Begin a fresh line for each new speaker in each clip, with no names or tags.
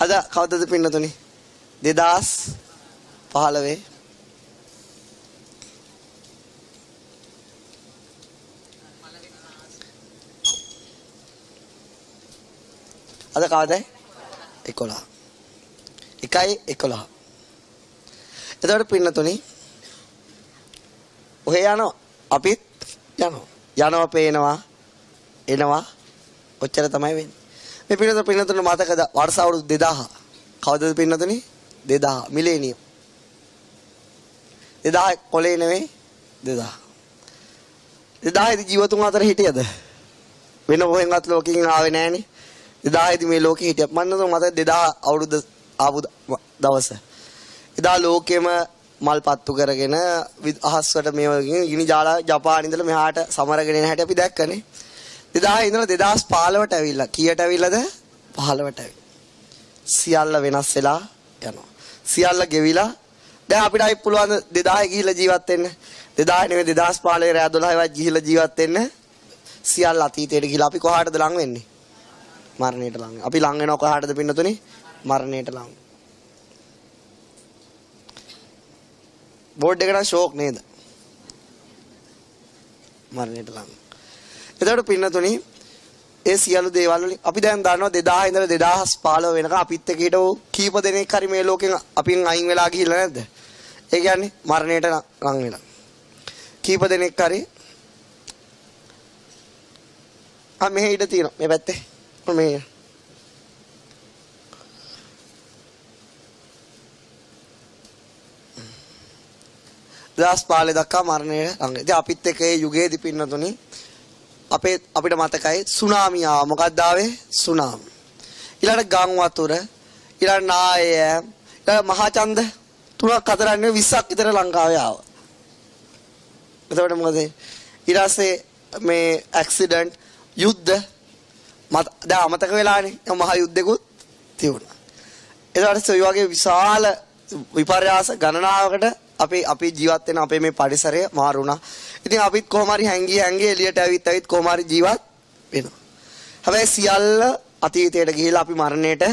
අද කවදද පින්නතුනි 2015 අද කවදද 11 1/11 එතකොට පින්නතුනි ඔහේ යනවා අපිත් යනවා පේනවා එනවා ඔච්චර තමයි වෙන්නේ මේ පින්නතුනි මතකද වර්ෂ අවුරුදු 2000 කවදද පින්නතුනි 2000 මිලේනියම් 2000 කොලේ නෙවෙයි 2000 ජීවතුන් අතර හිටියද වෙන කොහෙන්වත් ලෝකෙකින් ආවේ නැහනේ 2000 මේ ලෝකෙ හිටියා මම මතක 2000 අවුරුදු ආපු දවස එදා ලෝකෙම මල් පත්තු කරගෙන අහස්වට මේ වගේ ගිනි ජාලා ජපාන ඉඳලා මෙහාට සමරගෙන එන හැටි අපි දැක්කනේ 2000 ඉඳලා 2015ට ඇවිල්ලා කීයට ඇවිල්ලාද 15ට ඇවිල්ලා සියල්ල වෙනස් වෙලා යනවා සියල්ල ගෙවිලා දැන් අපිට අයි පුළුවන් 2000 ගිහිල්ලා ජීවත් වෙන්න 2000 නෙවෙයි 2015 රෑ 12 වත් ගිහිල්ලා ජීවත් වෙන්න සියල්ල අතීතයට ගිහිල්ලා අපි කොහාටද ලං වෙන්නේ මරණයට ලං අපි ලං වෙනවා කොහාටද පින්නතුනේ මරණයට ලං බෝඩ් එක නම් ෂෝක් නේද මරණයට ලං එතකොට පින්නතුනි ඒ සියලු දේවල් වලින් අපි දැන් දන්නවා 2000 ඉඳලා 2015 වෙනකම් අපිත් එක්ක හිටව කීප දෙනෙක් හරි මේ ලෝකෙන් අපින් අයින් වෙලා ගිහිල්ලා නැද්ද ඒ කියන්නේ මරණයට ලං වෙලා කීප දෙනෙක් හරි මෙහෙ ඉඳ තියෙනවා මේ පැත්තේ මේ 2015 දක්වා මරණයට ලං. ඉතින් අපිත් එක්ක ඒ යුගයේදී පින්නතුනි අපිට මතකයි සුනාමි ආවා. මොකක්ද ආවේ? සුනාමි. ඊළඟ ගම් වතුර, ඊළඟ නාය, ඊළඟ මහාචන්ද 3ක් 4ක් නෙවෙයි 20ක් විතර ලංකාවේ ආවා. එතකොට මොකද? ඊළාසේ මේ ඇක්සිඩන්ට් යුද්ධ දැන් අමතක වෙලානේ. මහා යුද්ධෙකුත් තියුණා. එතකොට ඒ වගේ විශාල විපර්යාස ගණනාවකට අපි ජීවත් වෙන අපේ මේ පරිසරය මාරු වුණා. ඉතින් අපිත් කොහොම හරි හැංගී එළියට ඇවිත් කොහොම හරි ජීවත් වෙනවා. හැබැයි සියල්ල අතීතයට ගිහිලා අපි මරණයට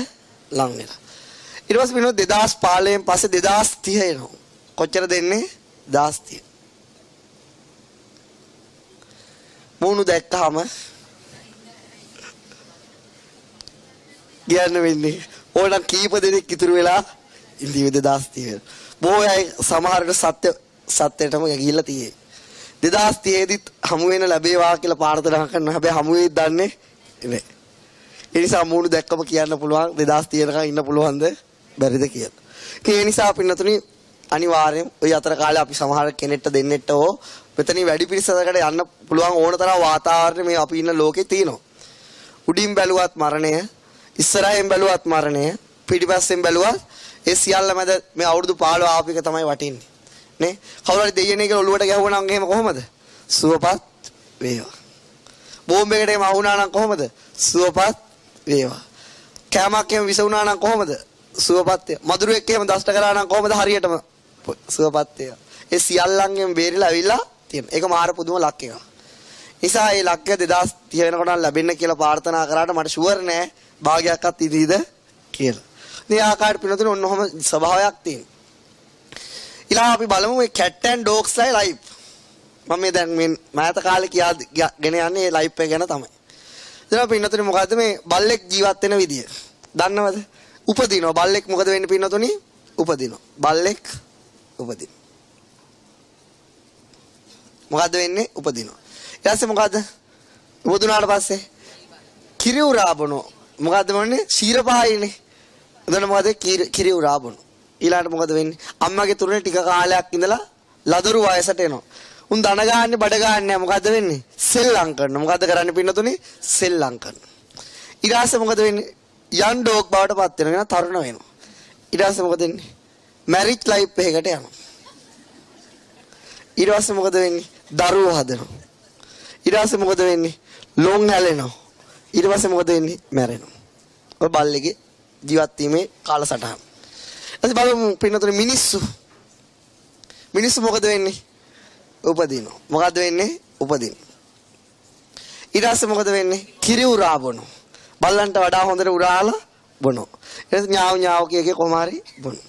ලං වෙලා. ඊට පස්සේ වෙනවා 2015න් පස්සේ 2030 එනවා. කොච්චර දෙන්නේ? 2030. මොනු දැක්කම කියන්න වෙන්නේ ඕනනම් කීප දෙනෙක් ඉතුරු වෙලා ඉන්දිය 2030. බොහෝ අය සමහරට සත්‍යයටම ගිහිල්ලා තියෙයි. 2030 දිත් හමු වෙන ලැබේවා කියලා ප්‍රාර්ථනා කරනවා. හැබැයි හමු වෙයිද දන්නේ නැහැ. ඒ නිසා මූණු දැක්කම කියන්න පුළුවන් 2030 කන් ඉන්න පුළුවන්ද බැරිද කියලා. ඒ නිසා පින්නතුනි අනිවාර්යෙන් ওই අතර කාලේ අපි සමහර කෙනෙක්ට දෙන්නෙට ඕ මෙතනින් වැඩි පිරිසකට යන්න පුළුවන් ඕන තරම් වාතාවරණ මේ අපි ඉන්න ලෝකේ තියෙනවා. උඩින් බැලුවත් මරණය, ඉස්සරහින් බැලුවත් මරණය, පිටිපස්සෙන් බැලුවත් ඒ සියල්ල මැද මේ අවුරුදු 15 ආපු එක තමයි වටින්නේ. නේ? කවුරු හරි දෙයියනේ කියලා ඔලුවට ගැහුවනම් එහෙම කොහමද? සුවපත් වේවා. බෝම්බ එකකට එහෙම අහුණා නම් කොහමද? සුවපත් වේවා. කැමක් එහෙම විස වුණා නම් කොහමද? සුවපත් වේවා. මදුරුවෙක් එහෙම දෂ්ට කරා නම් කොහමද? හරියටම සුවපත් වේවා. ඒ සියල්ලන්ගෙන් බේරිලා ඇවිල්ලා තියෙනවා. ඒක මාර පුදුම ලක් එකක්. නිසා මේ ලක්ය 2030 වෙනකොට ලැබෙන්න කියලා ප්‍රාර්ථනා කරාට මට ෂුවර් නෑ භාගයක්වත් ඉදීද කියලා. මේ ආකාරයට පිළිතුරු ඔන්න ඔහම ස්වභාවයක් තියෙනවා. ඊළඟ අපි බලමු මේ cat and dogs යි live. මම මේ දැන් මේ මෑත කාලේ කියාගෙන යන්නේ මේ live එක ගැන තමයි. ඉතින් පින්නතුනි මොකද්ද මේ බල්ලෙක් ජීවත් වෙන විදිය? දන්නවද? උපදිනවා. බල්ලෙක් මොකද වෙන්නේ පින්නතුනි? උපදිනවා. බල්ලෙක් උපදිනවා. මොකද්ද වෙන්නේ? උපදිනවා. ඊට පස්සේ මොකද්ද? උපදුනාට පස්සේ කිරි උරාබනවා. මොකද්ද වෙන්නේ? ශීරපායිනේ. එතන මොකද කිරි උරාබනවා. ඊළඟට මොකද වෙන්නේ? අම්මගේ තුරේ ටික කාලයක් ඉඳලා ලදරු වයසට එනවා. උන් දන ගහන්නේ බඩ ගහන්නේ මොකද්ද වෙන්නේ? සෙල්ලම් කරනවා. මොකද්ද කරන්නේ පින්නතුනේ? සෙල්ලම් කරනවා. ඊට පස්සේ මොකද වෙන්නේ? යන් ඩොග් බවට පත් වෙනවා. තරුණ වෙනවා. ඊට පස්සේ මොකද වෙන්නේ? මැරිජ් ලයිෆ් එකකට යනවා. ඊට පස්සේ මොකද වෙන්නේ? දරුවෝ හදනවා. ඊට පස්සේ මොකද වෙන්නේ? ලොන් හැලෙනවා. ඊට පස්සේ මොකද වෙන්නේ? මැරෙනවා. ඔය බල්ලෙගේ ජීවත් වීමේ කාලසටහන. ඊට බලමු පින්නතුනේ මිනිස්සු මොකද වෙන්නේ? උපදිනවා. මොකද වෙන්නේ? උපදිනවා. ඊට පස්සේ මොකද වෙන්නේ? කිරි උරාබනවා. බල්ලන්ට වඩා හොඳට උරාලා බොනවා. ඊට ඥාව ඥාව කියකේ කොමාරි බොනවා.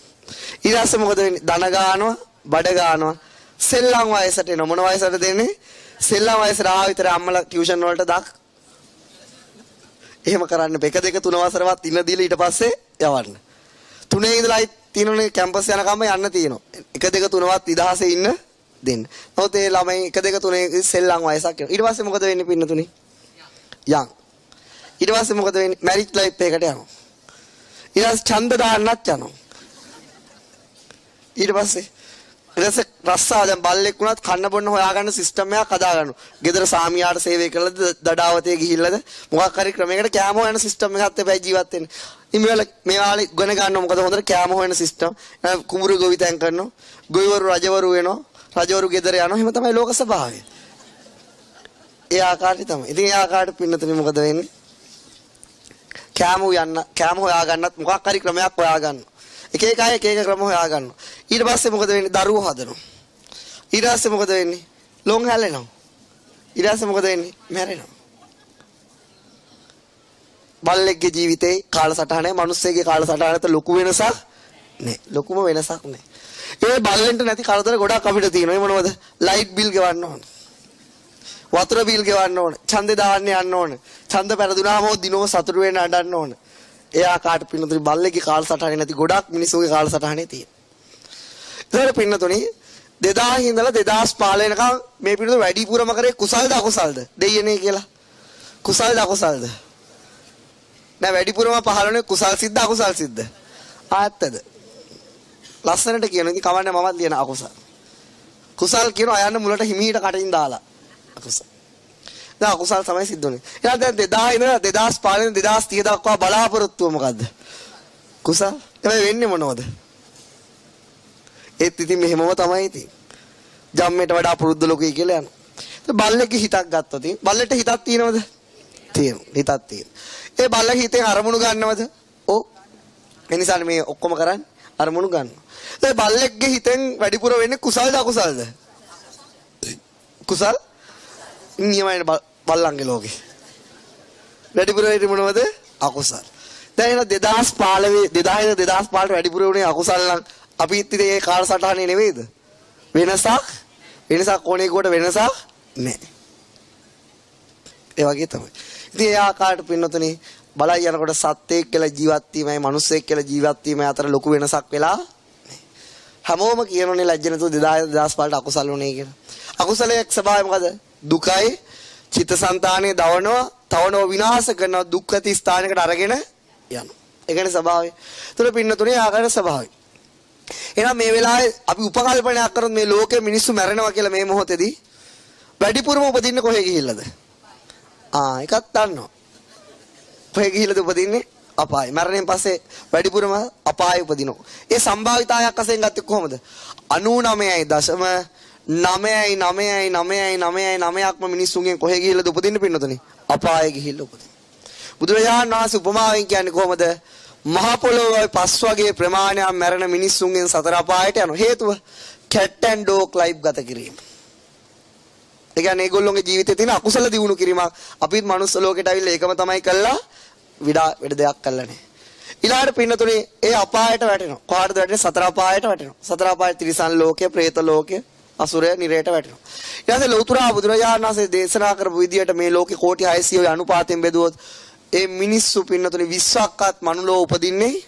ඊට පස්සේ මොකද වෙන්නේ? ධන ගන්නවා, බඩ ගන්නවා. සෙල්ලම් වයසට එන මොන වයසට දෙන්නේ? සෙල්ලම් වයසට ආව විතර අම්මලා ටියුෂන් වලට දාක්. එහෙම කරන්න බෑ. 1 2 3 වසරවත් ඉන්න දීලා ඊට පස්සේ යවන්න. 3 ඉඳලා තියෙනනේ කැම්පස් යනකම් යන්න තියෙනවා. 1 2 3වත් නිදහසේ ඉන්න දෙන්න. නමුත් ඒ ළමයි 1 2 3 සෙල්ලම් වයසක් යනවා. ඊට පස්සේ මොකද වෙන්නේ පින්නතුනි? යන්. ඊට පස්සේ මොකද වෙන්නේ? මැරිජ් ලයිෆ් එකකට යනවා. ඊට පස්සේ ඡන්ද දාන්නත් යනවා. ඊට පස්සේ රස්සා දැන් බල්ලෙක් වුණත් කන්න බොන්න හොයාගන්න සිස්ටම් එකක් හදා ගන්නවා. ගෙදර සාමියාට සේවය කළාද දඩාවතේ ගිහිල්ලාද මොකක් හරි ක්‍රමයකට කෑම හොයන සිස්ටම් එකක් හැබැයි ජීවත් වෙන්න. ඉතින් මේවාලේ ගොන ගන්නවා මොකද හොඳට කෑම හොයන සිස්ටම්. කුඹුරු ගොවිතැන් කරනවා. ගොවිවරු රජවරු වෙනවා. රජවරු ගෙදර යනවා. එහෙම තමයි ලෝක ස්වභාවය. ඒ ආකාරය තමයි. ඉතින් ඒ ආකාරයට පින්නතුනේ මොකද වෙන්නේ? කෑම හොයාගන්නත් මොකක් හරි ක්‍රමයක් හොයාගන්නවා. එක එක අය එක එක ක්‍රම හොයා ගන්නවා. ඊට පස්සේ මොකද වෙන්නේ? දරුවෝ හදනවා. ඊට පස්සේ මොකද වෙන්නේ? ලොන් හැලෙනවා. ඊට පස්සේ මොකද වෙන්නේ? මැරෙනවා. බල්ලෙක්ගේ ජීවිතේ කාලසටහනේ මිනිස්සෙගේ කාලසටහනට ලොකු වෙනසක් නෑ. ලොකුම වෙනසක් නෑ. ඒ බල්ලෙන්ට නැති කරදර ගොඩක් අපිට තියෙනවා. ඒ මොනවද? ලයිට් බිල් ගෙවන්න ඕන. වතුර බිල් ගෙවන්න ඕන. ඡන්දේ දාන්න යන්න ඕන. ඡන්ද පෙරදුනාම දිනම සතුටු වෙන්න අඬන්න ඕන. එයා කාට පින්නතුනි බල්ලේගේ කාලසටහනේ නැති ගොඩක් මිනිස්සුගේ කාලසටහනේ තියෙන. ඒතර පින්නතුනි 2000 ඉඳලා 2015 වෙනකම් මේ පිළිතුර වැඩිපුරම කරේ කුසල්ද අකුසල්ද? දෙයියනේ කියලා. කුසල්ද අකුසල්ද? නෑ වැඩිපුරම පහළනේ කුසල් සිද්ද අකුසල් සිද්ද? ආත්තද? ලස්සනට කියන ඉතින් කවන්නේ මමත් ලියන අකුසල්. කුසල් කියනවා අයන්න මුලට හිමීට කටින් දාලා. අකුසල්. දැන් අකුසල් තමයි සිද්ධ වෙන්නේ. ඊළඟ දැන් 2000 ඉඳලා 2015 2030 දක්වා බලාපොරොත්තුව මොකද්ද? කුසල්. ඒක වෙන්නේ මොනවද? ඒත් ඉතින් මෙහෙමම තමයි ඉතින්. ජම්මේට වඩා පුරුද්ද ලෝකයි කියලා යනවා. ඒ බල්ලෙක්ගේ හිතක් ගත්තොත් බල්ලෙට හිතක් තියෙනවද? තියෙනවා. හිතක් තියෙනවා. ඒ බල්ලගේ හිතෙන් අරමුණු ගන්නවද? ඔව්. ඒ නිසා මේ ඔක්කොම කරන්නේ අරමුණු ගන්නවා. ඒ බල්ලෙක්ගේ හිතෙන් වැඩිපුර වෙන්නේ කුසල්ද අකුසල්ද? කුසල්. නියමයි බල්ලන්ගේ ලෝකේ. වැඩිපුර වෙන්නේ මොනවද? අකුසල්. දැන් එන 2015 2015ට වැඩිපුර වුණේ අකුසල් නම් අපි ඉතින් ඒ කාලසටහනේ නෙවෙයිද? වෙනසක් ඕනේකට වෙනසක් නැහැ. ඒ වගේ තමයි. ඉතින් ඒ ආකාරයට පින්නතුනි බලයි යනකොට සත්‍යයක් කියලා ජීවත් වීමයි මිනිස්සෙක් කියලා ජීවත් වීමයි අතර ලොකු වෙනසක් වෙලා හැමෝම කියනෝනේ ලැජ්ජ නැතුව 2015ට අකුසල් වුණේ කියලා. අකුසලයේ ස්වභාවය මොකද? දුකයි චිත්තසංතානයේ තවනව විනාශ කරන දුක් ඇති ස්ථානයකට අරගෙන යනවා. ඒකනේ ස්වභාවය. ඒතර පින්නතුනේ ආකාර ස්වභාවය. එහෙනම් මේ වෙලාවේ අපි උපකල්පනයක් කරොත් මේ ලෝකේ මිනිස්සු මැරෙනවා කියලා මේ මොහොතේදී වැඩිපුරම උපදින්නේ කොහෙ ගිහිල්ලාද? එකක් දන්නවා. කොහෙ ගිහිල්ලාද උපදින්නේ? අපායි. මරණයෙන් පස්සේ වැඩිපුරම අපායි උපදිනවා. ඒ සම්භාවිතාවයක් වශයෙන් ගත්තේ කොහොමද? 99.9999999ක්ම මිනිස්සුන්ගෙන් කොහෙ ගිහිල්ලාද උපදින්න පින්නතුනේ? අපායේ ගිහිල්ලා උපදින. බුදුරජාණන් වහන්සේ උපමාවෙන් කියන්නේ කොහොමද? මහ පොළොවේ පස් වගේ ප්‍රමාණයක් මැරෙන මිනිස්සුන්ගෙන් සතර අපායට යන හේතුව cat and dog life ගත කිරීම. ඒ කියන්නේ ඒගොල්ලෝගේ ජීවිතේ තියෙන අකුසල දියුණු කිරීමක් අපිත් මනුස්ස ලෝකෙට අවිල්ලා ඒකම තමයි කළා විඩ දෙයක් කළා නේ. ඊළාට පින්නතුනේ ඒ අපායට වැටෙනවා. කොහාටද වැටෙන්නේ? සතර අපායට වැටෙනවා. සතර අපායේ තිරිසන් ලෝකය, പ്രേත ලෝකය, අසුරය, නිරයට වැටෙනවා. ඊට පස්සේ ලෞතර බුදුරජාණන් වහන්සේ දේශනා කරපු විදියට මේ ලෝකේ කෝටි 600 අනුපාතයෙන් බෙදුවොත් ඒ මිනිස්සු පින්නතුනේ 20ක්වත් මනුලෝ උපදින්නේ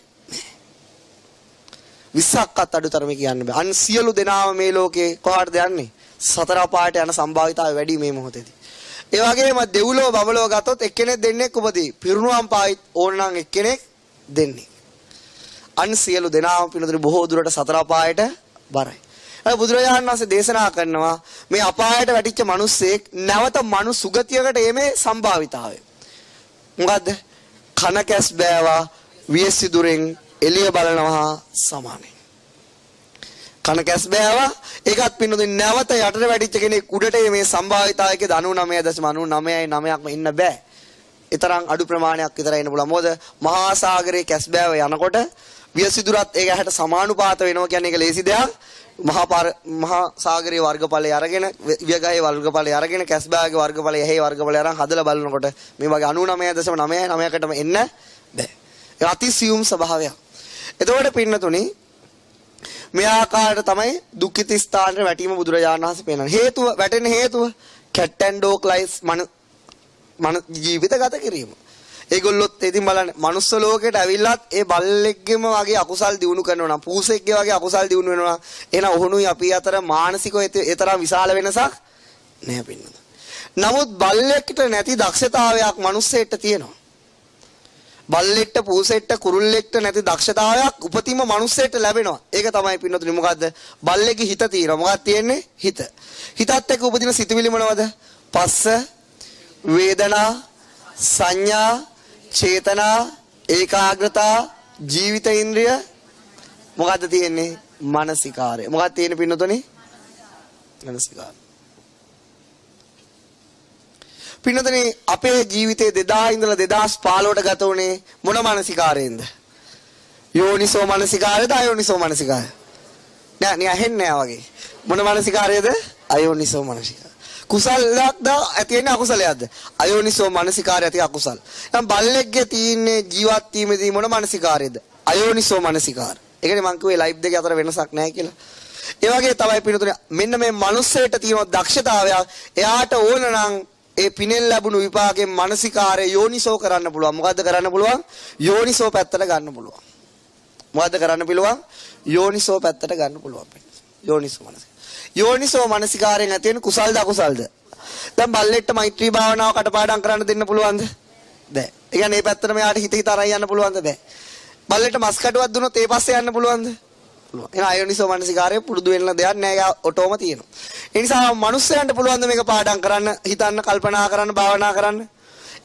20ක්වත් අඩුතරමේ කියන්න බෑ. අන් සියලු දෙනාම මේ ලෝකේ කොහාටද යන්නේ? සතර අපායට යන සම්භාවිතාවය වැඩි මේ මොහොතේදී. ඒ වගේම දෙව්ලොව බබලොව ගත්තොත් එක්කෙනෙක් දෙන්නෙක් උපදී. පිරුණුවම් පායි ඕන නම් එක්කෙනෙක් දෙන්නේ. අන් සියලු දෙනාම පින්නතුනේ බොහෝ දුරට සතර අපායට බරයි. බුදුරජාණන් වහන්සේ දේශනා කරනවා මේ අපායට වැටිච්ච මිනිස්සෙක් නැවත මනු සුගතියකට එමේ සම්භාවිතාවය. මොකද්ද? කන කැස් බෑවා වියසිදුරෙන් එළිය බලනවා සමානයි. කන කැස් බෑවා ඒකත් පින්නතුනේ නැවත යටට වැටිච්ච කෙනෙක් උඩට මේ සම්භාවිතාවයේ 99.99%ක්ම ඉන්න බෑ. ඊතරම් අඩු ප්‍රමාණයක් විතරයි ඉන්න පුළුවන්. මොකද මහා සාගරයේ කැස් බෑව යනකොට වියසිදුරත් ඒක හැට සමානුපාත වෙනවා කියන්නේ ඒක ලේසි දෙයක්. මහා සාගරයේ වර්ගඵලය අරගෙන වියගහේ වර්ගඵලය අරගෙන කැස්බෑගේ වර්ගඵලය එහි වර්ගඵලය අරන් හදලා බලනකොට මේ වගේ 99.99%කටම එන්න බෑ. ඒ අතිසියුම් ස්වභාවයක්. එතකොට පින්නතුනි මේ ආකාරයට තමයි දුක්ඛිත ස්ථානට වැටීම බුදුරජාණන් වහන්සේ පෙන්නන. හේතුව වැටෙන හේතුව කැට් ඇන්ඩ් ඩොග් ලයිෆ් මන ජීවිත ගත කිරීම. ඒගොල්ලොත් ඉතින් බලන්න මනුස්ස ලෝකයට ඇවිල්ලත් ඒ බල්ලෙක්ගෙම වගේ අකුසල් දිනු කරනවා නම් පූසෙක්ගේ වගේ අකුසල් දිනු වෙනවා. එහෙනම් ඔහුනුයි අපි අතර මානසිකව ඒ තරම් විශාල වෙනසක් නැහැ පින්නත. නමුත් බල්ලෙක්ට නැති දක්ෂතාවයක් මනුස්සයෙක්ට තියෙනවා. බල්ලෙක්ට පූසෙක්ට කුරුල්ලෙක්ට නැති දක්ෂතාවයක් උපතින්ම මනුස්සයෙක්ට ලැබෙනවා. ඒක තමයි පින්නතුනි මොකද්ද? බල්ලෙක්ගේ හිත තියෙනවා. මොකක්ද තියෙන්නේ? හිත. හිතත් එක්ක උපදින සිතුවිලි මොනවද? පස්ස, වේදනා, සංඥා, චේතනා, ඒකාග්‍රතා, ජීවිත ඉන්ද්‍රිය මොකද්ද තියෙන්නේ? මානසිකාරය. මොකක්ද තියෙන්නේ පින්නතුනි? මානසිකාරය. පින්නතුනි අපේ ජීවිතේ 2000 ඉඳලා 2015ට ගත වුණේ මොන මානසිකාරයෙන්ද? යෝනිසෝ මානසිකාරයද අයෝනිසෝ මානසිකාරය? නෑ ඇහෙන්නේ නෑ වගේ. මොන මානසිකාරයද? අයෝනිසෝ මානසිකාරය. කුසලයක්ද ඇතිවෙන්නේ අකුසලයක්ද? අයෝනිසෝ මානසිකාරය ඇති අකුසල. දැන් බල්ලෙක්ගේ තියෙන්නේ ජීවත් වීමේදී මොන මානසිකාරයද? අයෝනිසෝ මානසිකාරය. ඒකනේ මං කිව්වේ ලයිෆ් දෙකේ අතර වෙනසක් නැහැ කියලා. ඒ වගේ තමයි පින්නතුනි මෙන්න මේ මනුස්සයට තියෙන දක්ෂතාවය එයාට ඕන නම් ඒ පිනෙන් ලැබුණු විපාකයෙන් මානසිකාරය යෝනිසෝ කරන්න පුළුවන්. මොකද්ද කරන්න පුළුවන්? යෝනිසෝ පැත්තට ගන්න පුළුවන්. මොකද්ද කරන්න පුළුවන්? යෝනිසෝ පැත්තට ගන්න පුළුවන්. යෝනිසෝ මානසික. යෝනිසෝ මානසිකාරයෙන් ඇති වෙන කුසල්ද අකුසල්ද? දැන් බල්ලෙක්ට මෛත්‍රී භාවනාව කටපාඩම් කරන්න දෙන්න පුළුවන්ද? බෑ. ඒ කියන්නේ මේ පැත්තට මෙයාට හිත හිත අරන් යන්න පුළුවන්ද? බෑ. බල්ලෙක්ට මස් කටුවක් දුන්නොත් ඒ පස්සේ යන්න පුළුවන්ද? පුළුවන්. එහෙනම් අයෝනිසෝ මානසිකාරය පුරුදු වෙන්න දෙයක් නෑ. ඒක ඔටෝම තියෙනවා. ඒ නිසා මනුස්සයන්ට පුළුවන් ද මේක පාඩම් කරන්න, හිතන්න, කල්පනා කරන්න, භාවනා කරන්න?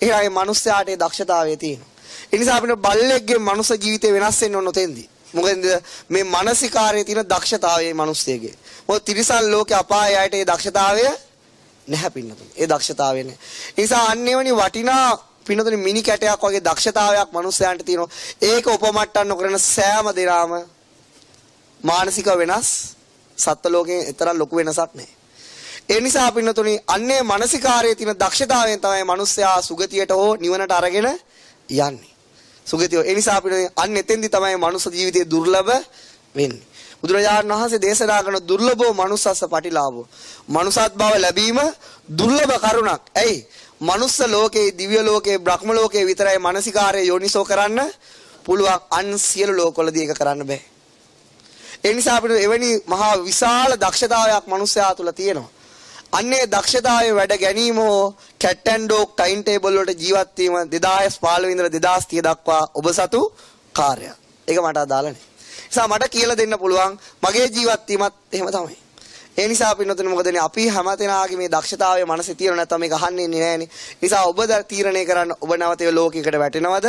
එහෙනම් ඒ මනුස්සයාට ඒ දක්ෂතාවය තියෙනවා. ඒ නිසා අපිට බල්ලෙක්ගේ මනුස්ස ජීවිතේ වෙනස් වෙන්න ඕන තෙන්දී. මොකද මේ මානසිකාරයේ තියෙන දක්ෂතාවයේ මිනිස්සෙගේ. මොකද තිරිසන් ලෝකේ අපායයට ඒ දක්ෂතාවය නැහැ පින්නතුනි. ඒ දක්ෂතාවය නැහැ. ඒ නිසා අන්නේවනි වටිනා පින්නතුනි මිනි කැටයක් වගේ දක්ෂතාවයක් මිනිස්සයන්ට තියෙනවා. ඒක උපමට්ටම් නොකරන සෑම දෙනාම මානසික වෙනස් සත්ත්ව ලෝකේ තරම් ලොකු වෙනසක් නැහැ. ඒ නිසා පින්නතුනි අන්නේ මානසිකාරයේ තියෙන දක්ෂතාවයෙන් තමයි මිනිස්සයා සුගතියට හෝ නිවනට අරගෙන යන්නේ. සුගතිය. ඒ නිසා අපිට අන්න එතෙන්දි තමයි මනුස්ස ජීවිතයේ දුර්ලභ වෙන්නේ. බුදුරජාණන් වහන්සේ දේශනා කරන දුර්ලභෝ මනුස්සස්ස පටිලාභෝ. මනුසත් බව ලැබීම දුර්ලභ කරුණක්. ඇයි? මනුස්ස ලෝකේ, දිව්‍ය ලෝකේ, බ්‍රහ්ම ලෝකේ විතරයි මානසිකාරය යෝනිසෝ කරන්න පුළුවන්. අන් සියලු ලෝකවලදී ඒක කරන්න බෑ. ඒ නිසා අපිට එවැනි මහා විශාල දක්ෂතාවයක් මනුස්සයා තුළ තියෙනවා. අන්නේ දක්ෂතාවයේ වැඩ ගැනීම කැට් ඇන්ඩ් ඩොග් ටයිම් ටේබල් වලට ජීවත් වීම 2015 ඉඳලා 2030 දක්වා ඔබ සතු කාර්යයක්. ඒක මට අදාළ නැහැ. ඒ නිසා මට කියලා දෙන්න පුළුවන් මගේ ජීවත් වීමත් එහෙම තමයි. ඒ නිසා පින්නතුනි මොකදනේ අපි හැමතැනගේ මේ දක්ෂතාවය මනසේ තියෙන නැත්නම් මේක අහන්නේ නැහැනේ. නිසා ඔබ තීරණය කරන්න ඔබ නැවත ඒ ලෝකයකට වැටෙනවද?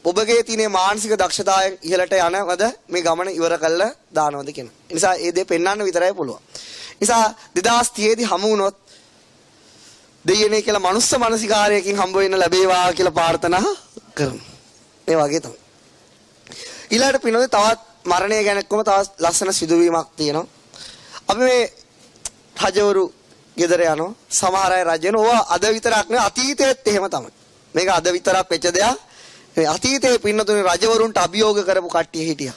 ඔබගේ තියෙන මානසික දක්ෂතාවයෙන් ඉහළට යනවද? මේ ගමන ඉවර කළා දානවද කියන. ඒ නිසා මේ දේ පෙන්වන්න විතරයි පුළුවන්. නිසා 2030 දී හමු වුණොත් දෙයනේ කියලා මනුස්ස මානසිකාරයකින් හම්බ වෙන්න ලැබේවා කියලා ප්‍රාර්ථනා කරමු. මේ වගේ තමයි. ඊළඟට පිනෝදේ තවත් මරණය ගැන කොහොම තවත් ලස්සන සිදුවීමක් තියෙනවා. අපි මේ රජවරු ගෙදර යනවා. සමහර අය රජ වෙනවා. ඕවා අද විතරක් නෙවෙයි අතීතයේත් එහෙම තමයි. මේක අද විතරක් වෙච්ච දෙයක්. මේ අතීතයේ පින්නතුනේ රජවරුන්ට අභියෝග කරපු කට්ටිය හිටියා.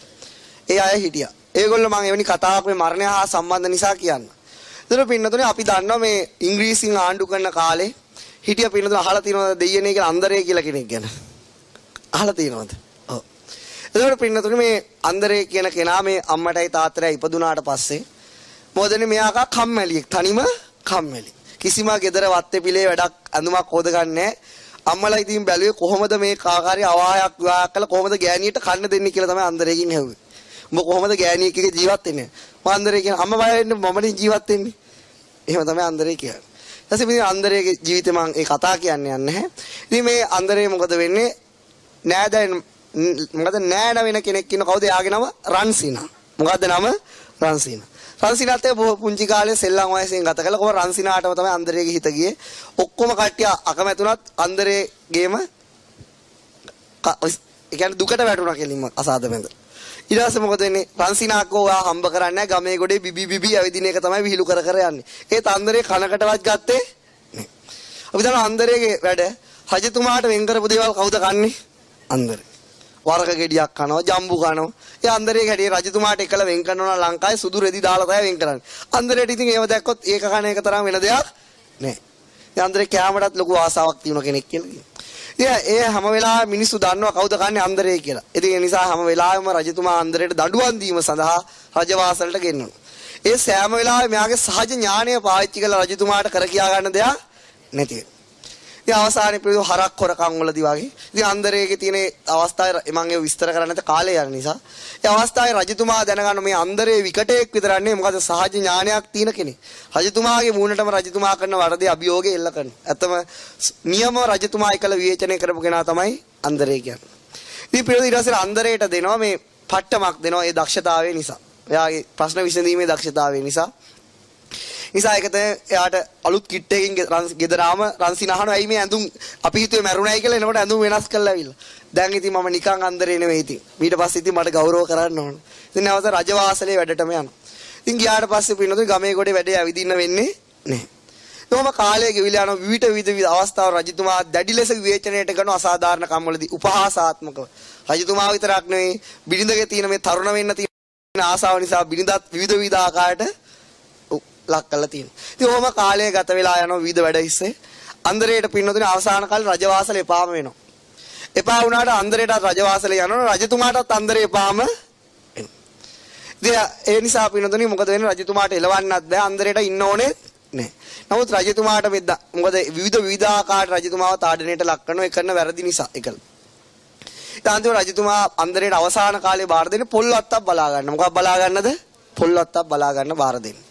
ඒ අය හිටියා. ඒගොල්ලෝ මම එවැනි කතාවක් මේ මරණය හා සම්බන්ධ නිසා කියන්න. ඒතර පින්නතුනේ අපි දන්නවා මේ ඉංග්‍රීසියෙන් ආණ්ඩු කරන කාලේ හිටිය පින්නතුනේ අහලා තියෙනවද දෙයියනේ කියලා අන්දරේ කියලා කෙනෙක් ගැන? අහලා තියෙනවද? ඔව්. ඒතර පින්නතුනේ මේ අන්දරේ කියන කෙනා මේ අම්මටයි තාත්තටයි ඉපදුනාට පස්සේ මොකදනේ මෙයාකා කම්මැලියෙක් තනිම කම්මැලි. කිසිම ගෙදර වත්තේ පිළේ වැඩක් අඳුමක් හොදගන්නේ අම්මලා ඉතින් බැලුවේ කොහොමද මේ කාකාරී අවායක් විවාහ කළා කොහොමද ගෑණියට කන්න දෙන්නේ කියලා තමයි අන්දරේකින් ඇහුවේ. උඹ කොහොමද ගෑණියෙක් එක්ක ජීවත් වෙන්නේ? මම අන්දරේ කියන අම්මා බය වෙන්නේ මමනේ ජීවත් වෙන්නේ. එහෙම තමයි අන්දරේ කියන්නේ. ඊට පස්සේ අන්දරේගේ ජීවිතේ මම ඒ කතා කියන්නේ නැහැ. ඉතින් මේ අන්දරේ මොකද වෙන්නේ? නෑදෑයන් මොකද නෑන වෙන කෙනෙක් ඉන්න කවුද? යාගේ නම රන්සිනා. මොකද්ද නම? රන්සිනා. රන්සිනාත් බොහෝ පුංචි කාලේ සෙල්ලම් වයසෙන් ගත කළා. කොහොම රන්සිනාටම තමයි අන්දරේගේ හිත ගියේ. ඔක්කොම කට්ටිය අකමැතුණත් අන්දරේගේම ඒ කියන්නේ දුකට වැටුණා කෙලින්ම අසාද මැද. ඊට පස්සේ මොකද වෙන්නේ? රන්සිනාකෝ ඔයා හම්බ කරන්නේ ගමේ ගොඩේ බිබි ඇවිදින එක තමයි විහිළු කර යන්නේ. ඒත් අන්දරේ කනකටවත් ගත්තේ නෑ. අපි දන්නවා අන්දරේගේ වැඩ රජතුමාට වෙන් කරපු දේවල් කවුද කන්නේ? අන්දරේ. වරක ගෙඩියක් කනවා, ජම්බු කනවා. ඒ අන්දරේ හැටිය රජතුමාට එකල වෙන් කරනවා ලංකාවේ සුදු රෙදි දාලා තමයි වෙන් කරන්නේ. අන්දරේට ඉතින් ඒව දැක්කොත් ඒක කන එක තරම් වෙන දෙයක් නෑ. ඒ අන්දරේ කැමරටත් ලොකු ආසාවක් තියෙන කෙනෙක් කියලා. ඒ හැම වෙලාවෙම මිනිස්සු දන්නවා කවුද කන්නේ අන්දරේ කියලා. ඉතින් ඒ නිසා හැම වෙලාවෙම රජතුමා අන්දරේට දඬුවම් දීම සඳහා රජවාසලට ගෙන්නනවා. ඒ සෑම වෙලාවෙම මෙයාගේ සහජ ඥාණය පාවිච්චි කරලා රජතුමාට කර කියා ගන්න දෙයක් නැති වෙනවා. ඉතින් අවසානයේ පිළිදු හරක් හොරකම් වලදී වගේ ඉතින් අන්දරේගේ තියෙන අවස්ථාවේ මම ඒක විස්තර කරන්න නැත කාලය යන නිසා ඒ අවස්ථාවේ රජතුමා දැනගන්න මේ අන්දරේ විකටයෙක් විතරක් නෙවෙයි මොකද සහජ ඥානයක් තියෙන කෙනෙක්. රජතුමාගේ මූණටම රජතුමා කරන වරදේ අභියෝගය එල්ල කරනවා. ඇත්තම නියම රජතුමා එකල විවේචනය කරපු කෙනා තමයි අන්දරේ කියන්නේ. ඉතින් පිළිදු ඊට පස්සේ අන්දරේට දෙනවා මේ පට්ටමක් දෙනවා ඒ දක්ෂතාවය නිසා. එයාගේ ප්‍රශ්න විසඳීමේ දක්ෂතාවය නිසා ඒකත එයාට අලුත් කිට් එකකින් ගෙදරාම රන්සින අහනවා ඇයි මේ ඇඳුම් අපි හිතුවේ මැරුණයි කියලා එනකොට ඇඳුම් වෙනස් කරලා ඇවිල්ලා. දැන් ඉතින් මම නිකන් අන්දරේ නෙවෙයි ඉතින්. ඊට පස්සේ ඉතින් මට ගෞරව කරන්න ඕන. ඉතින් නැවත රජවාසලේ වැඩටම යනවා. ඉතින් ගියාට පස්සේ පින්නතුයි ගමේ ගොඩේ වැඩේ ඇවිදින්න වෙන්නේ නැහැ. කොහොම කාලය ගෙවිලා යන විවිධ අවස්ථාව රජතුමා දැඩි ලෙස විවේචනයට කරන අසාධාරණ කම්වලදී උපහාසාත්මකව රජතුමා විතරක් නෙවෙයි බිරිඳගේ තියෙන මේ තරුණ වෙන්න තියෙන ආසාව නිසා බිරිඳත් විවිධ ආකාරයට ලක් කරලා තියෙනවා. ඉතින් ඔහොම කාලය ගත වෙලා යනවා විවිධ වැඩ ඉස්සේ. අන්දරේට පින්නතුනේ අවසාන කාලේ රජවාසල එපාම වෙනවා. එපා වුණාට අන්දරේට රජවාසල යනවා රජතුමාටත් අන්දරේ එපාම එනවා. ඉතින් ඒ නිසා පින්නතුනේ මොකද වෙන්නේ රජතුමාට එලවන්නත් බෑ අන්දරේට ඉන්න ඕනේ නැහැ. නමුත් රජතුමාට මොකද විවිධ ආකාර රජතුමාව තාඩනයට ලක් කරනවා ඒ කරන වැරදි නිසා එකල. ඉතින් අන්තිම රජතුමා අන්දරේට අවසාන කාලේ බාර දෙන්නේ පොල්වත්තක් බලා ගන්න. මොකක්ද බලා ගන්නද? පොල්වත්තක් බලා ගන්න බාර දෙන්නේ.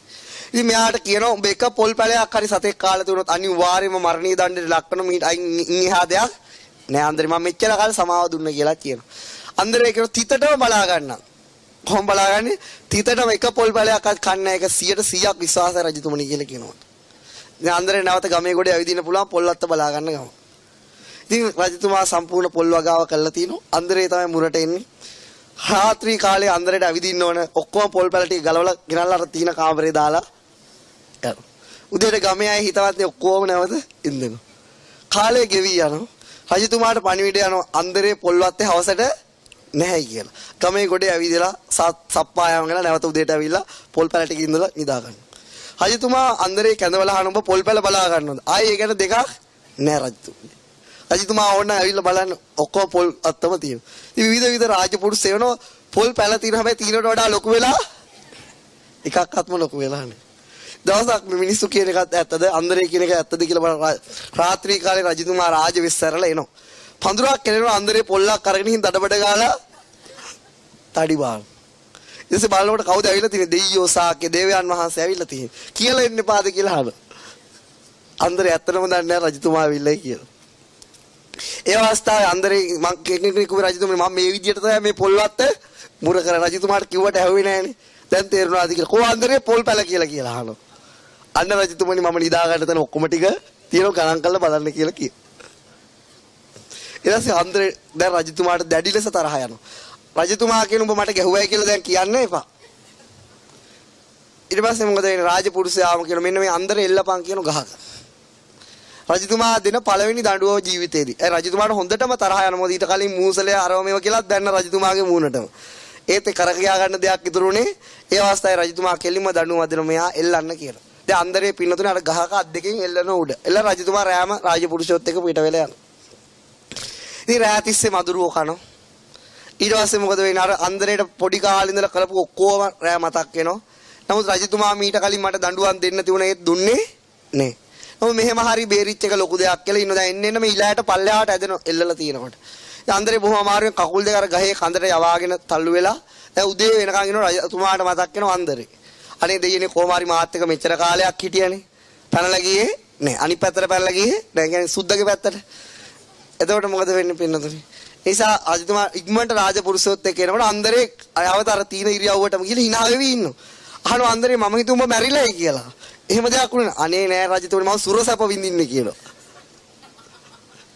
ඉතින් මෙයාට කියනවා උඹ එක පොල් පැලයක් හරි සතෙක් කාලා තිබුණොත් අනිවාර්යයෙන්ම මරණීය දණ්ඩයට ලක් කරන මීට ඉන්හා දෙයක් නෑ අන්දරේ මම මෙච්චර කාලේ සමාව දුන්නා කියලා කියනවා. අන්දරේ කියනවා තිතටම බලා ගන්න. කොහොම බලාගන්නේ? තිතටම එක පොල් පැලයක් කන්නේ නැහැ. ඒක 100%ක් විශ්වාසයි රජතුමනි කියලා කියනවා. ඉතින් අන්දරේ නැවත ගමේ ගොඩේ ඇවිදින්න පුළුවන් පොල්වත්ත බලා ගන්න ගම. ඉතින් රජතුමා සම්පූර්ණ පොල් වගාව කරලා තිනවා. අන්දරේ තමයි මුරට එන්නේ. රාත්‍රී කාලේ අන්දරේට ඇවිදින්න ඕන ඔක්කොම පොල් පැල ටික ගලවලා ගෙනල්ලා අර තීන කාමරේ දාලා යනවා. උදේට ගමේ අය හිතවත් ඔක්කොම නැවත ඉන්නවා. කාලය ගෙවි යනවා. රජතුමාට පණිවිඩය යනවා අන්දරේ පොල්වත්තේ හවසට නැහැ කියලා. ගමේ ගොඩේ ඇවිදලා සප්පායම් වෙලා නැවත උදේට ඇවිල්ලා පොල් පැල ටික ඉඳලා නිදා ගන්නවා. රජතුමා අන්දරේ කැඳවලා අහන ඔබ පොල් පැල බලා ගන්නවද? ආයේ ඒ ගැන දෙකක් නෑ රජතුමා. රජතුමා ඕන ඇවිල්ලා බලන්න ඔක්කොම පොල් අත්තම තියෙනවා. ඉතින් විවිධ රාජපුරුෂ සේවනෝ පොල් පැල තියෙන හැබැයි තීනට වඩා ලොකු වෙලා එකක්වත්ම ලොකු වෙලා නැහැ. දවසක් මිනිස්සු කියන එකත් ඇත්තද අන්දරේ කියන එක ඇත්තද කියලා බලන රාත්‍රී කාලේ රජතුමා රාජ විශ්සරලා එනවා. පඳුරක් කෙලෙනවා අන්දරේ පොල්ලක් අරගෙන හින් දඩබඩ ගාලා තඩි බාන. ඊටසේ බලනකොට කවුද ඇවිල්ලා තියෙන්නේ? දෙයියෝ සාක්‍ය දේවයන් වහන්සේ ඇවිල්ලා තියෙන්නේ. කියලා එන්න එපාද කියලා අහනවා. අන්දරේ ඇත්තටම දන්නේ නැහැ රජතුමා ඇවිල්ලායි කියලා. ඒ අවස්ථාවේ අන්දරේ මං කෙනෙක් කිව්වේ රජතුමනි මම මේ විදියට තමයි මේ පොල්වත්ත මුර කර රජතුමාට කිව්වට ඇහුවේ නැහනේ. දැන් තේරුණාද කියලා. කොහොම අන්දරේ පොල් පැල කියලා අහනවා. අන්න රජතුමනි මම නිදා ගන්න තැන ඔක්කොම ටික තියෙනවා ගණන් කරලා බලන්න කියලා කියනවා. ඊට පස්සේ අන්දරේ දැන් රජතුමාට දැඩි ලෙස තරහ යනවා. රජතුමා කියන උඹ මට ගැහුවයි කියලා දැන් කියන්න එපා. ඊට පස්සේ මොකද වෙන්නේ රාජපුරුෂයාම කියන මෙන්න මේ අන්දරේ එල්ලපන් කියන ගහක. රජතුමා දෙන පළවෙනි දඬුවම ජීවිතේදී. ඒ රජතුමාට හොඳටම තරහ යනවා. ඊට කලින් මූසලේ අරව මේව කියලා දැන්න රජතුමාගේ මූණටම. ඒත් ඒ කරකියා ගන්න දෙයක් ඉතුරුනේ. ඒ අවස්ථාවේ රජතුමා කෙලින්ම දඬුවම දෙන මෙයා එල්ලන්න කියලා. දැන් අන්දරේ පින්නතුනේ අර ගහක අත් දෙකෙන් එල්ලන උඩ. එල්ල රජතුමා රෑම රාජපුරුෂයොත් එක්ක පිට වෙලා යනවා. ඉතින් රෑ තිස්සේ මදුරුවෝ කනවා. ඊට පස්සේ මොකද වෙන්නේ අර අන්දරේට පොඩි කාලේ ඉඳලා කරපු ඔක්කොම රෑ මතක් වෙනවා. නමුත් රජතුමා මීට කලින් මට දඬුවම් දෙන්න තිබුණා ඒත් දුන්නේ නෑ. ඔව් මෙහෙම හරි බේරිච් එක ලොකු දෙයක් කියලා ඉන්න දැන් එන්න මේ ඉලයට පල්ලෙහාට ඇදෙන එල්ලලා තියෙනකොට. ඉතින් අන්දරේ බොහොම අමාරුවෙන් කකුල් දෙක අර ගහේ කඳට යවාගෙන තල්ලු වෙලා දැන් උදේ වෙනකන් ඉන්න රජතුමාට මතක් වෙනවා අන්දරේ. අනේ දෙයියනේ කොහොම හරි මාත් එක මෙච්චර කාලයක් හිටියනේ. පැනලා ගියේ නෑ. අනිත් පැත්තට පැනලා ගියේ දැන් කියන්නේ සුද්දගේ පැත්තට. එතකොට මොකද වෙන්නේ පින්නතුනේ? ඒ නිසා රජතුමා ඉක්මනට රාජපුරුෂයොත් එක්ක එනකොට අන්දරේ අවතර තීන ඉරියව්වටම ගිහලා hina වෙවි ඉන්නවා. අහනවා අන්දරේ මම හිතුව උඹ මැරිලායි කියලා. එහෙම දෙයක් වුණේ නෑ. අනේ නෑ රජතුමනි මම සුරසැප විඳින්නේ කියලා.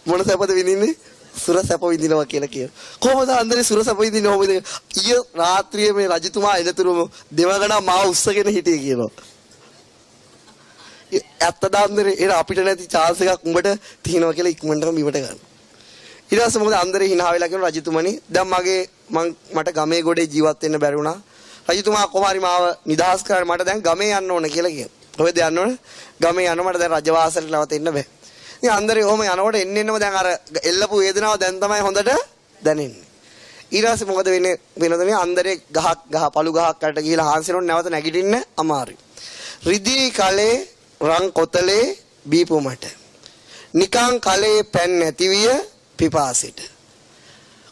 මොන සැපද විඳින්නේ? සුරසැප විඳිනවා කියලා කියනවා. කොහොමද අන්දරේ සුරසැප විඳින්නේ? කොහොමද? ඊයේ රාත්‍රියේ මේ රජතුමා එනතුරුම දෙවගණා මාව උස්සගෙන හිටියේ කියනවා. ඇත්ත දාන්දරේ එන අපිට නැති chance එකක් උඹට තියෙනවා කියලා ඉක්මනටම බිමට ගන්න. ඊට පස්සේ මොකද අන්දරේ hina වෙලා කියන රජතුමනි දැන් මට ගමේ ගොඩේ ජීවත් වෙන්න බැරි වුණා. රජතුමා කොහොමරි මාව නිදහස් කරන්න මට දැන් ගමේ යන්න ඕන කියලා කියනවා. කොහෙද යන්න ඕන? ගමේ යන්න මට දැන් රජවාසලට නවතින්න බෑ. ඉතින් අන්දරේ ඔහම යනකොට එන්නෙම දැන් අර එල්ලපු වේදනාව දැන් තමයි හොඳට දැනෙන්නේ. ඊට පස්සේ මොකද වෙන්නේ? වෙනදනේ අන්දරේ පළු ගහක් අරට ගිහිලා හාන්සිනොන් නැවත නැගිටින්න අමාරුයි. රිදී කලේ රන් කොතලේ බීපු මට. නිකං කලේ පැන් නැතිවිය පිපාසිට.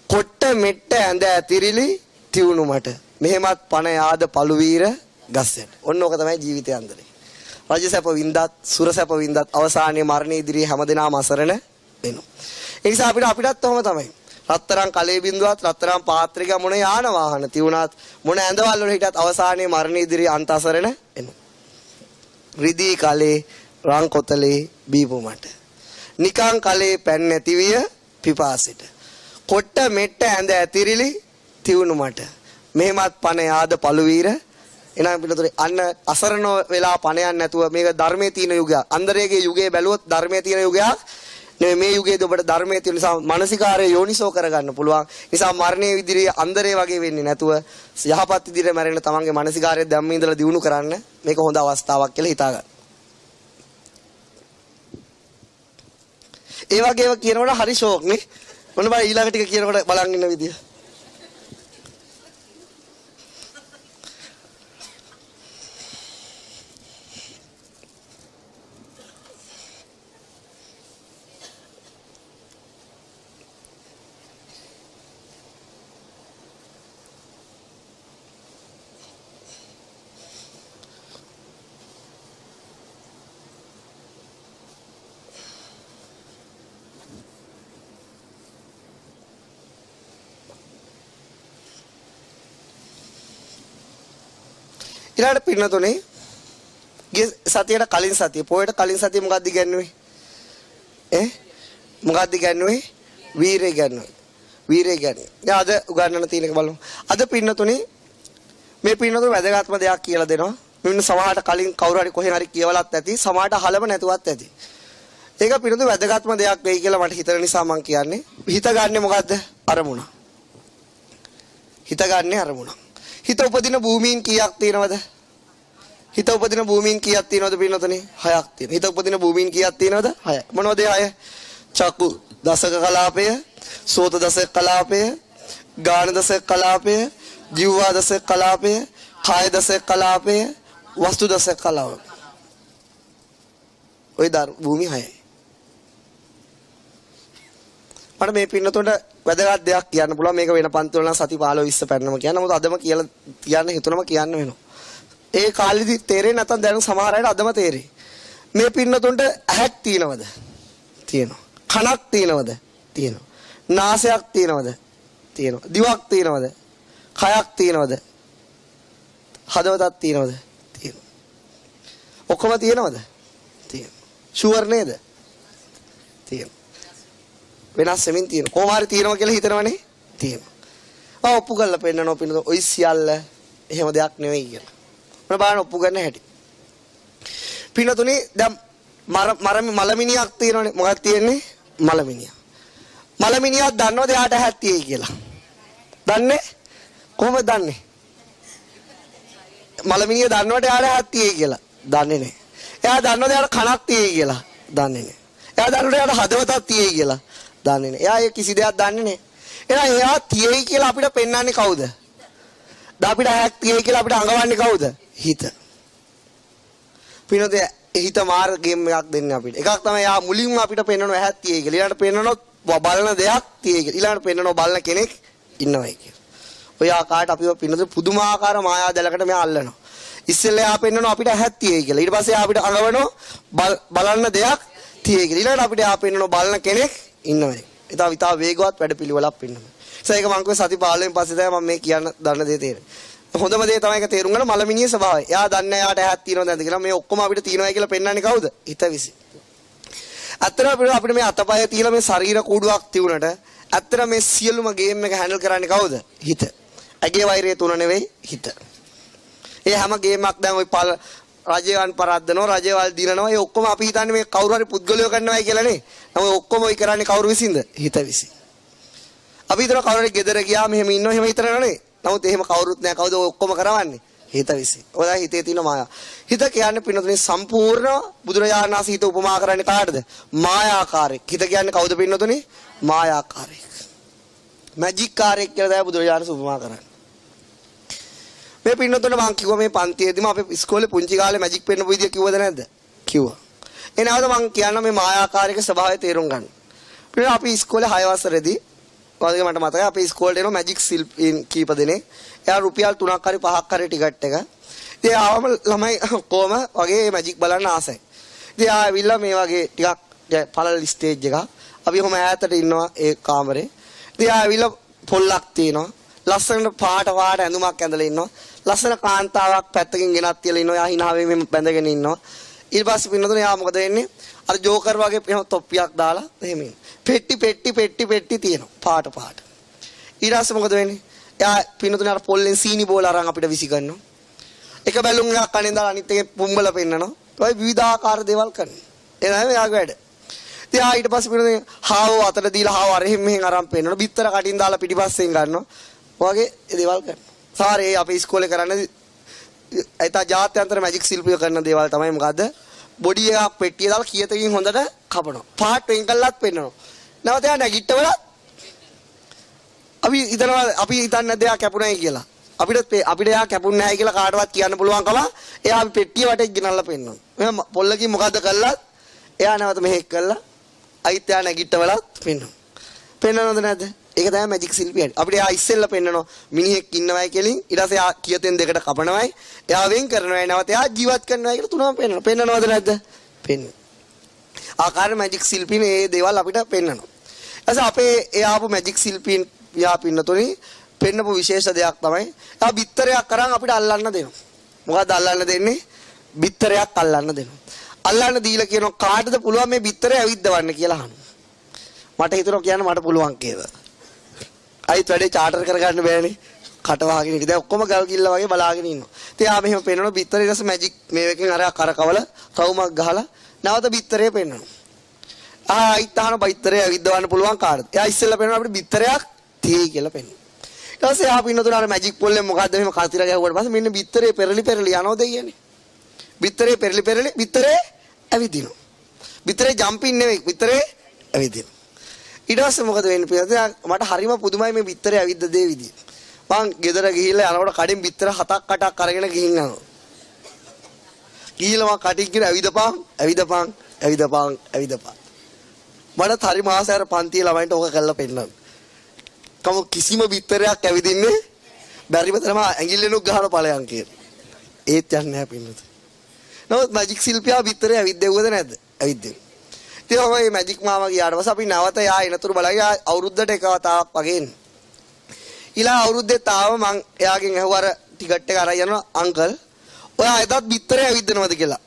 කොට්ට මෙට්ට ඇඳ ඇතිරිලි තියුණු මට. මෙහෙමත් පණ යාද පළු වීර ගස්සට. ඔන්න ඕක තමයි ජීවිතය අන්දරේ. රජ සැප වින්දත් සුර සැප වින්දත් අවසානයේ මරණය ඉදිරියේ හැමදෙනාම අසරණ වෙනවා. ඒ නිසා අපිටත් ඔහම තමයි. රත්තරන් කලේ බින්දුවත් රත්තරන් පාත්‍රික මොන යාන වාහන තියුණත් මොන ඇඳවල් වල හිටියත් අවසානයේ මරණය ඉදිරියේ අන්ත අසරණ වෙනවා. රිදී කලේ රන් කොතලේ බීපු මට. නිකං කලේ පැන් නැතිවිය පිපාසිට. කොට්ට මෙට්ට ඇඳ ඇතිරිලි තියුණු මට. මෙහෙමත් පණ යාද පළු වීර. එනම් පිටුතරේ අන්න අසරණ වෙලා පණ යන්නේ නැතුව මේක ධර්මයේ තියෙන යුගයක්. අන්දරේගේ යුගයේ බැලුවොත් ධර්මයේ තියෙන යුගයක් නෙමෙයි මේ යුගයේදී ඔබට ධර්මයේ තියෙන නිසා මානසිකාරය යෝනිසෝ කරගන්න පුළුවන්. නිසා මරණයේ ඉදිරියේ අන්දරේ වගේ වෙන්නේ නැතුව යහපත් ඉදිරියේ මැරෙන්න තමන්ගේ මානසිකාරය දැම්මේ ඉඳලා දියුණු කරන්න මේක හොඳ අවස්ථාවක් කියලා හිතා ගන්න. ඒ වගේම කියනකොට හරි ෂෝක් නේ. මොන බය ඊළඟ ටික කියනකොට බලන් ඉන්න විදිය. ඊළඟට පින්නතුනේ ගිය සතියට කලින් සතිය පොයට කලින් සතිය මොකක්ද ඉගැන්නුවේ මොකක්ද ඉගැන්නුවේ වීරය ඉගැන්නුවේ දැන් අද උගන්වන්න තියෙන එක බලමු අද පින්නතුනේ මේ පින්නතුනේ වැදගත්ම දෙයක් කියලා දෙනවා මෙන්න සමහරට කලින් කවුරු හරි කොහෙන් හරි කියවලත් ඇති සමහරට අහලම නැතුවත් ඇති ඒක පින්නතුනේ වැදගත්ම දෙයක් වෙයි කියලා මට හිතන නිසා මම කියන්නේ හිත ගන්නෙ මොකද්ද අරමුණ හිත ගන්නෙ අරමුණ හිත උපදින භූමීන් කීයක් තියෙනවද? හිත උපදින භූමීන් කීයක් තියෙනවද පින්නතනේ? 6ක් තියෙනවා. හිත උපදින භූමීන් කීයක් තියෙනවද? 6. මොනවද ඒ 6? චක්කු දසක කලාපය, සෝත දසක කලාපය, ගාන දසක කලාපය, ජීවා දසක කලාපය, කාය දසක කලාපය, වස්තු දසක කලාපය. ඔය භූමි 6යි. මට මේ පින්නතොට වැදගත් දෙයක් කියන්න පුළුවන් මේක වෙන පන්ති වල නම් සති 15 20 පැන්නම කියන්න මොකද අදම කියලා කියන්න හිතුනම කියන්න වෙනවා ඒ කාලෙදි තේරෙන්නේ නැත්නම් දැන් සමහර අයට අදම තේරෙයි මේ පින්නතුන්ට ඇහක් තියෙනවද තියෙනවා කනක් තියෙනවද තියෙනවා නාසයක් තියෙනවද තියෙනවා දිවක් තියෙනවද කයක් තියෙනවද හදවතක් තියෙනවද තියෙනවා ඔක්කොම තියෙනවද තියෙනවා ෂුවර් නේද තියෙනවා වෙනස් වෙමින් තියෙන කොහොම හරි තියෙනවා කියලා හිතනවනේ තියෙනවා ඔප්පු කරලා පෙන්නනවා පින්නත ඔයි සියල්ල එහෙම දෙයක් නෙවෙයි කියලා මම බලන්න ඔප්පු ගන්න හැටි පින්නතුනේ දැන් මලමිනියක් තියෙනවනේ මොකක්ද තියෙන්නේ මලමිනියක් දන්නවද එයාට ඇහක් තියෙයි කියලා දන්නේ කොහොමද දන්නේ මලමිනිය දන්නවට එයාට ඇහක් තියෙයි කියලා දන්නේ නැහැ එයා දන්නවද එයාට කනක් තියෙයි කියලා දන්නේ නැහැ එයා දන්නවද එයාට හදවතක් තියෙයි කියලා දන්නේ නැහැ. එයා කිසි දෙයක් දන්නේ නැහැ. එහෙනම් එයා තියෙයි කියලා අපිට පෙන්වන්නේ කවුද? අපිට ඇහක් තියෙයි කියලා අපිට අඟවන්නේ කවුද? හිත. පිනොද හිත මාර්ගයෙන් එකක් දෙන්නේ අපිට. එකක් තමයි එයා මුලින්ම අපිට පෙන්වනවා ඇහක් තියෙයි කියලා. ඊළඟට පෙන්වනවා බලන දෙයක් තියෙයි කියලා. ඊළඟට පෙන්වනවා බලන කෙනෙක් ඉන්නවයි කියලා. ඔය ආකාරයට අපිව පිනොද පුදුමාකාර මායා දැලකට මෙයා අල්ලනවා. ඉස්සෙල්ලා එයා පෙන්වනවා අපිට ඇහක් තියෙයි කියලා. ඊට පස්සේ අපිට අඟවනවා බලන්න දෙයක් තියෙයි කියලා. ඊළඟට අපිට එයා පෙන්වනවා බලන කෙනෙක් ඉන්නවනේ. ඒතාව විතාව වේගවත් වැඩපිළිවෙලක් වෙන්නවා. ඒ ඒක මම කිව්වේ සති 15න් පස්සේ තමයි මම මේ කියන්න දන්න දේ තේරෙන්නේ. හොඳම දේ තමයි ඒක තේරුම් ගන්න මලමිනියේ ස්වභාවය. එයා දන්නේ එයාට ඇහක් තියෙනවද නැද්ද කියලා. මේ ඔක්කොම අපිට තියෙනවයි කියලා පෙන්වන්නේ කවුද? හිත විසින්. අත්‍තරම අපිට මේ අතපය තියලා මේ ශරීර කූඩුවක් තියුණට අත්‍තරම මේ සියලුම ගේම් එක හැන්ඩල් කරන්නේ කවුද? හිත. ඇගේ වෛරය තුන නෙවෙයි හිත. ඒ හැම ගේමක් දැන් ওই රජයන් පරද්දනවා රජවල් දිනනවා ඒ ඔක්කොම අපි හිතන්නේ මේ කවුරු හරි පුද්ගලයෝ කරනවායි කියලා නේ. නමුත් ඔක්කොම ওই කරන්නේ කවුරු විසින්ද? හිත විසින්. අපි හිතන කවුරුහරි ගෙදර ගියාම මෙහෙම ඉන්නවා එහෙම හිතනවනේ. නමුත් එහෙම කවුරුත් නැහැ. කවුද ඔක්කොම කරවන්නේ? හිත විසින්. ඔය හිතේ තියෙන මායාව. හිත කියන්නේ පින්නතුනේ සම්පූර්ණ බුදුරජාණන් වහන්සේ හිත උපමා කරන්නේ කාටද? මායාකාරයෙක්. හිත කියන්නේ කවුද පින්නතුනේ? මායාකාරයෙක්. මැජික් කාරයෙක් කියලා තමයි බුදුරජාණන් උපමා කරන්නේ. මේ පින්නතුනේ මං කිව්වා මේ පන්තියේදීම අපේ ඉස්කෝලේ පුංචි කාලේ මැජික් පෙන්නපු විදිය කිව්වද නැද්ද? කිව්වා. ඒ නැවත මං කියන්න මේ මායාකාරයක ස්වභාවය තේරුම් ගන්න. පිළිවෙල අපි ඉස්කෝලේ 6 වසරේදී වගේ මට මතකයි අපි ඉස්කෝලේට එනවා මැජික් ශිල්පීන් කීප දෙනෙක්. එයා රුපියල් 3ක් හරි 5ක් හරි ටිකට් එක. ඉතින් ආවම ළමයි කොහම වගේ මැජික් බලන්න ආසයි. ඉතින් ආ ඇවිල්ලා මේ වගේ ටිකක් පළල ස්ටේජ් එක. අපි කොහම ඈතට ඉන්නවා ඒ කාමරේ. ඉතින් ආ ඇවිල්ලා පොල්ලක් තියෙනවා. ලස්සන පාට ඇඳුමක් ඇඳලා ඉන්නවා. ලස්සන කාන්තාවක් පැත්තකින් ගෙනත් තියලා ඉන්නවා. එයා hinaවෙන් මෙහෙම බැඳගෙන ඉන්නවා. ඊට පස්සේ පින්නතුනේ යා මොකද වෙන්නේ? අර ජෝකර් වගේ එහෙම තොප්පියක් දාලා එහෙම ඉන්න. පෙට්ටි තියෙනවා පාට. ඊට පස්සේ මොකද වෙන්නේ? එයා පින්නතුනේ අර පොල්ලෙන් සීනි බෝල අරන් අපිට විසි කරනවා. එක බැලුම් එකක් කණෙන් දාලා අනිත් එකේ පුම්බල පෙන්නනවා. ඔය විවිධාකාර දේවල් කරනවා. ඒ තමයි එයාගේ වැඩ. ඉතින් ඊට පස්සේ පින්නතුනේ හාව අතට දීලා හාව අර මෙහෙන් අරන් පෙන්නනවා. බිත්තර කටින් දාලා පිටිපස්සෙන් ගන්නවා. වගේ දේවල් කරනවා. සාරේ අපේ ඉස්කෝලේ කරන්නේ අයිතා ජාත්‍යන්තර මැජික් ශිල්පියෝ කරන දේවල් තමයි මොකද්ද? බොඩි එකක් පෙට්ටිය දාලා කියතකින් හොඳට කපනවා. පාට වෙන් කළාත් පෙන්නනවා. නැවත යා නැගිට්ටවල අපි හිතන්නේ නැද්ද යා කැපුණයි කියලා. අපිට යා කැපුණ නැහැ කියලා කාටවත් කියන්න පුළුවන්කම එයා අපි පෙට්ටිය වටේ ගෙනල්ලා පෙන්නනවා. මෙහෙම පොල්ලකින් මොකද්ද කළාත් එයා නැවත මෙහෙක් කළා අයිත් යා නැගිට්ටවලත් පෙන්නනවා. පෙන්නනවද නැද්ද? ඒක තමයි මැජික් ශිල්පියන්. අපිට එයා ඉස්සෙල්ලා පෙන්නනවා මිනිහෙක් ඉන්නවයි කියලා. ඊට පස්සේ එයා කියතෙන් දෙකට කපනවයි. එයා වෙන් කරනවයි නැවත එයා ජීවත් කරනවයි කියලා තුනම පෙන්නනවා. පෙන්නනවද නැද්ද? පෙන්න. ආකාර මැජික් ශිල්පින් මේ දේවල් අපිට පෙන්නනවා. ඊට අපේ ඒ ආපු මැජික් ශිල්පින් යා පින්නතුනේ පෙන්නපු විශේෂ දෙයක් තමයි එයා බිත්තරයක් කරන් අපිට අල්ලන්න දෙනවා. මොකද්ද අල්ලන්න දෙන්නේ? බිත්තරයක් අල්ලන්න දෙනවා. අල්ලන්න දීලා කියනවා කාටද පුළුවන් මේ බිත්තරය ඇවිද්දවන්න කියලා අහනවා. මට හිතෙනවා කියන්න මට පුළුවන් කියලා. අයිත් වැඩේ චාටර් කරගන්න බෑනේ. කට වහගෙන ඉඳලා ඔක්කොම ගල් කිල්ල වගේ බලාගෙන ඉන්නවා. ඉතින් ආ මෙහෙම පෙන්නනවා බිත්තරේ ඊට පස්සේ මැජික් මේකෙන් අර කරකවල රවුමක් ගහලා නැවත බිත්තරේ පෙන්නනවා. අයිත් අහන බිත්තරේ ඇවිද්දවන්න පුළුවන් කාටද? එයා ඉස්සෙල්ලා පෙන්නනවා අපිට බිත්තරයක් තී කියලා පෙන්නනවා. ඊට පස්සේ ආ පින්නතුන අර මැජික් පොල්ලෙන් මොකද්ද මෙහෙම කතිර ගැහුවට පස්සේ මෙන්න බිත්තරේ පෙරලි යනවා දෙයියනේ. බිත්තරේ පෙරලි බිත්තරේ ඇවිදිනවා. බිත්තරේ ජම්පින් නෙවෙයි බිත්තරේ ඇවිදිනවා. ඊට පස්සේ මොකද වෙන්නේ පිළිතුර මට හරිම පුදුමයි මේ බිත්තරේ ඇවිද්ද දේ විදිය. මං ගෙදර ගිහිල්ලා යනකොට කඩින් බිත්තර 7ක් 8ක් අරගෙන ගිහින් යනවා. ගිහිල්ලා මං කටින් කියන ඇවිදපන්. මට හරිම ආසයි අර පන්තියේ ළමයින්ට ඕක කරලා පෙන්නන්න. කම කිසිම බිත්තරයක් ඇවිදින්නේ බැරිම තරම ඇඟිල්ලෙනුත් ගහන ඵලයන් කියලා. ඒත් යන්නේ නැහැ පින්නත. නමුත් මැජික් ශිල්පියා බිත්තරේ ඇවිද්දෙව්වද නැද්ද? ඇවිද්දේ. ඉතින් ඔය මැජික් මාමා ගියාට පස්සේ අපි නැවත යා එනතුරු බලලා අවුරුද්දට එක වතාවක් වගේ එන්නේ. ඊළඟ අවුරුද්දේ තාම මං එයාගෙන් ඇහුවා අර ටිකට් එක අරන් යනවා අංකල් ඔයා එදත් බිත්තරේ ඇවිද්දනවද කියලා.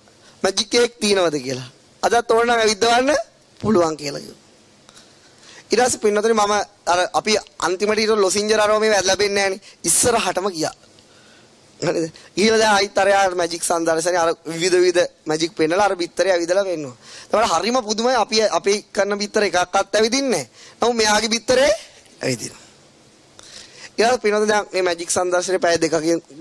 මැජික් එකක් තියනවද කියලා. අදත් ඕන නම් ඇවිද්දවන්න පුළුවන් කියලා කිව්වා. ඊට පස්සේ පින්නතුනේ මම අර අපි අන්තිමට ඊට ලොසින්ජර් අරව මේ ලැබෙන්නේ නැහනේ. ඉස්සරහටම ගියා. හරිද? ඊළඟ දැන් අයිත් අර යාර මැජික් සංදර්ශනේ අර විවිධ මැජික් පෙන්නලා අර බිත්තරේ ඇවිදලා වෙන්නවා. ඒකට හරිම පුදුමයි අපි කරන බිත්තර එකක්වත් ඇවිදින්නේ නැහැ. නමුත් මෙයාගේ බිත්තරේ ඇවිදිනවා. ඊළඟ පින්නතුනේ දැන් මේ මැජික් සංදර්ශනේ පැය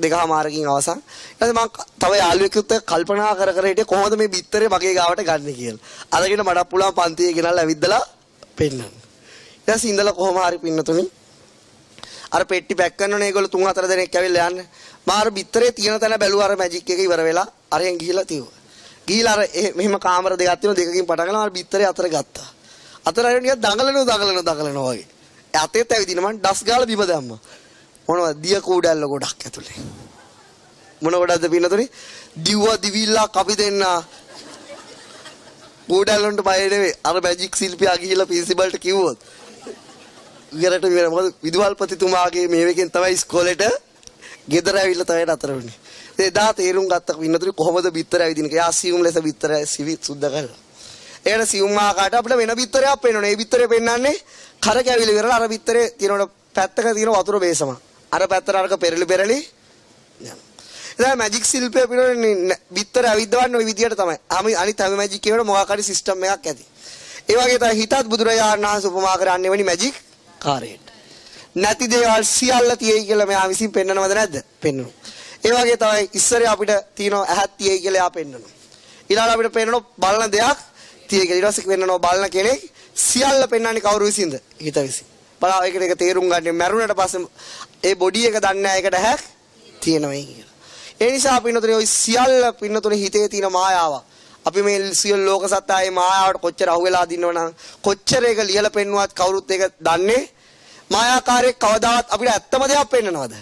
දෙකමාරකින් අවසන්. ඊට පස්සේ මම තව යාළුවෙකුත් කල්පනා කර හිටියේ කොහොමද මේ බිත්තරේ මගේ ගාවට ගන්න කියලා. අරගෙන මඩක් පුළාම පන්තියේ ගෙනල්ලා ඇවිද්දලා පෙන්නන්න. ඊට පස්සේ ඉඳලා කොහොම හරි පින්නතුනේ අර පෙට්ටි පැක් කරනවනේ ඒගොල්ලෝ 3-4 දෙනෙක් ඇවිල්ලා යන්නේ. මාර බිත්තරේ තියෙන තැන බැලුවා අර මැජික් එක ඉවර වෙලා අරෙන් ගිහිලා තියුවා. ගිහිලා අර මෙහෙම කාමර දෙකක් තියෙනවා දෙකකින් පටන් ගන්න අර බිත්තරේ අතර ගත්තා. අතර අර නිකන් දඟලනවා වගේ. අතේත් ඇවිදින මං ඩස් ගාලා බිම දැම්මා. මොනවද දිය කූඩැල්ල ගොඩක් ඇතුලේ. මොන ගොඩක්ද පින්නතුනේ? දිවිල්ලා අපි දෙන්න. කූඩැල්ල වලට බය නෙවෙයි. අර මැජික් ශිල්පියා ගිහිල්ලා ප්‍රින්සිපල්ට කිව්වොත්. ඉවරට මොකද විදුහල්පතිතුමාගේ මේවකින් තමයි ඉස්කෝලේට ගෙදර ඇවිල්ලා තමයි අතර වුනේ. එදා තේරුම් ගත්ත පින්නතුනේ කොහොමද බිත්තර ඇවිදින්නේ කියලා. ආසියුම් ලෙස බිත්තර සුද්ධ කරලා. ඒකට සියුම් ආකාරයට අපිට වෙන බිත්තරයක් පෙන්වනවා. ඒ බිත්තරේ පෙන්වන්නේ කර කැවිලි විරලා අර බිත්තරේ තියෙනකොට පැත්තක තියෙන වතුර බේසම. අර පැත්තට අරක පෙරලි යනවා. ඉතින් මැජික් ශිල්පය පිළිවෙන්නේ බිත්තර ඇවිද්දවන්න ওই විදියට තමයි. අනිත් හැම මැජික් එකේම මොකක් හරි සිස්ටම් එකක් ඇති. ඒ වගේ තමයි හිතත් බුදුරජාණන් වහන්සේ උපමා කරන්නේ වෙනි මැජික් කාර්යයට. නැති දේවල් සියල්ල තියෙයි කියලා මෙයා විසින් පෙන්නනවද නැද්ද? පෙන්නනවා. ඒ වගේ තමයි ඉස්සරේ අපිට තියෙනවා ඇහක් තියෙයි කියලා එයා පෙන්නනවා. ඊළඟට අපිට පෙන්නනවා බලන දෙයක් තියෙයි කියලා. ඊට පස්සේ පෙන්නනවා බලන කෙනෙක් සියල්ල පෙන්වන්නේ කවුරු විසින්ද? හිත විසින්. බලන්න ඒකට එක තේරුම් ගන්න. මරුණට පස්සේ ඒ බොඩි එක දන්නේ නැහැ ඒකට ඇහක් තියෙනවයි කියලා. ඒ නිසා පින්නතුනේ ওই සියල්ල පින්නතුනේ හිතේ තියෙන මායාවක්. අපි මේ සියලු ලෝක සත්‍යයේ මායාවට කොච්චර අහුවෙලා දිනවනම් කොච්චර ඒක ලියලා පෙන්නුවත් කවුරුත් ඒක දන්නේ මායාකාරයේ කවදාවත් අපිට ඇත්තම දෙයක් පෙන්නනවද?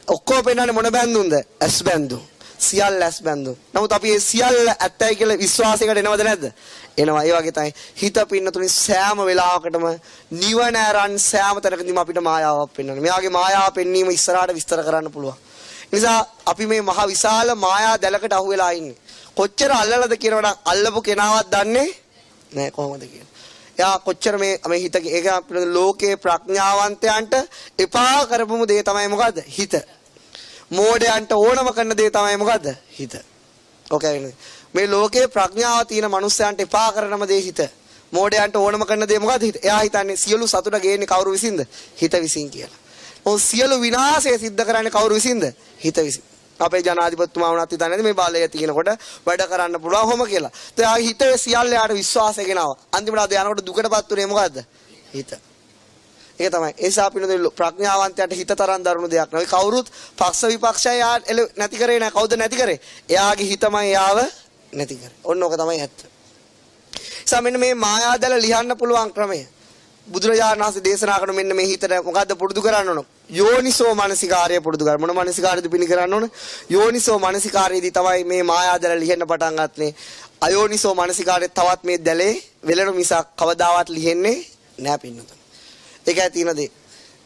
ඔක්කොම පෙන්නන්නේ මොන බැඳුම්ද? ඇස් බැඳුම්. සියල්ල ඇස් බැඳුම්. නමුත් අපි මේ සියල්ල ඇත්තයි කියලා විශ්වාසයකට එනවද නැද්ද? එනවා. ඒ වගේ තමයි හිත පින්නතුනේ සෑම වෙලාවකටම නිවන ආරන් සෑම තැනකදීම අපිට මායාවක් පෙන්වනවා. මෙයාගේ මායාව පෙන්වීම ඉස්සරහට විස්තර කරන්න පුළුවන්. නිසා අපි මේ මහ විශාල මායා දැලකට අහු වෙලා ඉන්නේ. කොච්චර අල්ලලාද කියනවනම් අල්ලපු කෙනාවත් දන්නේ නැහැ කොහොමද කියලා. එයා කොච්චර මේ හිත ඒක ලෝකේ ප්‍රඥාවන්තයන්ට එපා කරපුමු දේ තමයි මොකද්ද? හිත. මෝඩයන්ට ඕනම කරන දේ තමයි මොකද්ද? හිත. ඔකේ මේ ලෝකේ ප්‍රඥාව තියෙන මනුස්සයන්ට එපා කරනම දේ හිත. මෝඩයන්ට ඕනම කරන දේ මොකද්ද? හිත. එයා හිතන්නේ සියලු සතුට ගේන්නේ කවුරු විසින්ද? හිත විසින් කියලා. ඔව් සියලු විනාශය සිද්ධ කරන්නේ කවුරු විසින්ද? හිත විසින්. අපේ ජනාධිපතිතුමා වුණත් හිතන්නේ නැද්ද මේ බලය තියෙනකොට වැඩ කරන්න පුළුවන් කොහොම කියලා. ඒ ආ හිතේ සියල්ල යාට විශ්වාසය ගෙනාවා. අන්තිමට අද යනකොට දුකටපත් උනේ මොකද්ද? හිත. ඒක තමයි. ඒ නිසා අපිට ප්‍රඥාවන්තයාට හිත තරම් දරුණු දෙයක් නෙවෙයි. කවුරුත් පක්ෂ විපක්ෂය නැති කරේ නැහැ. කවුද නැති කරේ? එයාගේ හිතමයි යාව නැති කරේ. ඔන්න ඕක තමයි ඇත්ත. මෙන්න මේ මායාදල ලියන්න පුළුවන් ක්‍රමය. බුදුරජාණන් වහන්සේ දේශනා කරන මෙන්න මේ හිතට මොකද්ද පුරුදු කරන්න ඕන? යෝනිසෝ මනසිකාරය පුරුදු කරන්න. මොන මනසිකාරයද පිළි කරන්න ඕන? යෝනිසෝ මනසිකාරයේදී තමයි මේ මායාදල ලියන්න පටන් ගන්නනේ. අයෝනිසෝ මනසිකාරයේ තවත් මේ දැලේ වෙලෙන මිසක් කවදාවත් ලියෙන්නේ නැහැ පින්නත. ඒකයි තියෙන දේ.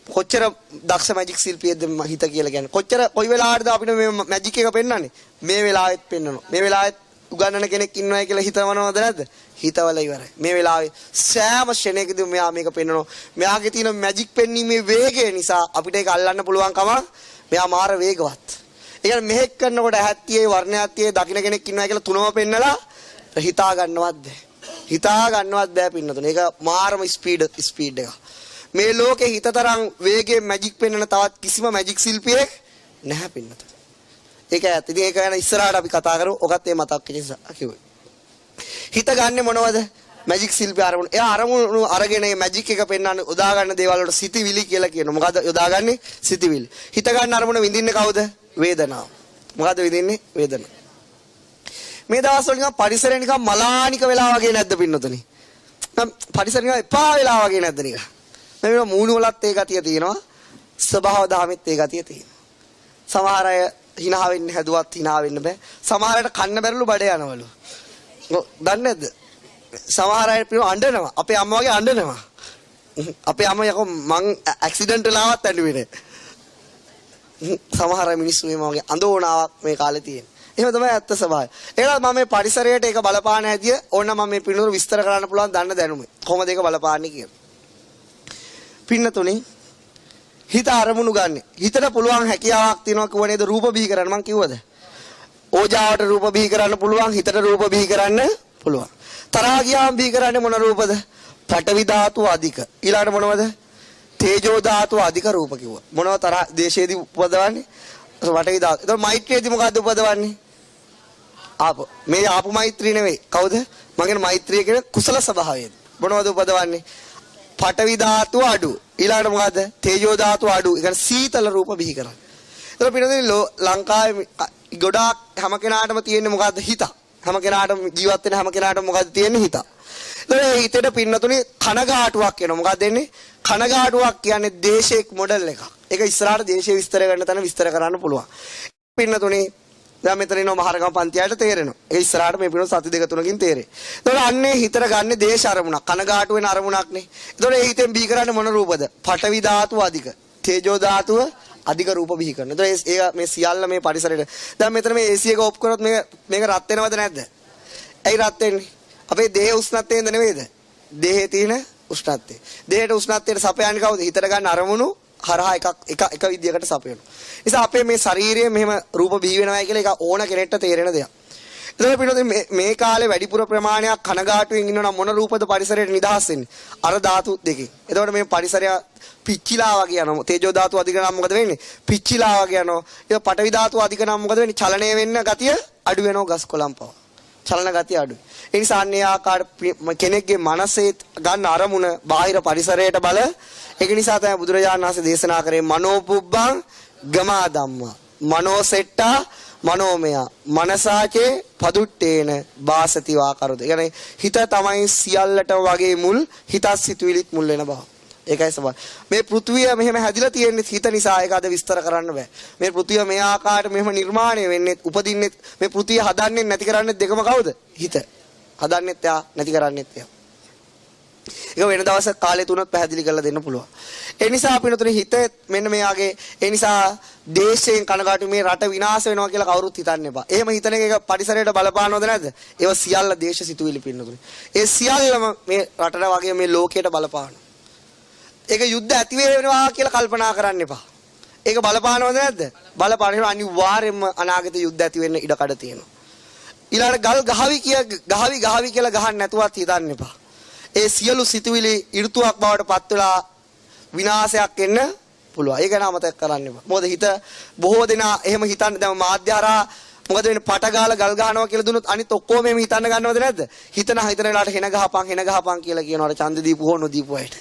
කොච්චර දක්ෂ මැජික් ශිල්පියෙක්ද හිත කියලා කියන්නේ. කොයි වෙලාවටද අපිට මේ මැජික් එක පෙන්වන්නේ? මේ වෙලාවෙත් පෙන්වනවා. මේ වෙලාවෙත් උගන්නන කෙනෙක් ඉන්නවයි කියලා හිතවනවද නැද්ද? හිතවල ඉවරයි. මේ වෙලාවේ සෑම ක්ෂණයකදී මෙයා මේක පෙන්වනවා. මෙයාගේ තියෙන මැජික් පෙන්වීමේ වේගය නිසා අපිට ඒක අල්ලන්න පුළුවන් කම මෙයා මාර වේගවත්. ඒ කියන්නේ මෙහෙක් කරනකොට ඇහත්තියේ වර්ණයත්තියේ දකින්න කෙනෙක් ඉන්නවා කියලා තුනම පෙන්නලා හිතා ගන්නවත් බෑ. හිතා ගන්නවත් බෑ පින්නතුනේ. ඒක මාරම ස්පීඩ් එක. මේ ලෝකේ හිතතරම් වේගයෙන් මැජික් පෙන්වන තවත් කිසිම මැජික් ශිල්පියෙක් නැහැ පින්නතුනේ. ඒක ඇත්ත. ඉතින් ඒක ගැන ඉස්සරහට අපි කතා කරමු. ඔකත් ඒ මතක් වෙච්ච නිසා කිව්වේ. හිත ගන්නෙ මොනවද? මැජික් ශිල්පී අරමුණු. එයා අරමුණු අරගෙන මේ මැජික් එක පෙන්වන්නේ යොදා ගන්න දේවල් වලට සිතිවිලි කියලා කියනවා. මොකද යොදාගන්නේ? සිතිවිලි. හිත ගන්න අරමුණ විඳින්නේ කවුද? වේදනාව. මොකද විඳින්නේ? වේදනාව. මේ දවස්වල නිකන් පරිසරය නිකන් මලානික වෙලා වගේ නැද්ද පින්නතුනි? පරිසරය නිකන් එපා වෙලා වගේ නැද්ද නිකන්? මේ මූණු වලත් ඒ ගතිය තියෙනවා. ස්වභාව දහමෙත් ඒ ගතිය තියෙනවා. සමහර අය hina වෙන්න හැදුවත් hina වෙන්න බෑ. සමහර අයට කන්න බැරිලු බඩ යනවලු. දන්නේ නැද්ද? සමහර අය පිළිම අඬනවා. අපේ අම්මා වගේ අඬනවා. අපේ අම්මා යකෝ මං ඇක්සිඩන්ට් වෙලා ආවත් ඇඬුවේ නෑ. සමහර මිනිස්සු මේ වගේ අඳෝනාවක් මේ කාලේ තියෙන. එහෙම තමයි ඇත්ත ස්වභාවය. ඒකත් මම මේ පරිසරයට ඒක බලපාන හැදී ඕන මම මේ පිනුර විස්තර කරන්න පුළුවන් දන්න දැනුම. කොහොමද ඒක බලපාන්නේ කියලා. පින්නතුනේ හිත අරමුණු ගන්න. හිතට පුළුවන් හැකියාවක් තියෙනවා කිව්ව නේද රූප බිහි කරන්න මං කිව්වද? ඕජාවට රූප බිහි කරන්න පුළුවන්, හිතට රූප බිහි කරන්න පුළුවන්. තරහා ගියාම බිහි කරන්නේ මොන රූපද? පඨවි ධාතුව අධික. ඊළඟට මොනවද? තේජෝ ධාතුව අධික රූප කිව්වා. මොනව තරහ දේශයේදී උපදවන්නේ? පඨවි ධාතුව. ඒතකොට මෛත්‍රියේදී මොකද්ද උපදවන්නේ? ආපෝ. මේ ආපු මෛත්‍රිය නෙවෙයි. කවුද? මගේ මෛත්‍රිය කියන කුසල ස්වභාවයද. මොනවද උපදවන්නේ? පඨවි ධාතුව අඩු. ඊළඟට මොකද්ද? තේජෝ ධාතුව අඩු. ඒ කියන්නේ සීතල රූප බිහි කරන්නේ. ඒතකොට පිළිදෙන ලංකාවේ ගොඩාක් හැම කෙනාටම තියෙන්නේ මොකද්ද? හිත. හැම කෙනාටම ජීවත් වෙන හැම කෙනාටම මොකද්ද තියෙන්නේ? හිත. ඒතකොට හිතේට පින්නතුනේ කනගාටුවක් එනවා. මොකක්ද එන්නේ? කනගාටුවක් කියන්නේ දේශේක් මොඩල් එකක්. ඒක ඉස්සරහට දේශේ විස්තර කරන තැන විස්තර කරන්න පුළුවන්. පින්නතුනේ දැන් මෙතන ඉන්න මහරගම පන්තියට තේරෙනවා. ඒක ඉස්සරහට මේ පිනොත් සති දෙක තුනකින් තේරෙයි. ඒතකොට අන්නේ හිතට ගන්න දේශ අරමුණක්. කනගාටු වෙන අරමුණක් නේ. ඒතකොට ඒ හිතෙන් බිහි කරන්නේ මොන රූපද? පඨවි ධාතුව අධික. තේජෝ ධාතුව අධික රූප බිහි කරනවා. ඒතකොට ඒක මේ සියල්ල මේ පරිසරයට. දැන් මෙතන මේ AC එක ඔෆ් කරොත් මේක රත් වෙනවද නැද්ද? ඇයි රත් වෙන්නේ? අපේ දේහ උෂ්ණත්වයෙන්ද නෙවෙයිද? දේහේ තියෙන උෂ්ණත්වය. දේහයට උෂ්ණත්වයට සපයන්නේ කවුද? හිතට ගන්න අරමුණු හරහා එක විදියකට සපයනවා. නිසා අපේ මේ ශරීරයේ මෙහෙම රූප බිහි වෙනවායි කියලා ඒක ඕන කෙනෙක්ට තේරෙන දෙයක්. එතකොට පින්නතුනි මේ කාලේ වැඩිපුර ප්‍රමාණයක් කනගාටුවෙන් ඉන්නවනම් මොන රූපද පරිසරයට නිදහස් වෙන්නේ? අර ධාතු දෙකෙන්. එතකොට මේ පරිසරය පිච්චිලා වගේ යනවා. තේජෝ ධාතුව අධික නම් මොකද වෙන්නේ? පිච්චිලා වගේ යනවා. ඒක පඨවි ධාතුව අධික නම් මොකද වෙන්නේ? චලනය වෙන්න ගතිය අඩු වෙනවා ගස් කොළන් පව. චලන ගතිය අඩුයි. ඒ නිසා අන්නේ ආකාර කෙනෙක්ගේ මනසේ ගන්න අරමුණ බාහිර පරිසරයට බල. ඒක නිසා තමයි බුදුරජාණන් වහන්සේ දේශනා කරේ මනෝපුබ්බං ගමා ධම්මා. මනෝසෙට්ටා මනෝමය මනසාචේ පදුට්ටේන වාසති වාකරොත්. ඒ කියන්නේ හිත තමයි සියල්ලට වගේ මුල්, හිතස් සිතුවිලිත් මුල් වෙන බව. ඒකයි සබ. මේ පෘථුවිය මෙහෙම හැදිලා තියෙන්නේ හිත නිසා. ඒක අද විස්තර කරන්න බෑ. මේ පෘථුවිය මේ ආකාරයට මෙහෙම නිර්මාණය වෙන්නේ, උපදින්නේ, මේ පෘථුවිය හදන්නේ නැති කරන්නේ දෙකම කවුද? හිත. හදන්නෙත් එයා, නැති කරන්නෙත් එයා. ඒක වෙන දවසක කාලය තුනක් පැහැදිලි කරලා දෙන්න පුළුවන්. ඒ නිසා අපිනතුනේ හිත මෙන්න මෙයාගේ ඒ නිසා දේශයෙන් කනගාටු මේ රට විනාශ වෙනවා කියලා කවුරුත් හිතන්න එපා. එහෙම හිතන එක පරිසරයට බලපානවද නැද්ද? ඒව සියල්ල දේශ සිතුවිලි පින්නතුනේ. ඒ සියල්ලම මේ රටට වගේ මේ ලෝකයට බලපානවා. ඒක යුද්ධ ඇති වෙනවා කියලා කල්පනා කරන්න එපා. ඒක බලපානවද නැද්ද? බලපානවා. අනිවාර්යයෙන්ම අනාගත යුද්ධ ඇති වෙන්න ඉඩ කඩ තියෙනවා. ඊළඟට ගල් ගහවි කියලා ගහන්න නැතුවත් හිතන්න එපා. ඒ සියලු සිතුවිලි ඍතුවක් බවට පත් වෙලා විනාශයක් එන්න පුළුවන්. ඒක නම මතක කරන්න එපා. මොකද හිත බොහෝ දෙනා එහෙම හිතන්නේ දැන් මාධ්‍යහරහා මොකද වෙන්නේ පටගාලා ගල් ගහනවා කියලා දුන්නොත් අනිත් ඔක්කොම එහෙම හිතන්න ගන්නවද නැද්ද? හිතන වෙලාවට හෙන ගහපන් කියලා කියනවාට ඡන්ද දීපු හෝ නොදීපු අයට.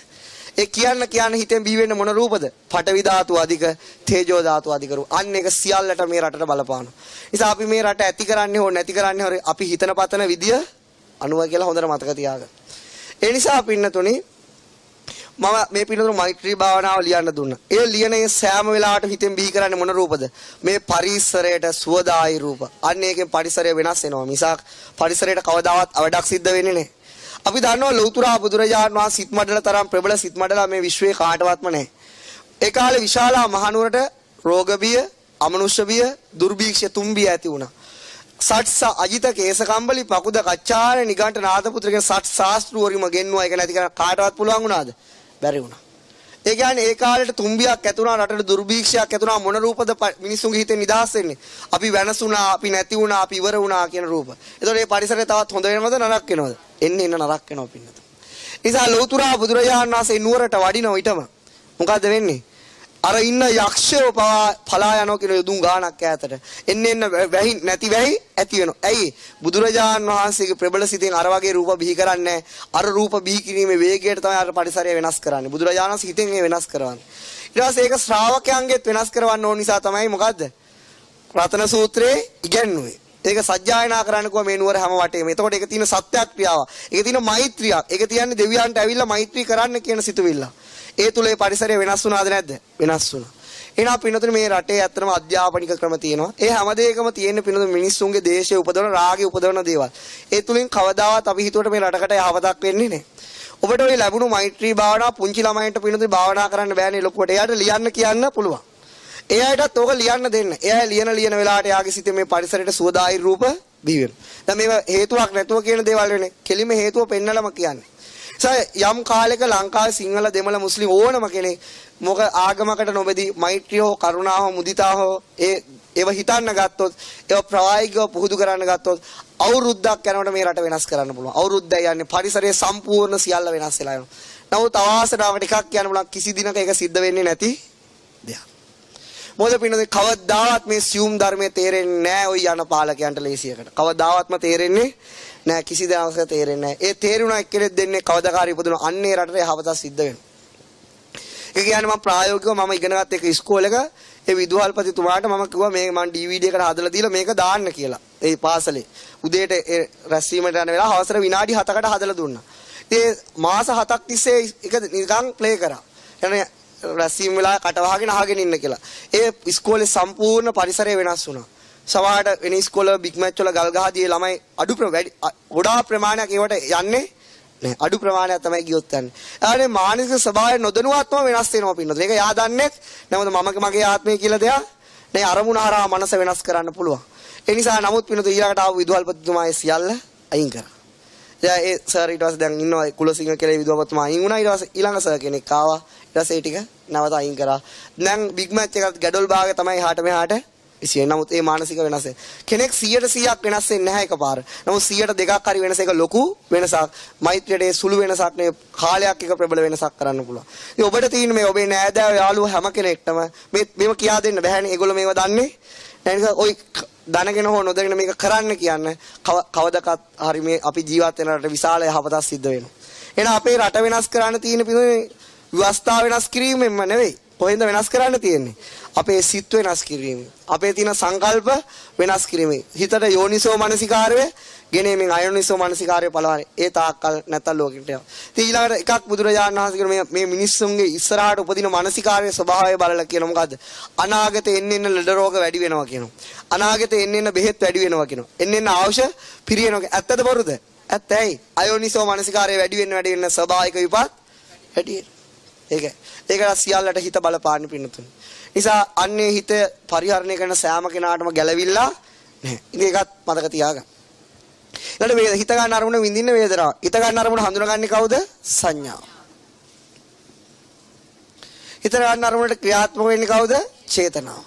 ඒ කියන්න හිතෙන් බී වෙන්නේ මොන රූපද? පඨවි ධාතු අධික, තේජෝ ධාතු අධික රූප. අන්න ඒක සියල්ලට මේ රටට බලපානවා. නිසා අපි මේ රට ඇති කරන්නේ හෝ නැති කරන්නේ හොර අපි හිතන පතන විදිය අනුව කියලා හොඳට මතක තියාගන්න. ඒ නිසා පින්නතුනි මම මේ පින්නතුරු මෛත්‍රී භාවනාව ලියන්න දුන්නා. ඒ ලියනේ සෑම වෙලාවටම හිතෙන් බිහි කරන්නේ මොන රූපද? මේ පරිසරයට සුවදායි රූප. අන්න ඒකෙන් පරිසරය වෙනස් වෙනවා. මිසක් පරිසරයට කවදාවත් අවඩක් සිද්ධ වෙන්නේ නැහැ. අපි දන්නවා ලෞතුරා බුදුරජාණන් වහන්සේ සිත් මඩල තරම් ප්‍රබල සිත් මඩල මේ විශ්වයේ කාටවත්ම නැහැ. ඒ කාලේ විශාලා මහනුවරට රෝග බිය, අමනුෂ්‍ය බිය, දුර්භීක්ෂ තුම්බිය ඇති වුණා. සට්ස අජිත කේසකම්බලි පකුද කච්චාර නිගණ්ඨ නාථපුත්‍ර කියන සට් ශාස්ත්‍රවරිම ගෙන්නුවා. ඒක නැති කරන්න කාටවත් පුළුවන් වුණාද? බැරි වුණා. ඒ කියන්නේ ඒ කාලේට තුම්බියක් ඇති වුණා, රටට දුර්භීක්ෂයක් ඇති වුණා. මොන රූපද මිනිසුන්ගේ හිතෙන් නිදහස් වෙන්නේ? අපි වෙනසුණා, අපි නැති වුණා, අපි ඉවර වුණා කියන රූප. ඒතකොට මේ පරිසරය තවත් හොඳ වෙනවද නරක වෙනවද? එන්න නරක වෙනවා පින්නත. නිසා ලෞතුරා බුදුරජාණන් වහන්සේ නුවරට වඩිනව ඊටම මොකද්ද වෙන්නේ? අර ඉන්න යක්ෂයෝ පලා යනවා කියන යදුන් ගානක් ඈතට. එන්න වැහි නැති වැහි ඇති වෙනවා. ඇයි? බුදුරජාණන් වහන්සේගේ ප්‍රබල සිතෙන් අර වගේ රූප බිහි කරන්නේ. අර රූප බිහි කිරීමේ වේගයට තමයි අර පරිසරය වෙනස් කරන්නේ. බුදුරජාණන් වහන්සේ හිතෙන් ඒ වෙනස් කරවන්නේ. ඊට පස්සේ ඒක ශ්‍රාවකයන්ගෙත් වෙනස් කරවන්න ඕන නිසා තමයි මොකද්ද? රතන සූත්‍රයේ ඉගැන්වුවේ. ඒක සජ්ජායනා කරන්නකෝ මේ නුවර හැම වටේම. එතකොට ඒක තියෙන සත්‍යක්‍රියාව. ඒක තියෙන මෛත්‍රියක්. ඒක තියන්නේ දෙවියන්ට ඇවිල්ලා මෛත්‍රී කරන්න කියන සිතුවිල්ල. ඒ තුලේ පරිසරය වෙනස් වුණාද නැද්ද? වෙනස් වුණා. එහෙනම් පින්නතුනේ මේ රටේ ඇත්තම අධ්‍යාපනික ක්‍රම තියෙනවා. ඒ හැම දෙයකම තියෙන පින්නතුනේ මිනිස්සුන්ගේ දේශය උපදවන රාගය උපදවන දේවල්. ඒ තුලින් කවදාවත් අපි හිතුවට මේ රටකට යහපතක් වෙන්නේ නැහැ. ඔබට ওই ලැබුණු මෛත්‍රී භාවනාව පුංචි ළමයින්ට පින්නතුනේ භාවනා කරන්න බෑනේ ලොකුවට. එයාට ලියන්න කියන්න පුළුවන්. ඒ අයටත් ඕක ලියන්න දෙන්න. එයා ලියන වෙලාවට එයාගේ සිතේ මේ පරිසරයට සුවදායි රූප බිහි වෙනවා. දැන් මේව හේතුවක් නැතුව කියන දේවල් වෙන්නේ. කෙලිම හේතුව පෙන්නලම කියන්නේ. යම් කාලයක ලංකාවේ සිංහල දෙමළ මුස්ලිම් ඕනම කෙනෙක් මොක ආගමකට නොබෙදී මෛත්‍රිය හෝ කරුණාව හෝ මුදිතා හෝ ඒව හිතන්න ගත්තොත් ඒව ප්‍රායෝගිකව පුහුදු කරන්න ගත්තොත් අවුරුද්දක් යනකොට මේ රට වෙනස් කරන්න පුළුවන්. අවුරුද්දක් යන්නේ පරිසරයේ සම්පූර්ණ සියල්ල වෙනස් වෙලා යනවා. නමුත් අවාසනාවට එකක් කියන්න පුළුවන් කිසි දිනක ඒක සිද්ධ වෙන්නේ නැති දෙයක්. මොකද පින්නද කවදාවත් මේ සියුම් ධර්මයේ තේරෙන්නේ නැහැ ওই යන පාලකයන්ට ලේසියකට. කවදාවත්ම තේරෙන්නේ නෑ කිසි දවසක තේරෙන්නේ නෑ. ඒ තේරුණා එක්කෙනෙක් දෙන්නේ කවදාකාරී ඉපදුන අන්නේ රටට යහපත සිද්ධ වෙනවා. ඒ කියන්නේ මම ප්‍රායෝගිකව මම ඉගෙන ගත්ත එක ඉස්කෝලේක ඒ විදුහල්පතිතුමාට මම කිව්වා මේ මම DVD එකට හදලා දීලා මේක දාන්න කියලා. ඒ පාසලේ උදේට රැස්වීමට යන වෙලාව හවසට විනාඩි 7කට හදලා දුන්නා. ඉතින් මාස 7ක් තිස්සේ ඒක නිකන් ප්ලේ කරා. يعني රැස්වීම වෙලාව කටවහගෙන අහගෙන ඉන්න කියලා. ඒ ඉස්කෝලේ සම්පූර්ණ පරිසරය වෙනස් වුණා. සමහරට වෙන ඉස්කෝල බිග් මැච් වල ගල් ගහදී ළමයි ගොඩාක් ප්‍රමාණයක් ඒවට යන්නේ නැහැ. අඩු ප්‍රමාණයක් තමයි ගියොත් යන්නේ. ඒ මානසික ස්වභාවය නොදැනුවත්වම වෙනස් වෙනවා පින්නොත්. ඒක යා දන්නේ නැවත මගේ ආත්මය කියලා දෙයක් නේ අරමුණ හරහා මනස වෙනස් කරන්න පුළුවන්. ඒ නිසා නමුත් පින්නොත් ඊළඟට ආව විදුහල්පතිතුමා ඒ සියල්ල අයින් කරා. දැන් ඒ සර් ඊට පස්සේ දැන් ඉන්නවා කුලසිංහ කියලා විදුහල්පතිතුමා අයින් වුණා. ඊට පස්සේ ඊළඟ සර් කෙනෙක් ආවා. ඊට පස්සේ ඒ ටික නැවත අයින් කරා. දැන් බිග් මැච් එකත් ගැඩොල් භාගය තමයි එහාට මෙහාට විශේෂ නමුත් ඒ මානසික වෙනස කෙනෙක් 100% වෙනස් වෙන්නේ නැහැ එකපාර. නමුත් 2%ක් හරි වෙනස එක ලොකු වෙනසක්. මෛත්‍රියට සුළු වෙනසක් නේ කාලයක් එක ප්‍රබල වෙනසක් කරන්න පුළුවන්. ඉතින් ඔබට තියෙන මේ ඔබේ නෑදෑයෝ යාළුවෝ හැම කෙනෙක්ටම මේව කියා දෙන්න බෑනේ. ඒගොල්ලෝ මේව දන්නේ නැහැ. ඔය දැනගෙන හෝ නොදැනගෙන මේක කරන්න කියන්නේ කවදකත් හරි මේ අපි ජීවත් වෙන රට විශාල යහපතක් සිද්ධ වෙනවා. එහෙනම් අපේ රට වෙනස් කරන්න තියෙන පිළිවෙල ව්‍යවස්ථා වෙනස් කිරීමෙන්ම නෙවෙයි. කොහෙන්ද වෙනස් කරන්න තියෙන්නේ? අපේ සිත් වෙනස් කිරීම. අපේ තියෙන සංකල්ප වෙනස් කිරීම. හිතට යෝනිසෝ මනසිකාරය ගෙනීමෙන් අයෝනිසෝ මනසිකාරය පළවන්නේ. ඒ තාක්කල් නැත්තම් ලෝකෙට යනවා. ඉතින් ඊළඟට එකක් බුදුරජාණන් වහන්සේ කියන මේ මිනිස්සුන්ගේ ඉස්සරහට උපදින මනසිකාරයේ ස්වභාවය බලලා කියන මොකද්ද? අනාගතේ එන්න ලෙඩ රෝග වැඩි වෙනවා කියනවා. අනාගතේ එන්න බෙහෙත් වැඩි වෙනවා කියනවා. එන්න අවශ්‍ය පිරියනවා. ඇත්තද බොරුද? ඇත්තයි. අයෝනිසෝ මනසිකාරය වැඩි වෙන්න ස්වභාවික විපාක වැඩි වෙනවා. ඒකට සියල්ලට හිත බලපාන්න පින්නතුනි. නිසා අන්නේ හිත පරිහරණය කරන සෑම කෙනාටම ගැළවිලා නැහැ. ඉතින් ඒකත් මතක තියාගන්න. ඊළඟ හිත ගන්න අරමුණ විඳින්න වේදනාව. හිත ගන්න අරමුණ හඳුනගන්නේ කවුද? සංඥාව. හිත ගන්න අරමුණට ක්‍රියාත්මක වෙන්නේ කවුද? චේතනාව.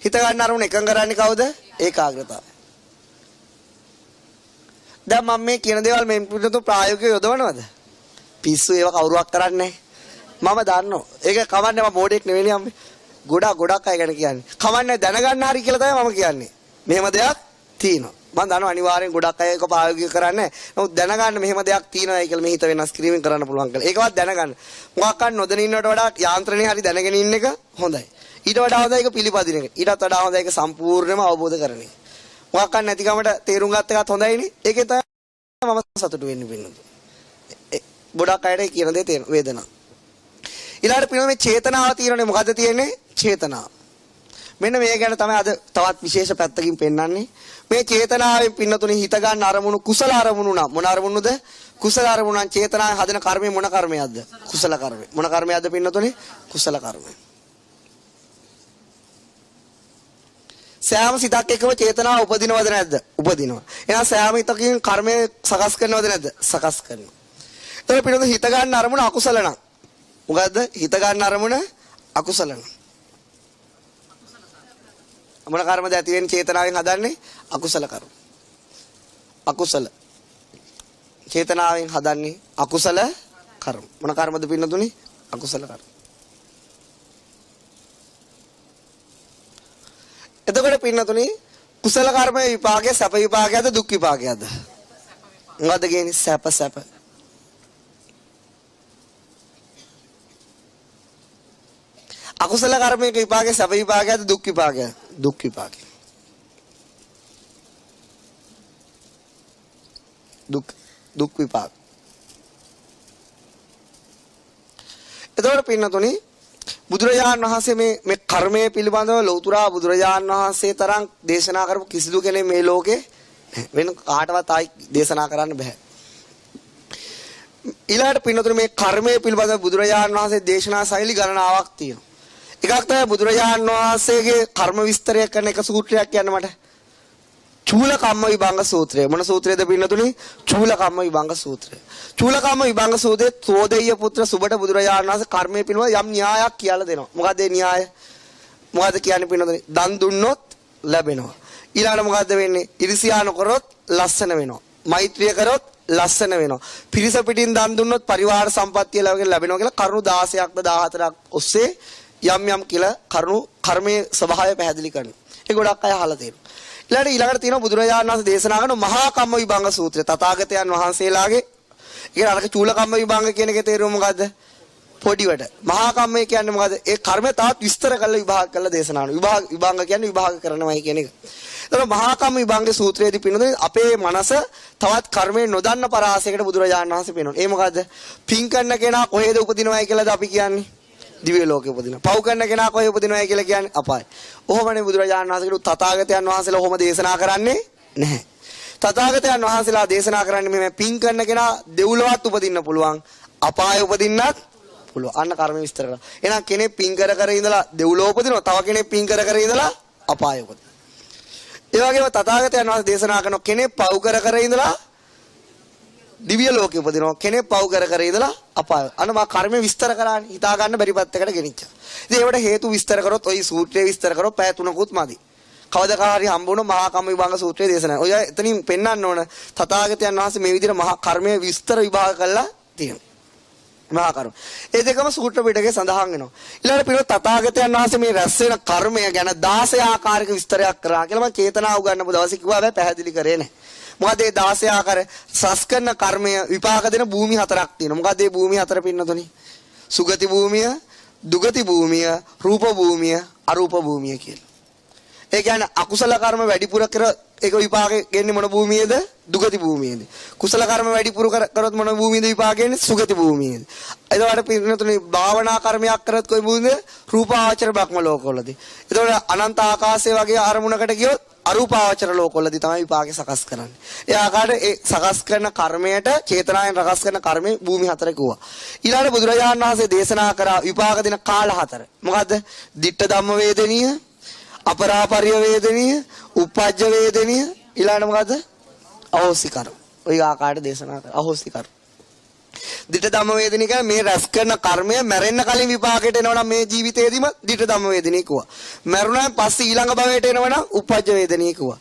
හිත ගන්න අරමුණ එකඟ කරන්නේ කවුද? ඒකාග්‍රතාවය. දැන් මම මේ කියන දේවල් මේ පිටුතු ප්‍රායෝගිකව යොදවනවද? පිස්සු ඒව කවුරුවක් කරන්නේ මම දන්නවා. ඒක කවන්නේ මම මොඩෙක් නෙවෙයි අම්මේ. ගොඩක් අය ගැන කියන්නේ. කවන්නේ දැනගන්න හරි කියලා තමයි මම කියන්නේ. මෙහෙම දෙයක් තියෙනවා. මම දන්නවා අනිවාර්යෙන් ගොඩක් අය ඒක ප්‍රායෝගිකව කරන්නේ. නමුත් දැනගන්න මෙහෙම දෙයක් තියෙනවායි කියලා මේ හිත වෙනස් කිරීමෙන් කරන්න පුළුවන් කියලා. ඒකවත් දැනගන්න. මොකක් හරි නොදැන ඉන්නවට වඩා යාන්ත්‍රණේ හරි දැනගෙන ඉන්න එක හොඳයි. ඊට වඩා හොඳයි ඒක පිළිපදින එක. ඊටත් වඩා හොඳයි ඒක සම්පූර්ණයෙන්ම අවබෝධ කරගන්න එක. මොකක් හරි නැතිකමට තේරුම් ගත්ත එකත් හොඳයිනේ. ඒකේ තමයි මම සතුටු වෙන්නේ වෙන්නේ. ගොඩක් අයට කියන දේ තේරෙන වේදනාව. ඊළඟට පිළිවෙල මේ චේතනාව තියෙනනේ මොකද්ද තියෙන්නේ? චේතනාව. මෙන්න මේ ගැන තමයි අද තවත් විශේෂ පැත්තකින් පෙන්වන්නේ. මේ චේතනාවෙන් පින්නතුනේ හිත ගන්න අරමුණු කුසල අරමුණු නම් මොන අරමුණුද? කුසල අරමුණන් චේතනාවෙන් හදන කර්මය මොන කර්මයක්ද? කුසල කර්මය. මොන කර්මයක්ද පින්නතුනේ? කුසල කර්මය. සෑම සිතක් එක්කම චේතනාව උපදිනවද නැද්ද? උපදිනවා. එහෙනම් සෑම හිතකින් කර්මය සකස් කරනවද නැද්ද? සකස් කරනවා. ඒක පිළිබඳ හිත ගන්න අරමුණ අකුසල නම් මොකද්ද? හිත ගන්න අරමුණ අකුසල නම් මොන කර්මද ඇති වෙන්නේ චේතනාවෙන් හදන්නේ? අකුසල කර්ම. අකුසල චේතනාවෙන් හදන්නේ අකුසල කර්ම. මොන කර්මද පින්නතුනේ? අකුසල කර්ම. එතකොට පින්නතුනේ කුසල කර්මයේ විපාකයේ සැප විපාකයක්ද දුක් විපාකයක්ද? මොකද්ද කියන්නේ? සැප. අකුසල කර්මයක විපාකයේ සැප විපාකයක්ද දුක් විපාකයක්ද? දුක් විපාකය. දුක් විපාක. එතකොට පින්නතුනි බුදුරජාණන් වහන්සේ මේ කර්මය පිළිබඳව ලෞතුරා බුදුරජාණන් වහන්සේ තරම් දේශනා කරපු කිසිදු කෙනෙක් මේ ලෝකේ වෙන කාටවත් ආයි දේශනා කරන්න බෑ. ඊළඟට පින්නතුනි මේ කර්මය පිළිබඳව බුදුරජාණන් වහන්සේ දේශනා ශෛලි ගණනාවක් තියෙනවා. එකක් තමයි බුදුරජාණන් වහන්සේගේ කර්ම විස්තරය කරන එක සූත්‍රයක් කියන්න මට. චූල කම්ම විභංග සූත්‍රය. මොන සූත්‍රයද පින්නතුනි? චූල කම්ම විභංග සූත්‍රය. චූල කම්ම විභංග සූත්‍රයේ සෝදෙය්‍ය පුත්‍ර සුබට බුදුරජාණන් වහන්සේ කර්මයේ පිළිබඳ යම් න්‍යායක් කියලා දෙනවා. මොකද ඒ න්‍යාය? මොකද කියන්නේ පින්නතුනි? දන් දුන්නොත් ලැබෙනවා. ඊළඟට මොකද්ද වෙන්නේ? ඉරිසියා නොකරොත් ලස්සන වෙනවා. මෛත්‍රිය කරොත් ලස්සන වෙනවා. පිරිස පිටින් දන් දුන්නොත් පරිවාර සම්පත්තිය ලැබෙනවා කියලා කරුණු 16ක්ද 14ක් ඔස්සේ යම් කියලා කර්මයේ ස්වභාවය පැහැදිලි කරනවා. ඒ ගොඩක් අය අහලා තියෙනවා. ඊළඟට තියෙනවා බුදුරජාණන් වහන්සේ දේශනා කරන මහා කම්ම විභංග සූත්‍රය. තථාගතයන් වහන්සේලාගේ ඒ අරක චූල කම්ම විභංග කියන එකේ තේරුම මොකද්ද? පොඩි වැඩ. මහා කම්මය කියන්නේ මොකද්ද? ඒ කර්මය තවත් විස්තර කරලා විභාග කරලා දේශනා කරනවා. විභංග කියන්නේ විභාග කරනවායි කියන එක. ඒතර මහා කම්ම විභංග සූත්‍රයේදී පින්නොත් අපේ මනස තවත් කර්මයේ නොදන්න පරාසයකට බුදුරජාණන් වහන්සේ පෙන්වනවා. ඒ මොකද්ද? පින් කරන කෙනා කොහෙද උපදිනවයි කියලාද අපි කියන්නේ? දිව්‍ය ලෝකෙ උපදිනවා. පව් කරන කෙනා කොහෙ උපදිනවයි කියලා කියන්නේ අපාය. ඔහොමනේ බුදුරජාණන් වහන්සේගේ තථාගතයන් වහන්සේලා ඔහොම දේශනා කරන්නේ නැහැ. තථාගතයන් වහන්සේලා දේශනා කරන්නේ මේ පින් කරන කෙනා දෙව්ලොවත් උපදින්න පුළුවන්. අපාය උපදින්නත් පුළුවන්. අන්න කර්ම විස්තර කරලා. එහෙනම් කෙනෙක් පින් කර ඉඳලා දෙව්ලොව උපදිනවා. තව කෙනෙක් පින් කර ඉඳලා අපාය උපදිනවා. ඒ වගේම තථාගතයන් වහන්සේ දේශනා කරන කෙනෙක් පව් කර ඉඳලා දිව්‍ය ලෝකෙ උපදිනවා. කෙනෙක් පව් කර කර ඉඳලා අපාය. අන්න මා කර්මය විස්තර කරානේ. හිතා ගන්න බැරි පැත්තකට ගෙනිච්චා. ඉතින් ඒවට හේතු විස්තර කරොත් ওই සූත්‍රය විස්තර කරොත් පැය 3කුත් මදි. කවදාකාරී හම්බුණු මහා කම්ම විභංග සූත්‍රයේ දේශනා. ඔය එතනින් පෙන්වන්න ඕන තථාගතයන් වහන්සේ මේ විදිහට මහා කර්මයේ විස්තර විභාග කළා තියෙනවා. මහා කර්ම. ඒ දෙකම සූත්‍ර පිටකේ සඳහන් වෙනවා. ඊළඟට පිළිවෙල තථාගතයන් වහන්සේ මේ රැස් වෙන කර්මය ගැන 16 ආකාරයක විස්තරයක් කරා කියලා මම චේතනාව උගන්වපු දවසේ කිව්වා. හැබැයි පැහැදිලි කරේ නැහැ. මොකද මේ 16 ආකාර සස්කරන කර්මය විපාක දෙන භූමි හතරක් තියෙනවා. මොකද මේ භූමි හතර පින්නතුනි? සුගති භූමිය, දුගති භූමිය, රූප භූමිය, අරූප භූමිය කියලා. ඒ කියන්නේ අකුසල කර්ම වැඩිපුර කර ඒක විපාකෙ ගෙන්නේ මොන භූමියේද? දුගති භූමියේද. කුසල කර්ම වැඩිපුර කරොත් මොන භූමියේද විපාකෙ එන්නේ? සුගති භූමියේද. එතකොට පින්නතුනි භාවනා කර්මයක් කරත් කොයි භූමියේද? රූපාවචර බ්‍රහ්ම ලෝකවලදී. එතකොට අනන්ත ආකාශය වගේ අරමුණකට ගියොත් අරූපාවචර ලෝකවලදී තමයි විපාකේ සකස් කරන්නේ. ඒ ආකාරයට ඒ සකස් කරන කර්මයට චේතනාවෙන් සකස් කරන කර්මේ භූමි හතර කිව්වා. ඊළඟට බුදුරජාණන් වහන්සේ දේශනා කරා විපාක දෙන කාල හතර. මොකද්ද? ditta ධම්ම වේදනීය, අපරාපරිය වේදනීය, උපජ්ජ වේදනීය, ඊළඟට මොකද්ද? අහෝසි කර්ම. ওই ආකාරයට දේශනා කරා. අහෝසි කර්ම. ditta ධම්ම වේදනීය කියන්නේ මේ රැස් කරන කර්මය මැරෙන්න කලින් විපාකයට එනවනම් මේ ජීවිතේදීම ditta ධම්ම වේදනීය කිව්වා. මැරුණාන් පස්සේ ඊළඟ භවයට එනවනම් උපජ්ජ වේදනීය කිව්වා.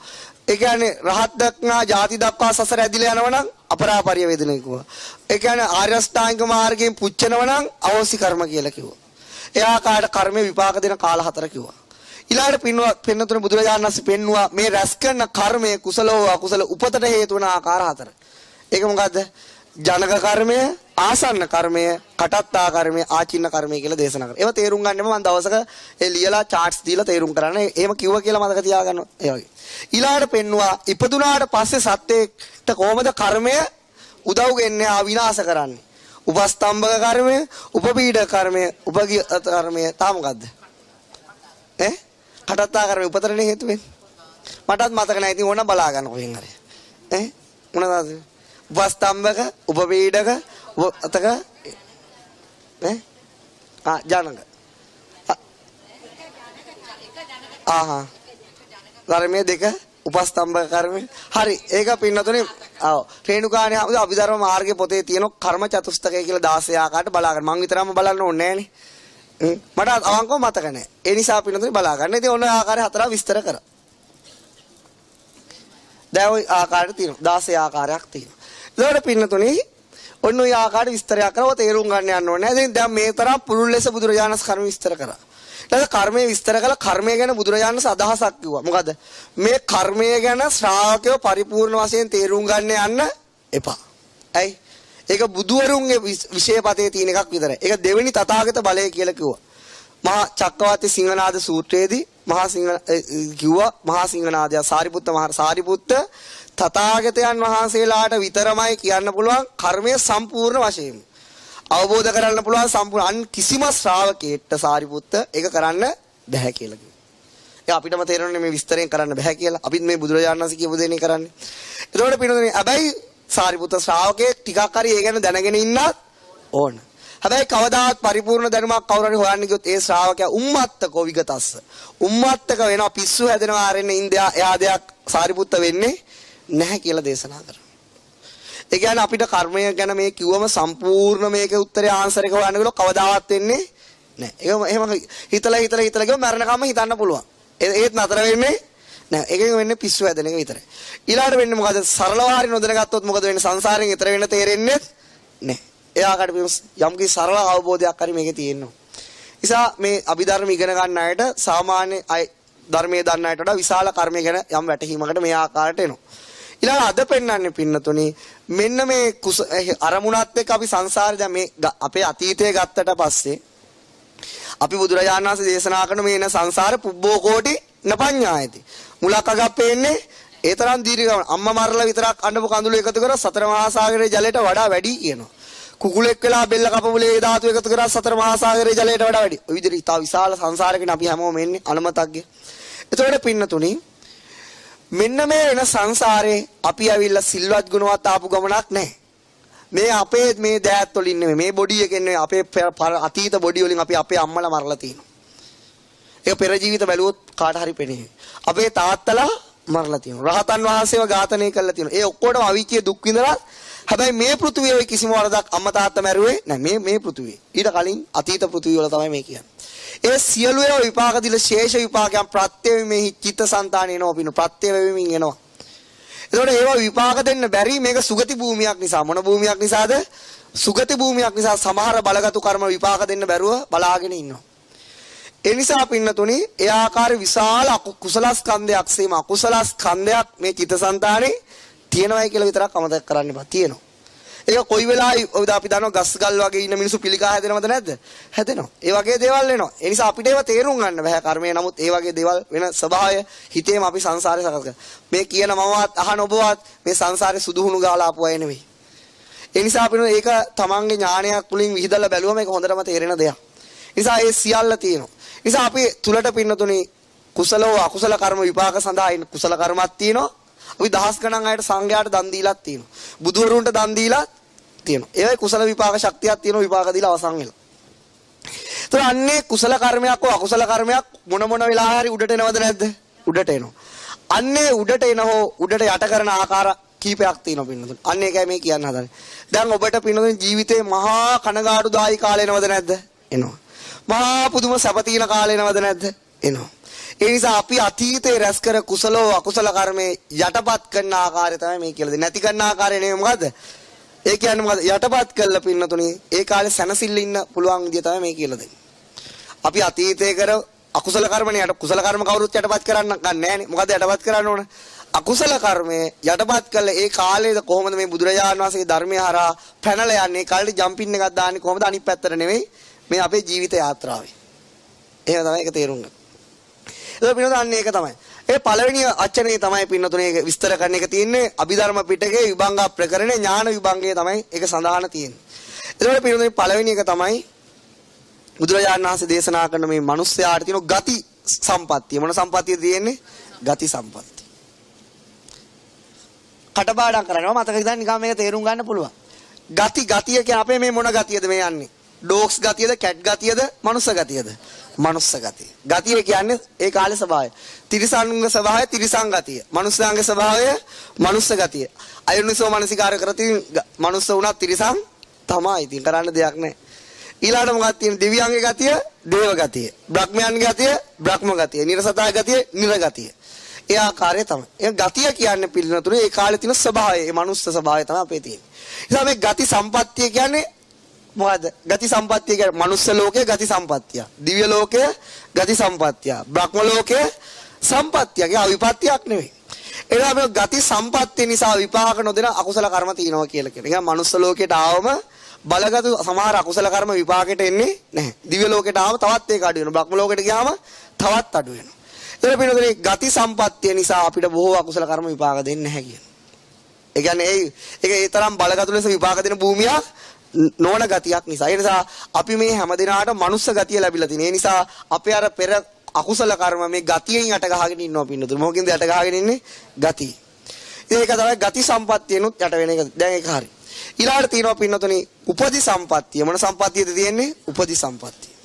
ඒ කියන්නේ රහත් දක්නා ಜಾති දක්වා සසර ඇදිලා යනවනම් අපරාපරිය වේදනීය කිව්වා. ඒ කියන්නේ ආර්ය අෂ්ටාංග මාර්ගයෙන් පුච්චනවනම් අහෝසි කර්ම කියලා කිව්වා. ඒ ආකාරයට කර්මේ විපාක දෙන කාල හතර කිව්වා. ඊළඟට පින්නතුනේ බුදුරජාණන් වහන්සේ පෙන්නවා මේ රැස් කරන කර්මය කුසලෝ අකුසල උපතට හේතු වන ආකාර හතර. ඒක මොකද්ද? ජනක කර්මය, ආසන්න කර්මය, කටත්තා කර්මය, ආචින්න කර්මය කියලා දේශනා කරා. ඒවා තේරුම් ගන්නෙම මම දවසක ඒ ලියලා charts දීලා තේරුම් කරන්නේ. එහෙම කිව්වා කියලා මතක තියාගන්න. ඒ වගේ. ඊළඟට පෙන්නවා ඉපදුනාට පස්සේ සත්‍යයට කොහොමද කර්මය උදව් වෙන්නේ ආ විනාශ කරන්නේ? උපස්තම්භක කර්මය, උපපීඩක කර්මය, උපගිය කර්මය තා මොකද්ද? කටත්තා කර්මය උපතරනේ හේතු වෙන්නේ. මටත් මතක නැහැ. ඉතින් ඕන බලා ගන්න කොහෙන් හරි. මොනවාද? උපස්තම්භක, උපපීඩක, අතක ජනක. ධර්මයේ දෙක උපස්තම්භක කර්මය. හරි. ඒක පින්නතුනේ ආව. රේණුකාණේ අභිධර්ම මාර්ගයේ පොතේ තියෙන කර්ම චතුස්තකය කියලා 16 ආකාරයට බලා ගන්න. මං විතරම බලන්න ඕනේ නෑනේ. මට අවංකව මතක නැහැ. ඒ නිසා පින්නතුනේ බලා ගන්න. ඉතින් ඔන්න ආකාරය හතරක් විස්තර කරා. දැන් ওই ආකාරයට තියෙනවා. 16 ආකාරයක් තියෙනවා. ඒකට පින්නතුනේ ඔන්න ඔය ආකාරයට විස්තරයක් කරව තේරුම් ගන්න යන්න ඕනේ. දැන් මේ තරම් පුළුල් ලෙස බුදුරජාණන් කර්ම විස්තර කරා. ඊට කර්මයේ විස්තර කළා කර්මය ගැන බුදුරජාණන් අදහසක් කිව්වා. මොකද මේ කර්මය ගැන ශ්‍රාවකයෝ පරිපූර්ණ වශයෙන් තේරුම් ගන්න යන්න එපා. ඇයි? ඒක බුදුවරුන්ගේ විශේෂපතේ තියෙන එකක් විතරයි. ඒක දෙවෙනි තථාගත බලය කියලා කිව්වා. මහා චක්කවර්ති සිංහනාද සූත්‍රයේදී මහා සිංහනාදය සාරිපුත්ත තථාගතයන් වහන්සේලාට විතරමයි කියන්න පුළුවන් කර්මය සම්පූර්ණ වශයෙන් අවබෝධ කරගන්න පුළුවන් සම්පූර්ණ කිසිම ශ්‍රාවකයෙක්ට සාරිපුත්ත ඒක කරන්න බැහැ කියලා කිව්වා. ඒක අපිටම තේරෙන්නේ මේ විස්තරයෙන් කරන්න බැහැ කියලා. අපිත් මේ බුදුරජාණන් වහන්සේ කියපු දෙන්නේ කරන්නේ. එතකොට පිටුනේ හැබැයි සාරිපුත්ත ශ්‍රාවකයෙක් ටිකක් හරි ඒ ගැන දැනගෙන ඉන්නත් ඕන. හැබැයි කවදාවත් පරිපූර්ණ දැනුමක් කවුරු හරි හොයන්න ගියොත් ඒ ශ්‍රාවකයා උම්මත්තකෝ විගතස්ස. උම්මත්තක වෙනවා පිස්සු හැදෙනවා ආරෙන්න ඉන්දියා එයා දෙයක් සාරිපුත්ත වෙන්නේ නැහැ කියලා දේශනා කරනවා. ඒ කියන්නේ අපිට කර්මය ගැන මේ කිව්වම සම්පූර්ණ මේකේ උත්තරේ ආන්සර් එක හොයන්න ගිහලා කවදාවත් වෙන්නේ නැහැ. එහෙම හිතලා ගියොත් මරණකම්ම හිතන්න පුළුවන්. ඒත් නතර වෙන්නේ නැහැ. ඒකෙන් වෙන්නේ පිස්සු හැදෙන එක විතරයි. ඊළාට වෙන්නේ මොකද? සරලව හරි නොදැනගත්තොත් මොකද වෙන්නේ? සංසාරයෙන් ඈතර වෙන්න තේරෙන්නේ නැහැ. එයාකට යම් කිසි සරල අවබෝධයක් හරි මේකේ තියෙනවා. නිසා මේ අභිධර්ම ඉගෙන ගන්න අයට සාමාන්‍ය ධර්මයේ දන්න අයට වඩා විශාල කර්මය ගැන යම් වැටහීමකට මේ ආකාරයට එනවා. ඊළඟ අද පෙන්වන්නේ පින්නතුනි මෙන්න මේ අරමුණත් එක්ක අපි සංසාරේ දැන් මේ අපේ අතීතය ගත්තට පස්සේ අපි බුදුරජාණන් වහන්සේ දේශනා කරන මේ එන සංසාර පුබ්බෝ කෝටි නපඤ්ඤායති. මුලක් අගක් පේන්නේ ඒ තරම් දීර්ඝ ගමන. අම්මා මරලා විතරක් අඬපු කඳුළු එකතු කරලා සතර මහා සාගරයේ ජලයට වඩා වැඩි කියනවා. කුකුලෙක් වෙලා බෙල්ල කපපුලේ ධාතු එකතු කරලා සතර මහා සාගරයේ ජලයට වඩා වැඩි. ඔය විදිහට ඉතා විශාල සංසාරයකින් අපි හැමෝම එන්නේ අනමතක්ගේ. එතකොට පින්නතුනි මෙන්න මේ එන සංසාරේ අපි ඇවිල්ලා සිල්වත් ගුණවත් ආපු ගමනක් නැහැ. මේ අපේ මේ දෑත් වලින් නෙමෙයි මේ බොඩි එකෙන් නෙමෙයි අපේ අතීත බොඩි වලින් අපි අපේ අම්මලා මරලා තියෙනවා. ඒක පෙර ජීවිත බැලුවොත් කාට හරි පෙනේ. අපේ තාත්තලා මරලා තියෙනවා. රහතන් වහන්සේව ඝාතනය කරලා තියෙනවා. ඒ ඔක්කොටම අවිචිය දුක් විඳලා හැබැයි මේ පෘථුවියේ ඔය කිසිම වරදක් අම්මා තාත්තා මැරුවේ නැහැ. මේ පෘථුවියේ. ඊට කලින් අතීත පෘථුවිය වල තමයි මේ කියන්නේ. ඒ සියලු ඒවා විපාක දීලා ශේෂ විපාකයන් ප්‍රත්‍ය වීමේ චිත්තසංතාන එනවා පින්න ප්‍රත්‍ය වීමෙන් එනවා. එතකොට ඒවා විපාක දෙන්න බැරි මේක සුගති භූමියක් නිසා. මොන භූමියක් නිසාද? සුගති භූමියක් නිසා සමහර බලගතු කර්ම විපාක දෙන්න බැරුව බලාගෙන ඉන්නවා. ඒ නිසා පින්නතුනි ඒ ආකාර විශාල කුසල ස්කන්ධයක් සීම අකුසල ස්කන්ධයක් මේ චිත්තසංතානේ තියෙනවයි කියලා විතරක් අමතක කරන්න එපා. තියෙනවා. ඒක කොයි වෙලාවෙ අපි දන්නවා ගස් ගල් වගේ ඉන්න මිනිස්සු පිළිකා හැදෙනවද නැද්ද? හැදෙනවා. ඒ වගේ දේවල් වෙනවා. ඒ නිසා අපිට ඒවා තේරුම් ගන්න බෑ කර්මය. නමුත් ඒ වගේ දේවල් වෙන ස්වභාවය හිතේම අපි සංසාරේ සකස් කරනවා. මේ කියන මමවත් අහන ඔබවත් මේ සංසාරේ සුදුහුණු ගාලා ආපු අය නෙවෙයි. ඒ නිසා අපිට ඒක තමන්ගේ ඥානයක් තුලින් විහිදලා බැලුවම ඒක හොඳටම තේරෙන දෙයක්. නිසා ඒ සියල්ල තියෙනවා. නිසා අපි තුලට පින්නතුනි කුසලව අකුසල කර්ම විපාක සඳහා ඉන්න කුසල කර්මයක් තියෙනවා. අපි දහස් ගණන් අයට සංඝයාට දන් දීලාත් තියෙනවා. බුදුවරුන්ට දන් දීලා තියෙනවා. ඒවයි කුසල විපාක ශක්තියක් තියෙනවා විපාක දීලා අවසන් වෙලා. ඒතර අන්නේ කුසල කර්මයක් හෝ අකුසල කර්මයක් මොන වෙලාව හරි උඩට එනවද නැද්ද? උඩට එනවා. අන්නේ උඩට එන හෝ උඩට යට කරන ආකාර කීපයක් තියෙනවා පින්නතුනි. අන්න ඒකයි මේ කියන්න හදන්නේ. දැන් ඔබට පින්නතුනි ජීවිතේ මහා කනගාටුදායි කාලේ එනවද නැද්ද? එනවා. මහා පුදුම සැප තියෙන කාලේ එනවද නැද්ද? එනවා. ඒ නිසා අපි අතීතේ රැස් කර කුසලෝ අකුසල කර්මේ යටපත් කරන ආකාරය තමයි මේ කියලා දෙන්නේ. නැති කරන ආකාරය නෙමෙයි මොකද්ද? ඒ කියන්නේ මොකද්ද? යටපත් කළා පින්නතුනි. ඒ කාලේ සැනසෙල්ල ඉන්න පුළුවන් විදිය තමයි මේ කියලා දෙන්නේ. අපි අතීතේ කර අකුසල කර්මනේ යට කුසල කර්ම කවුරුත් යටපත් කරන්න ගන්නෑනේ. මොකද යටපත් කරන්න ඕන? අකුසල කර්මය යටපත් කළ ඒ කාලේද කොහොමද මේ බුදුරජාණන් වහන්සේගේ ධර්මය හරහා පැනලා යන්නේ? ඒ කාලේ ජම්පින් එකක් දාන්නේ කොහොමද? අනිත් පැත්තට නෙමෙයි. මේ අපේ ජීවිත යාත්‍රාවේ. එහෙම තමයි ඒක තේරුම් ගන්න. ඒක පින්නතුනේ ඒක තමයි. ඒ පළවෙනි අචරණේ තමයි පින්නතුනේ ඒක විස්තර කරන්න එක තියෙන්නේ අභිධර්ම පිටකේ විභංග ප්‍රකරණේ ඥාන විභංගයේ තමයි ඒක සඳහන් තියෙන්නේ. ඒකට පින්නතුනේ පළවෙනි එක තමයි බුදුරජාණන් වහන්සේ දේශනා කරන මේ මිනිස්යාට තියෙන ගති සම්පත්තිය. මොන සම්පත්තියද තියෙන්නේ? ගති සම්පත්තිය. කටපාඩම් කරනවා මතක ඉඳන් නිකන් මේක තේරුම් ගන්න පුළුවන්. ගතිය කියන්නේ අපේ මේ මොන ගතියද මේ යන්නේ? ඩොග්ස් ගතියද කැට් ගතියද මනුස්ස ගතියද? මනුස්ස ගතිය. ගතිය කියන්නේ ඒ කාලේ ස්වභාවය. තිරිසන්ගේ ස්වභාවය තිරිසන් ගතිය. මනුස්සයන්ගේ ස්වභාවය මනුස්ස ගතිය. අයෝනිසෝ මනසිකාර කරතින් මනුස්ස වුණත් තිරිසන් තමයි. ඉතින් කරන්න දෙයක් නැහැ. ඊළාට මොකක්ද තියෙන්නේ? දෙවියන්ගේ ගතිය දේව ගතිය. බ්‍රහ්මයන්ගේ ගතිය බ්‍රහ්ම ගතිය. නිරසතා ගතිය නිර ගතිය. ඒ ආකාරය තමයි. ඒ ගතිය කියන්නේ පිළිනතුනේ ඒ කාලේ තියෙන ස්වභාවය. ඒ මනුස්ස ස්වභාවය තමයි අපේ තියෙන්නේ. ඒ නිසා මේ ගති සම්පත්තිය කියන්නේ මොකද්ද? ගති සම්පත්තිය කියන්නේ මනුස්ස ලෝකයේ ගති සම්පත්තිය. දිව්‍ය ලෝකයේ ගති සම්පත්තිය. බ්‍රහ්ම ලෝකයේ සම්පත්තිය. ඒ අවිපත්තියක් නෙවෙයි. එනවා මේ ගති සම්පත්තිය නිසා විපාක නොදෙන අකුසල කර්ම තියෙනවා කියලා කියනවා. ඒ මනුස්ස ලෝකයට ආවම බලගතු සමහර අකුසල කර්ම විපාකයට එන්නේ නැහැ. දිව්‍ය ලෝකයට ආවම තවත් ඒක අඩු වෙනවා. බ්‍රහ්ම ලෝකයට ගියාම තවත් අඩු වෙනවා. ඒතර පිළිතුරේ ගති සම්පත්තිය නිසා අපිට බොහෝ අකුසල කර්ම විපාක දෙන්නේ නැහැ කියන. ඒ කියන්නේ ඒක ඒ තරම් බලගතු ලෙස විපාක දෙන භූමියක් නොවන ගතියක් නිසා. ඒ නිසා අපි මේ හැමදිනාට මනුස්ස ගතිය ලැබිලා තියෙන. ඒ නිසා අපේ අර පෙර අකුසල කර්ම මේ ගතියෙන් යට ගහගෙන ඉන්නවා පින්නතුරු. මොකකින්ද යට ගහගෙන ඉන්නේ? ගතිය. ඒක තමයි ගති සම්පත්තියනොත් යට වෙන එක. දැන් ඒක හරි. ඊළාට තියෙනවා පින්නතුනි උපදි සම්පත්තිය. මොන සම්පත්තියද තියෙන්නේ? උපදි සම්පත්තිය.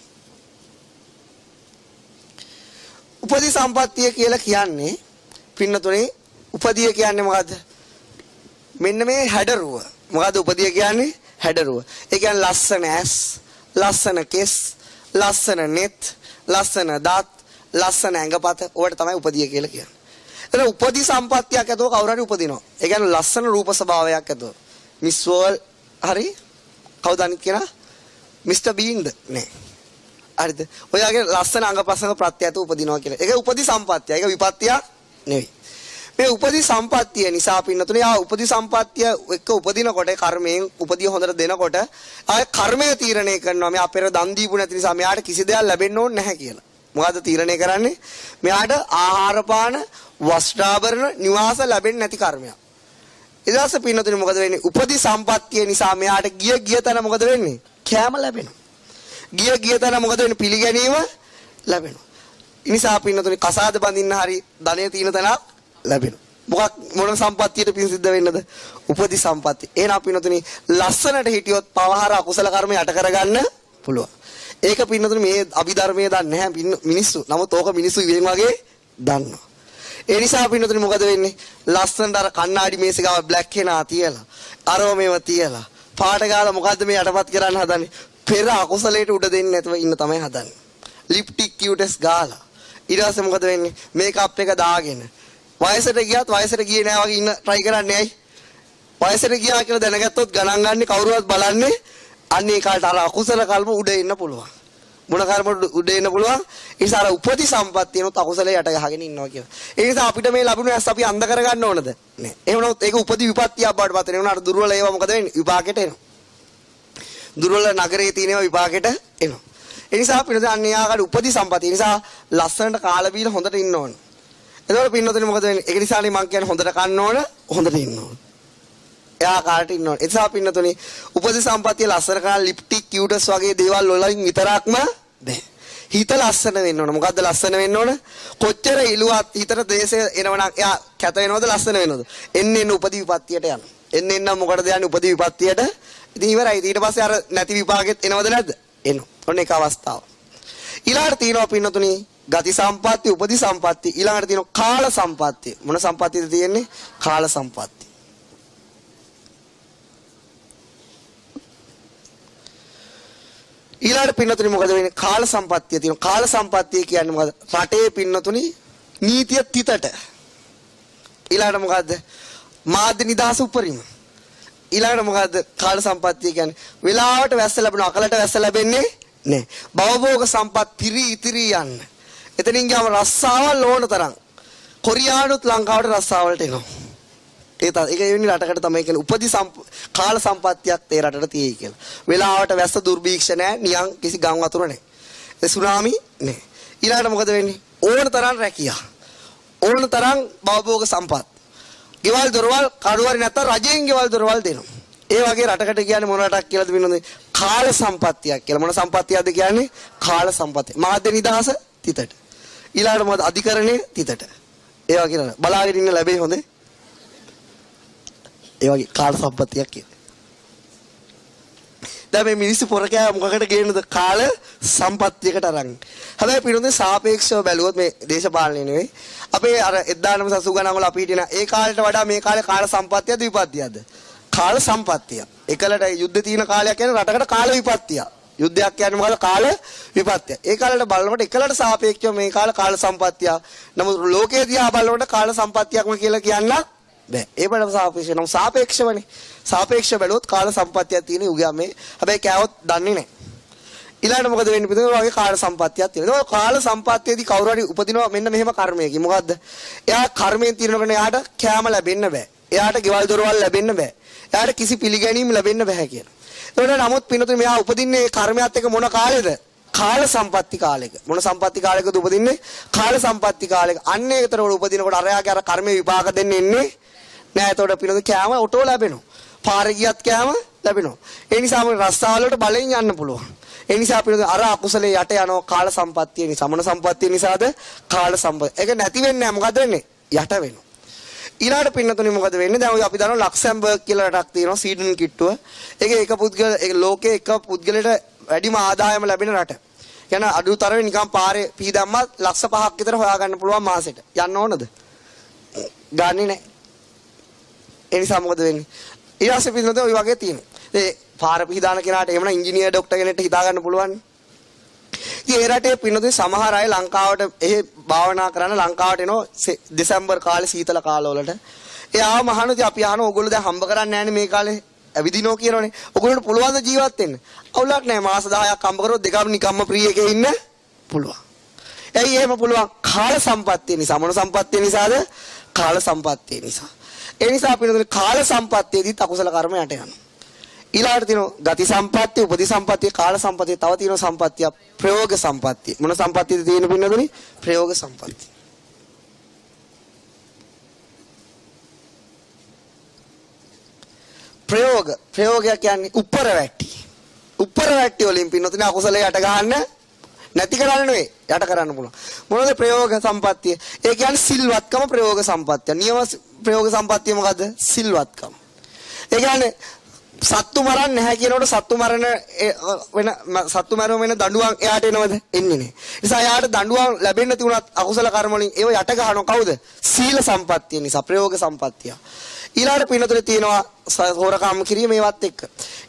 උපදි සම්පත්තිය කියලා කියන්නේ පින්නතුනි උපදිය කියන්නේ මොකද්ද? මෙන්න මේ හැඩරුව. මොකද්ද උපදිය කියන්නේ? හැඩරුව. ඒ කියන්නේ ලස්සන ඇස්, ලස්සන කෙස්, ලස්සන net, ලස්සන දත්, ලස්සන ඇඟපත. ඔකට තමයි උපදිය කියලා කියන්නේ. එතන උපදි සම්පත්තියක් ඇතුව කවුරු හරි උපදිනවා. ඒ කියන්නේ ලස්සන රූප ස්වභාවයක් ඇතුව. මිස් වර්ල්ඩ් හරි කවුද අනිත් කෙනා? මිස්ටර් බීන්ද නේ. හරිද? ඔයාගේ ලස්සන අංගපසංග ප්‍රත්‍ය ඇතුව උපදිනවා කියලා. ඒක උපදි සම්පත්තිය. ඒක විපත්තියක් නෙවෙයි. මේ උපදි සම්පත්තිය නිසා පින්නතුනේ ආ උපදි සම්පත්තිය එක්ක උපදිනකොට කර්මයෙන් උපදිය හොඳට දෙනකොට ආය කර්මය තීරණය කරනවා මේ අපේර දන් දීපු නැති නිසා මෙයාට කිසි දෙයක් ලැබෙන්න ඕනේ නැහැ කියලා. මොකද්ද තීරණය කරන්නේ? මෙයාට ආහාර පාන වස්ත්‍රාභරණ නිවාස ලැබෙන්නේ නැති කර්මයක්. ඊදාස පින්නතුනේ මොකද වෙන්නේ? උපදි සම්පත්තිය නිසා මෙයාට ගිය තැන මොකද වෙන්නේ? කැම ලැබෙනවා. ගිය තැන මොකද වෙන්නේ? පිළිගැනීම ලැබෙනවා. ඒ නිසා පින්නතුනේ කසාද බඳින්න හරි ධනෙ තියෙන තැනක් ලැබෙනවා. මොන සම්පත්තියට පින් සිද්ධ වෙන්නද? උපදි සම්පත්තිය. එහෙනම් පින්නතුනි ලස්සනට හිටියොත් පවහාර අකුසල කර්ම යට කරගන්න පුළුවන්. ඒක පින්නතුනි මේ අභිධර්මයේ දන්නේ නැහැ මිනිස්සු. නමුත් ඕක මිනිස්සු ඉවෙන් වගේ දන්නවා. ඒ නිසා පින්නතුනි මොකද වෙන්නේ? ලස්සනට අර කණ්ණාඩි මේසෙ ගාව බ්ලැක් කෙනා තියලා අරෝ මේව තියලා පාට ගාලා මොකද්ද මේ යටපත් කරන්න හදන්නේ? පෙර අකුසලයට උඩ දෙන්නේ නැතුව ඉන්න තමයි හදන්නේ. ලිප්ටික් කියුටස් ගාලා. ඊට පස්සේ මොකද වෙන්නේ? මේකප් එක දාගෙන. වයසට ගියත් වයසට ගියේ නෑ වගේ ඉන්න try කරන්නේ ඇයි? වයසට ගියා කියලා දැනගත්තොත් ගණන් ගන්න කවුරුවත් බලන්නේ අන්න ඒ කාලට අර අකුසල කල්ම උඩ එන්න පුළුවන්. මොන කර්ම උඩ එන්න පුළුවන්? ඒ නිසා අර උපති සම්පත්තියනොත් අකුසලයේ යට ගහගෙන ඉන්නවා කියලා. ඒ නිසා අපිට මේ ලැබුණ ඇස් අපි අන්ධ කරගන්න ඕනද? නෑ. එහෙම නමුත් ඒක උපති විපත්තියක් බවට පත් වෙනවා. අර දුර්වල ඒවා මොකද වෙන්නේ? විපාකෙට එනවා. දුර්වල නගරයේ තියෙනවා විපාකෙට එනවා. ඒ නිසා අපිට අන්න යාකට උපති සම්පත්තිය. ඒ නිසා ලස්සනට කාලා බීලා හොඳට ඉන්න ඕන. එතකොට පින්නතනේ මොකද වෙන්නේ? ඒක නිසානේ මම කියන්නේ හොඳට කන්න ඕන, හොඳට ඉන්න ඕන. එයා කාට ඉන්න ඕන. ඒ නිසා පින්නතනේ උපති සම්පත්තිය ලස්සන කාලා ලිප්ටික් කියුටස් වගේ දේවල් වලින් විතරක්ම බෑ. හිත ලස්සන වෙන්න ඕන. මොකද්ද ලස්සන වෙන්න ඕන? කොච්චර ඉලුවත් හිතට දේශය එනවනම් එයා කැත වෙනවද ලස්සන වෙනවද? එන්න උපති විපත්තියට යනවා. එන්න මොකටද යන්නේ උපති විපත්තියට? ඉතින් ඉවරයි. ඊට පස්සේ අර නැති විපාකෙත් එනවද නැද්ද? එනවා. ඔන්න ඒක අවස්ථාව. ඊළඟට තියෙනවා පින්නතුනි ගති සම්පatti, උපති සම්පatti. ඊළඟට තියෙනවා කාල සම්පatti. මොන සම්පත්තියද තියෙන්නේ? කාල සම්පatti. ඊළඟට පින්නතුනි මොකද වෙන්නේ? කාල සම්පත්තිය තියෙනවා. කාල සම්පත්තිය කියන්නේ මොකද? රටේ පින්නතුනි නීතිය තිතට. ඊළඟට මොකද්ද? මාධ්‍ය නිදහස උපරිම. ඊළඟට මොකද්ද? කාල සම්පත්තිය කියන්නේ වෙලාවට වැස්ස ලැබෙනවා, අකලට වැස්ස ලැබෙන්නේ නැහැ. භවභෝග සම්පත් පිරි ඉතිරි යන්න. එතනින් ගියාම රස්සාවල් ඕන තරම්. කොරියානුත් ලංකාවට රස්සාවලට එනවා. ඒක එවැනි රටකට තමයි කියන්නේ උපදි කාල සම්පත්තියක් තේ රටට තියෙයි කියලා. වෙලාවට වැස්ස දුර්භීක්ෂ නැහැ, නියං කිසි ගම් වතුර නැහැ. ඒ සුනාමි නැහැ. ඊළඟට මොකද වෙන්නේ? ඕන තරම් රැකියා. ඕන තරම් භවභෝග සම්පත්. ගෙවල් දොරවල් කඩුවරි නැත්තම් රජයෙන් ගෙවල් දොරවල් දෙනවා. ඒ වගේ රටකට කියන්නේ මොන රටක් කියලාද වෙනවද? කාල සම්පත්තියක් කියලා. මොන සම්පත්තියක්ද කියන්නේ? කාල සම්පත්තිය. මාධ්‍ය නිදහස තිතට. ඊළඟට මොකද? අධිකරණය තිතට. ඒ වගේ නේද? බලාගෙන ඉන්න ලැබෙයි හොඳේ. ඒ වගේ කාල සම්පත්තියක් කියන්නේ. දැන් මේ මිනිස්සු පොරකෑ මොකකට ගේන්නද? කාල සම්පත්තියකට අරන්. හැබැයි පිරුනේ සාපේක්ෂව බැලුවොත් මේ දේශපාලනය නෙවෙයි. අපේ අර 1980 ගණන් වල අපි හිටින ඒ කාලයට වඩා මේ කාලේ කාල සම්පත්තියද විපත්තියද? කාල සම්පත්තිය. එකලට යුද්ධ තියෙන කාලයක් කියන්නේ රටකට කාල විපත්තිය. යුද්ධයක් කියන්නේ මොකද? කාල විපත්තිය. ඒ කාලේට බලනකොට එකලට සාපේක්ෂව මේ කාල සම්පත්තිය. නමුත් ලෝකයේ දිහා බලනකොට කාල සම්පත්තියක්ම කියලා කියන්න බෑ. ඒ බඩ සාපේක්ෂව නම් සාපේක්ෂවනේ. සාපේක්ෂව බැලුවොත් කාල සම්පත්තියක් තියෙන යුගයක් මේ. හැබැයි කෑවොත් දන්නේ නැහැ. ඊළඟට මොකද වෙන්නේ? පිටු වගේ කාල සම්පත්තියක් තියෙනවා. ඒක කාල සම්පත්තියේදී කවුරු හරි උපදිනවා මෙන්න මෙහෙම කර්මයකින්. මොකද්ද? එයා කර්මයෙන් తీරනකොට එයාට කෑම ලැබෙන්න බෑ. එයාට ගෙවල් දොරවල් ලැබෙන්න බෑ. එයාට කිසි පිළිගැනීම් ලැබෙන්න බෑ කියලා. ඒකට නමුත් පින්නතුනේ මෙයා උපදින්නේ කර්මයක් එක්ක මොන කාලෙද? කාල සම්පatti කාලෙක. මොන සම්පatti කාලෙකද උපදින්නේ? කාල සම්පatti කාලෙක. අන්න ඒකට උපදිනකොට අරයාගේ අර කර්මයේ විපාක දෙන්නේ ඉන්නේ නෑ. ඒතකොට පින්නතුනේ කෑම ඔටෝ ලැබෙනවා. පාරේ ගියත් කෑම ලැබෙනවා. ඒ නිසාම රස්සාවල වලට බලෙන් යන්න පුළුවන්. ඒ නිසා අපිට අර අකුසලේ යට යනවා කාල සම්පත්තිය නිසා. මොන සම්පත්තිය නිසාද? කාල සම්පත්තිය. ඒක නැති වෙන්නේ නැහැ. මොකද වෙන්නේ? යට වෙනවා. ඊළාට පින්නතුනේ මොකද වෙන්නේ? දැන් අපි දන්නවා ලක්සම්බර්ග් කියලා රටක් තියෙනවා ස්වීඩන් කිට්ටුව. ඒකේ එක පුද්ගල ඒක ලෝකයේ එක පුද්ගලයට වැඩිම ආදායම ලැබෙන රට. කියන අඩුතරමේ නිකන් පාරේ පී දැම්මත් ලක්ෂ 5ක් විතර හොයාගන්න පුළුවන් මාසෙට. යන්න ඕනද? ගන්නේ නැහැ. ඒ නිසා මොකද වෙන්නේ? ඊළාසේ පින්නතුනේ ওই වගේ තියෙනවා. ඒ පාර පිහදාන කෙනාට එහෙම නම් ඉංජිනේර් ડોක්ටර් කෙනෙක්ට හිතා ගන්න පුළුවන්. ඉතින් ඒ රටේ පින්නතුනේ සමහර අය ලංකාවට එහෙ භාවනා කරන්න ලංකාවට එනවා දෙසැම්බර් කාලේ සීතල කාලවලට. ඒ ආවම අහනවා අපි අහනවා ඕගොල්ලෝ දැන් හම්බ කරන්නේ නැහැනේ මේ කාලේ ඇවිදිනෝ කියනෝනේ. ඕගොල්ලන්ට පුළුවන් ද ජීවත් වෙන්න? අවුලක් නැහැ. මාස 10ක් හම්බ කරොත් දෙකම නිකම්ම ෆ්‍රී එකේ ඉන්න පුළුවන්. ඇයි එහෙම පුළුවන්? කාල සම්පත්තිය නිසා. මොන සම්පත්තිය නිසාද? කාල සම්පත්තිය නිසා. ඒ නිසා පින්නතුනේ කාල සම්පත්තියේදීත් අකුසල කර්ම යට යනවා. ඊළඟට තියෙනවා ගති සම්පත්තිය, උපදී සම්පත්තිය, කාල සම්පත්තිය, තව තියෙනවා සම්පත්තිය ප්‍රයෝග සම්පත්තිය. මොන සම්පත්තියද තියෙන පින්නතුනේ? ප්‍රයෝග සම්පත්තිය. ප්‍රයෝගය කියන්නේ උඩර වැටි. උඩර වැටි වලින් පින්නතුනේ අකුසලයේ යට ගන්න නැති කරන්න නෙවෙයි යට කරන්න පුළුවන්. මොනවද ප්‍රයෝග සම්පත්තිය? ඒ කියන්නේ සිල්වත්කම ප්‍රයෝග සම්පත්තිය. නියම ප්‍රයෝග සම්පත්තිය මොකද්ද? සිල්වත්කම. ඒ කියන්නේ සත්තු මරන්නේ නැහැ කියනකොට සත්තු මරන වෙන සත්තු මරන වෙන දඬුවම් එයාට එනවද? එන්නේ නැහැ. නිසා එයාට දඬුවම් ලැබෙන්න තිබුණත් අකුසල කර්ම වලින් ඒව යට ගහනවා කවුද? සීල සම්පත්තිය නිසා ප්‍රයෝග සම්පත්තිය. ඊළඟට පින්නතුනේ තියෙනවා හොරකම් කිරීම මේවත් එක්ක.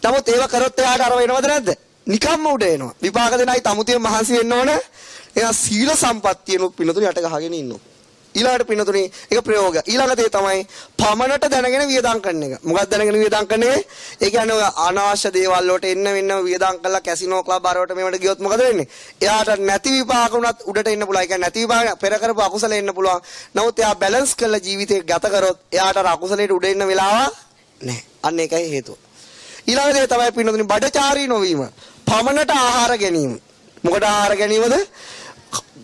නමුත් ඒව කරොත් එයාට අර වෙනවද නැද්ද? නිකම්ම උඩ එනවා. විපාක දෙනයි තමුතිය මහන්සි වෙන්න ඕන. එයා සීල සම්පත්තියනොත් පින්නතුනේ යට ගහගෙන ඉන්නවා. ඊළඟට පින්නතුනේ ඒක ප්‍රයෝග. ඊළඟ දේ තමයි පමණට දැනගෙන වියදම් කරන එක. මොකක්ද දැනගෙන වියදම් කරන්නේ? ඒ කියන්නේ ඔය අනවශ්‍ය දේවල් වලට එන්න වෙන්න වියදම් කරලා කැසිනෝ ක්ලබ් ආරවට මේවට ගියොත් මොකද වෙන්නේ? එයාට නැති විපාක උනත් උඩට එන්න පුළුවන්. ඒ කියන්නේ නැති විපාක පෙර කරපු අකුසල එන්න පුළුවන්. නමුත් එයා බැලන්ස් කරලා ජීවිතේ ගත කරොත් එයාට අර අකුසලයට උඩ එන්න වෙලාව නැහැ. අන්න ඒකයි හේතුව. ඊළඟ දේ තමයි පින්නතුනේ බඩචාරී නොවීම. පමණට ආහාර ගැනීම. මොකට ආහාර ගැනීමද?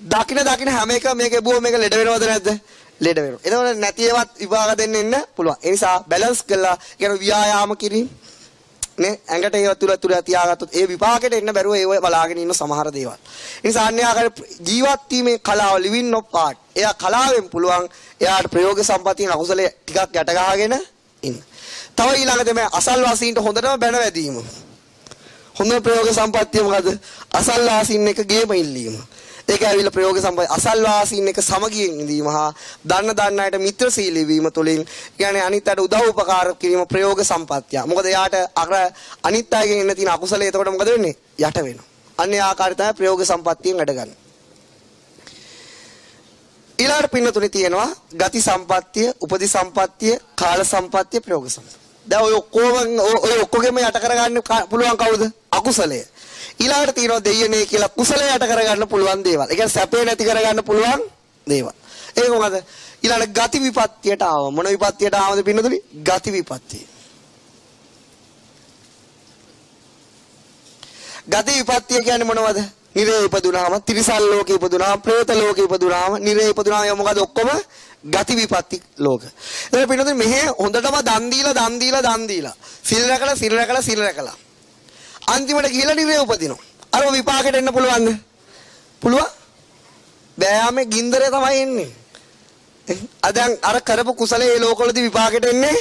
දකින හැම එක මේක බුව මේක ලෙඩ වෙනවද නැද්ද? ලෙඩ වෙනවා. එතකොට නැති ඒවත් විභාග දෙන්න ඉන්න පුළුවන්. ඒ නිසා බැලන්ස් කරලා කියන ව්‍යායාම කිරීම නේ ඇඟට ඒව තුල තියාගත්තොත් ඒ විපාකෙට එන්න බැරුව ඒව බලාගෙන ඉන්න සමහර දේවල්. ඒ නිසා අන්‍ය ආකාර ජීවත් වීමේ කලාව living of part. එයා කලාවෙන් පුළුවන් එයාට ප්‍රයෝග සම්පත්තියෙන් අකුසලයේ ටිකක් යට ගහගෙන ඉන්න. තව ඊළඟ තමයි අසල්වාසීන්ට හොඳටම බැන වැදීම. හොඳ ප්‍රයෝග සම්පත්තිය මොකද? අසල්වාසීන් එක ගේම ඉල්ලීම. ඒක ඇවිල්ලා ප්‍රයෝග සම්පත්තිය අසල්වාසීන් එක සමගියෙන් ඉඳීම හා දන්න අයට මිත්‍රශීලී වීම තුළින් කියන්නේ අනිත් අයට උදව් උපකාර කිරීම ප්‍රයෝග සම්පත්තිය. මොකද එයාට අර අනිත් අයගෙන් එන්න තියෙන අකුසලයේ එතකොට මොකද වෙන්නේ? යට වෙනවා. අන්නේ ආකාරය තමයි ප්‍රයෝග සම්පත්තියෙන් වැඩ ගන්න. ඊළඟට පින්නතුනේ තියෙනවා ගති සම්පත්තිය, උපදි සම්පත්තිය, කාල සම්පත්තිය, ප්‍රයෝග සම්පත්තිය. දැන් ඔය ඔක්කොගෙම යට කරගන්න පුළුවන් කවුද? අකුසලය. ඊළඟට තියෙනවා දෙයනේ කියලා කුසලය යට කරගන්න පුළුවන් දේවල්. ඒ කියන්නේ සැපේ නැති කරගන්න පුළුවන් දේවල්. ඒක මොකද? ඊළඟ ගති විපත්තියට ආව. මොන විපත්තියට ආවද පින්නතුනි? ගති විපත්තිය. ගති විපත්තිය කියන්නේ මොනවද? නිරේ ඉපදුනාම, තිරිසන් ලෝකේ ඉපදුනාම, പ്രേත ලෝකේ ඉපදුනාම, නිරේ ඉපදුනාම ඒ මොකද ඔක්කොම ගති විපත්ති ලෝක. ඒක පින්නතුනි මෙහෙ හොඳටම දන් දීලා සිල් රැකලා අන්තිමට ගිහිල්ලා නිරේ උපදිනවා. අර විපාකෙට එන්න පුළුවන්ද? පුළුවන්. බෑයාමේ ගින්දරේ තමයි එන්නේ. දැන් අර කරපු කුසලයේ ලෝකවලදී විපාකෙට එන්නේ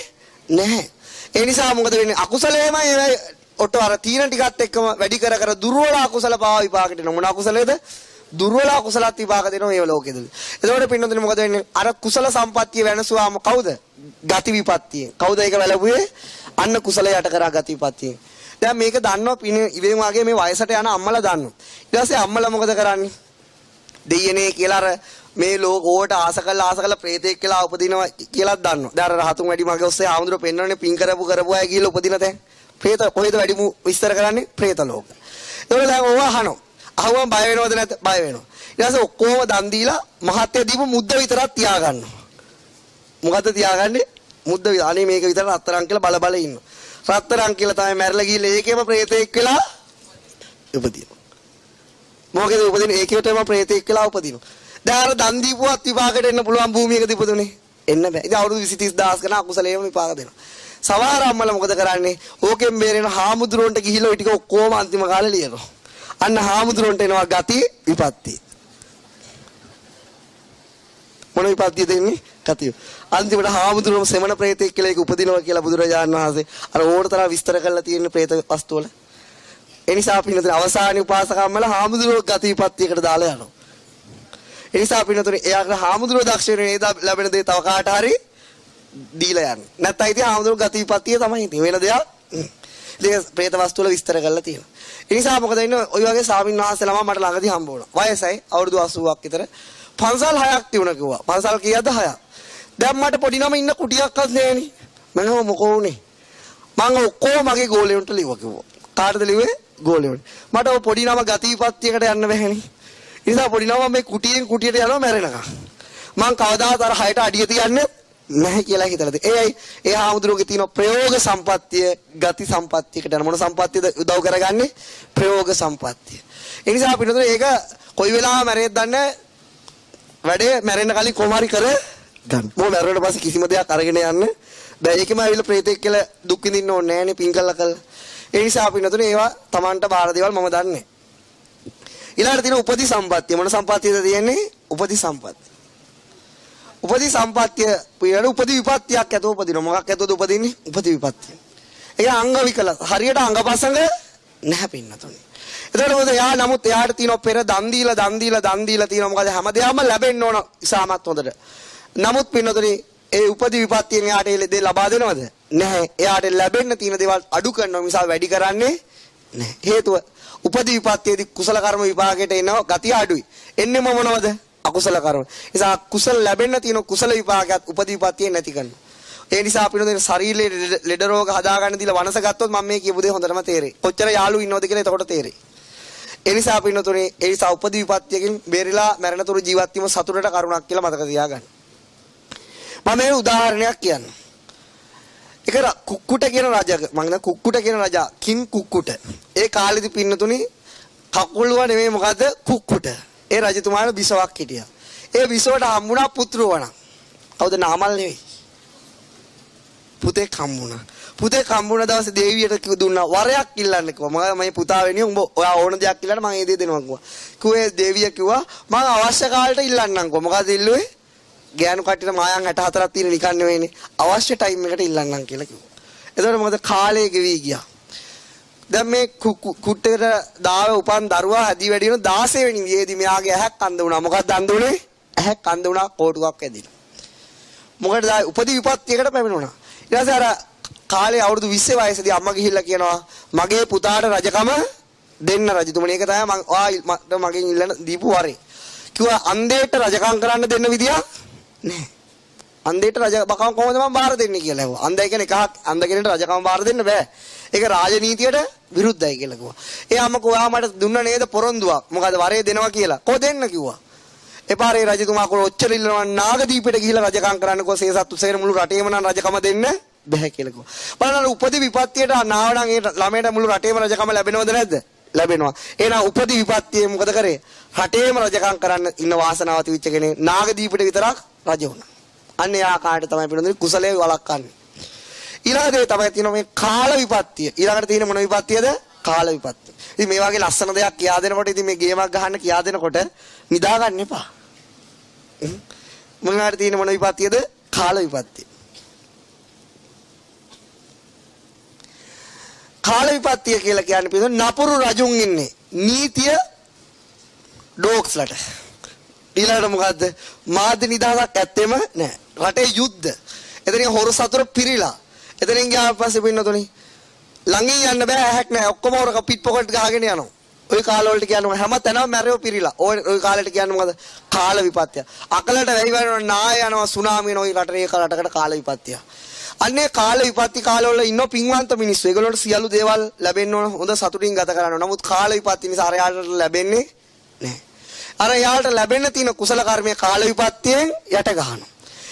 නැහැ. ඒ නිසා මොකද වෙන්නේ? අකුසලයේමයි ඒ ඔට්ටෝ අර තීන ටිකත් එක්කම වැඩි කර දුර්වල අකුසල පාව විපාකෙට එනවා. මොන අකුසලයේද? දුර්වල අකුසලත් විපාක දෙනවා මේ ලෝකෙදී. එතකොට පින්නතුනේ මොකද වෙන්නේ? අර කුසල සම්පත්තිය වෙනසුවාම කවුද? ගති විපත්තිය. කවුද ඒක වැළපුවේ? අන්න කුසලයට කරා ගති විපත්තිය. දැන් මේක දන්නවා පිනේ ඉවෙන් වාගේ මේ වයසට යන අම්මලා දන්නවා. ඊට පස්සේ අම්මලා මොකද කරන්නේ? දෙයනේ කියලා අර මේ ලෝකෝට ආස කළා ප්‍රේතෙක් කියලා උපදිනවා කියලාත් දන්නවා. දැන් අර රහතුන් වැඩි මගේ ඔස්සේ ආමුදුර පෙන්වන්නේ පින් කරපු අය කියලා උපදින තැන්. ප්‍රේත කොහෙද වැඩිමු විස්තර කරන්නේ? ප්‍රේත ලෝක. ඒවල දැන් ඕවා අහනවා. අහුවම බය වෙනවද නැත්ද? බය වෙනවා. ඊට පස්සේ ඔක්කොම දන් දීලා මහත්ය දීපු මුද්ද විතරක් තියාගන්නවා. මොකද්ද තියාගන්නේ? මුද්ද අනේ මේක විතර අත්තරන් කියලා බල ඉන්නවා. රත්තරන් කියලා තමයි මැරලා ගිහලා ඒකේම ප්‍රේතෙක් වෙලා උපදිනවා. මොකද උපදින ඒකේටම ප්‍රේතෙක් වෙලා උපදිනවා. දැන් අර දන් දීපුවත් විපාකෙට එන්න පුළුවන් භූමියකදී උපදුනේ. එන්න බෑ. ඉතින් අවුරුදු 20 30000 ගණන් අකුසලේම විපාක දෙනවා. සමහර අම්මලා මොකද කරන්නේ? ඕකෙන් බේරෙන හාමුදුරුවන්ට ගිහිල්ලා ওই ටික ඔක්කොම අන්තිම කාලේ ලියනවා. අන්න හාමුදුරුවන්ට එනවා ගති විපත්ති. මොන විපත්තිය දෙන්නේ? ගති. අන්තිමට හාමුදුරුවෝ සෙමණ ප්‍රේතෙක් කියලා ඒක උපදිනවා කියලා බුදුරජාණන් වහන්සේ අර ඕනතරම් විස්තර කරලා තියෙන ප්‍රේත වස්තු වල. ඒ නිසා පින්නතුනේ අවසානයේ උපාසකම්මලා හාමුදුරුවෝ ගති විපත්තියකට දාලා යනවා. ඒ නිසා පින්නතුනේ එයාගේ හාමුදුරුවෝ දක්ෂ වෙන නේද ලැබෙන දේ තව කාට හරි දීලා යන්නේ. නැත්නම් ඉතින් හාමුදුරුවෝ ගති විපත්තිය තමයි ඉතින් වෙන දෙයක්. ඉතින් ප්‍රේත වස්තු වල විස්තර කරලා තියෙනවා. ඒ නිසා මොකද වෙන්නේ? ওই වගේ ස්වාමීන් වහන්සේලා මට ළඟදී හම්බ වුණා. වයසයි අවුරුදු 80ක් විතර. පන්සල් 6ක් තිබුණා කිව්වා. පන්සල් කීයද? 6ක්. දැන් මට පොඩි නම ඉන්න කුටියක්වත් නැහෙනි. මම මොකෝ උනේ? මම ඔක්කොම මගේ ගෝලෙවන්ට ලිව්වා කිව්වා. කාටද ලිව්වේ? ගෝලෙවන්ට. මට ඔය පොඩි නම ගතිපත්තියකට යන්න බැහැනි. ඒ නිසා පොඩි නම මේ කුටියෙන් කුටියට යනවා මැරෙනකම්. මං කවදාවත් අර 6ට අඩිය තියන්නේ නැහැ කියලා හිතලාද. ඒයි ඒ හාමුදුරුවෝගේ තියෙන ප්‍රයෝග සම්පත්තිය ගති සම්පත්තියකට යන මොන සම්පත්තියද උදව් කරගන්නේ? ප්‍රයෝග සම්පත්තිය. ඒ නිසා අපිට ඒක කොයි වෙලාවෙ මැරෙයිද දන්නේ වැඩේ මැරෙන්න කලින් කොහොම හරි කර ගන්න. මොකද මැරුණට පස්සේ කිසිම දෙයක් අරගෙන යන්න බෑ. ඒකම ඇවිල්ලා ප්‍රේතෙක් කියලා දුක් විඳින්න ඕනේ නෑනේ පින් කළා. ඒ නිසා අපි නතුනේ ඒවා Tamanට බාර දේවල් මම දන්නේ. ඊළඟට තියෙන උපදි සම්පත්තිය. මොන සම්පත්තියද තියෙන්නේ? උපදි සම්පත්තිය. උපදි සම්පත්තිය පිළිවෙල උපදි විපත්තියක් ඇතුව උපදිනවා. මොකක් ඇතුවද උපදින්නේ? උපදි විපත්තිය. ඒක අංග විකල. හරියට අංගපසංග නැහැ පින්නතුනේ. එතකොට මොකද යා නමුත් එයාට තියෙන පෙර දන් දීලා තියෙනවා. මොකද හැමදේම ලැබෙන්න ඕන ඉසామත් හොඳට. නමුත් පින්නතුනේ ඒ උපදි විපත්තියෙන් එයාට ඒ දේ ලබා දෙනවද? නැහැ. එයාට ලැබෙන්න තියෙන දේවල් අඩු කරනවා මිස වැඩි කරන්නේ නැහැ. හේතුව උපදි විපත්තියේදී කුසල කර්ම විපාකයට එනවා ගතිය අඩුයි. එන්නේ මොනවද? අකුසල කර්ම. නිසා කුසල ලැබෙන්න තියෙන කුසල විපාකයක් උපදි විපත්තියේ නැති කරනවා. ඒ නිසා අපිට දෙන ශරීරයේ ලෙඩ රෝග හදා ගන්න දීලා වනස ගත්තොත් මම මේ කියපු දේ හොඳටම තේරෙයි. කොච්චර යාළුවෝ ඉන්නවද කියලා එතකොට තේරෙයි. ඒ නිසා අපි නතුනේ ඒ නිසා උපදි විපත්තියකින් බේරිලා මරණතුරු ජීවත් වීම සතුටට කරුණක් කියලා මතක තියාගන්න. මම මේ උදාහරණයක් කියන්නම්. ඒක කුක්කුට කියන රජා මම කියන කුක්කුට කියන රජා කිං කුක්කුට. ඒ කාලෙදි පින්නතුනේ කකුලුව නෙමෙයි මොකද කුක්කුට. ඒ රජතුමාට බිසවක් හිටියා. ඒ බිසවට හම්බුණා පුත්‍රවණක්. කවුද නාමල් නෙවෙයි. පුතේ හම්බුණා. පුතේ හම්බුණ දවසේ දේවියට දුන්නා වරයක් ඉල්ලන්න කිව්වා. මම මේ පුතා වෙනිය උඹ ඔයා ඕන දෙයක් ඉල්ලන්න මම ඒ දේ දෙනවා කිව්වා. කිව්වේ දේවිය කිව්වා මම අවශ්‍ය කාලෙට ඉල්ලන්නම් කිව්වා. මොකද ඉල්ලුවේ? ගෑනු කට්ටියට මායන් 64ක් තියෙන නිකන් නෙවෙයිනේ. අවශ්‍ය ටයිම් එකට ඉල්ලන්නම් කියලා කිව්වා. එතකොට මොකද කාලය ගෙවි ගියා. දැන් මේ කුට්ටේට දාව උපන් දරුවා හැදි වැඩි වෙන 16 වෙනි වියේදී මෙයාගේ ඇහක් අඳ වුණා. මොකක්ද අඳ වුනේ? ඇහක් අඳ වුණා කෝටුවක් ඇදිලා. මොකටද උපදි විපත්තියකට පැමිණුණා. ඊට පස්සේ අර කාලේ අවුරුදු 20 වයසේදී අම්මා ගිහිල්ලා කියනවා මගේ පුතාට රජකම දෙන්න රජතුමනි. ඒක තමයි මම මගෙන් ඉල්ලන දීපු වරේ. කිව්වා අන්දේට රජකම් කරන්න දෙන්න විදියක් නැහැ. අන්දේට රජකම් කොහොමද මම බාර දෙන්නේ කියලා ඇහුවා. අන්දයි කියන එකක් අන්ද කෙනෙක්ට රජකම් බාර දෙන්න බෑ. ඒක රාජනීතියට විරුද්ධයි කියලා කිව්වා. ඒ අම්මා කොහා මට දුන්න නේද පොරොන්දුවක්. මොකද වරේ දෙනවා කියලා. කො දෙන්න කිව්වා. එපාරේ රජතුමා කොල ඔච්චර ඉල්ලනවා නාගදීපෙට ගිහිල්ලා රජකම් කරන්න කො සේසත් උසේන මුළු රටේම නම් රජකම දෙන්න බෑ කියලා කිව්වා. බලන්න උපදි විපත්තියට නාවනම් ඒ ළමයට මුළු රටේම රජකම ලැබෙනවද නැද්ද? ලැබෙනවා. එහෙනම් උපදි විපත්තියේ මොකද කරේ? රටේම රජකම් කරන්න ඉන්න වාසනාව තිබිච්ච කෙනෙක් නාගදීපෙට විතරක් රජ වුණා. අන්න ඒ ආකාරයට තමයි පිළිඳින කුසලයේ වළක්වන්නේ. ඊළඟ දේ තමයි තියෙන මේ කාල විපත්තිය. ඊළඟට තියෙන මොන විපත්තියද? කාල විපත්තිය. ඉතින් මේ වගේ ලස්සන දෙයක් කියා දෙනකොට ඉතින් මේ ගේමක් ගහන්න කියා දෙනකොට නිදා ගන්න එපා. මොනවාට තියෙන මොන විපත්තියද? කාල විපත්තිය. කාල විපත්තිය කියලා කියන්නේ පිළිඳින නපුරු රජුන් ඉන්නේ. නීතිය ඩොක්ස්ලට. ඊළඟට මොකද්ද? මාධ්‍ය නිදහසක් ඇත්තෙම නැහැ. රටේ යුද්ධ. එතනින් හොරු සතුරු පිරීලා. එතනින් ගියාට පස්සේ පින්නතුනි ළඟින් යන්න බෑ ඇහැක් නැහැ. ඔක්කොම හොර පිට පොකට් ගහගෙන යනවා. ওই කාලවලට කියන්නේ හැම තැනම මැරෙව පිරීලා. ওই කාලෙට කියන්නේ මොකද? කාල විපත්තිය. අකලට වැහි වෙනවා නාය යනවා සුනාමි වෙනවා. ওই රටේ රටකට කාල විපත්තිය. අන්නේ කාල විපත්ති කාලවල ඉන්න පින්වන්ත මිනිස්සු. ඒගොල්ලන්ට සියලු දේවල් ලැබෙන්න ඕන හොඳ සතුටින් ගත කරන්න ඕන. නමුත් කාල විපත්ති නිසා අර යාළුවට ලැබෙන්නේ නැහැ. අර යාළුවට ලැබෙන්න තියෙන කුසල කර්මයේ කාල විපත්තියෙන් යට ගහනවා.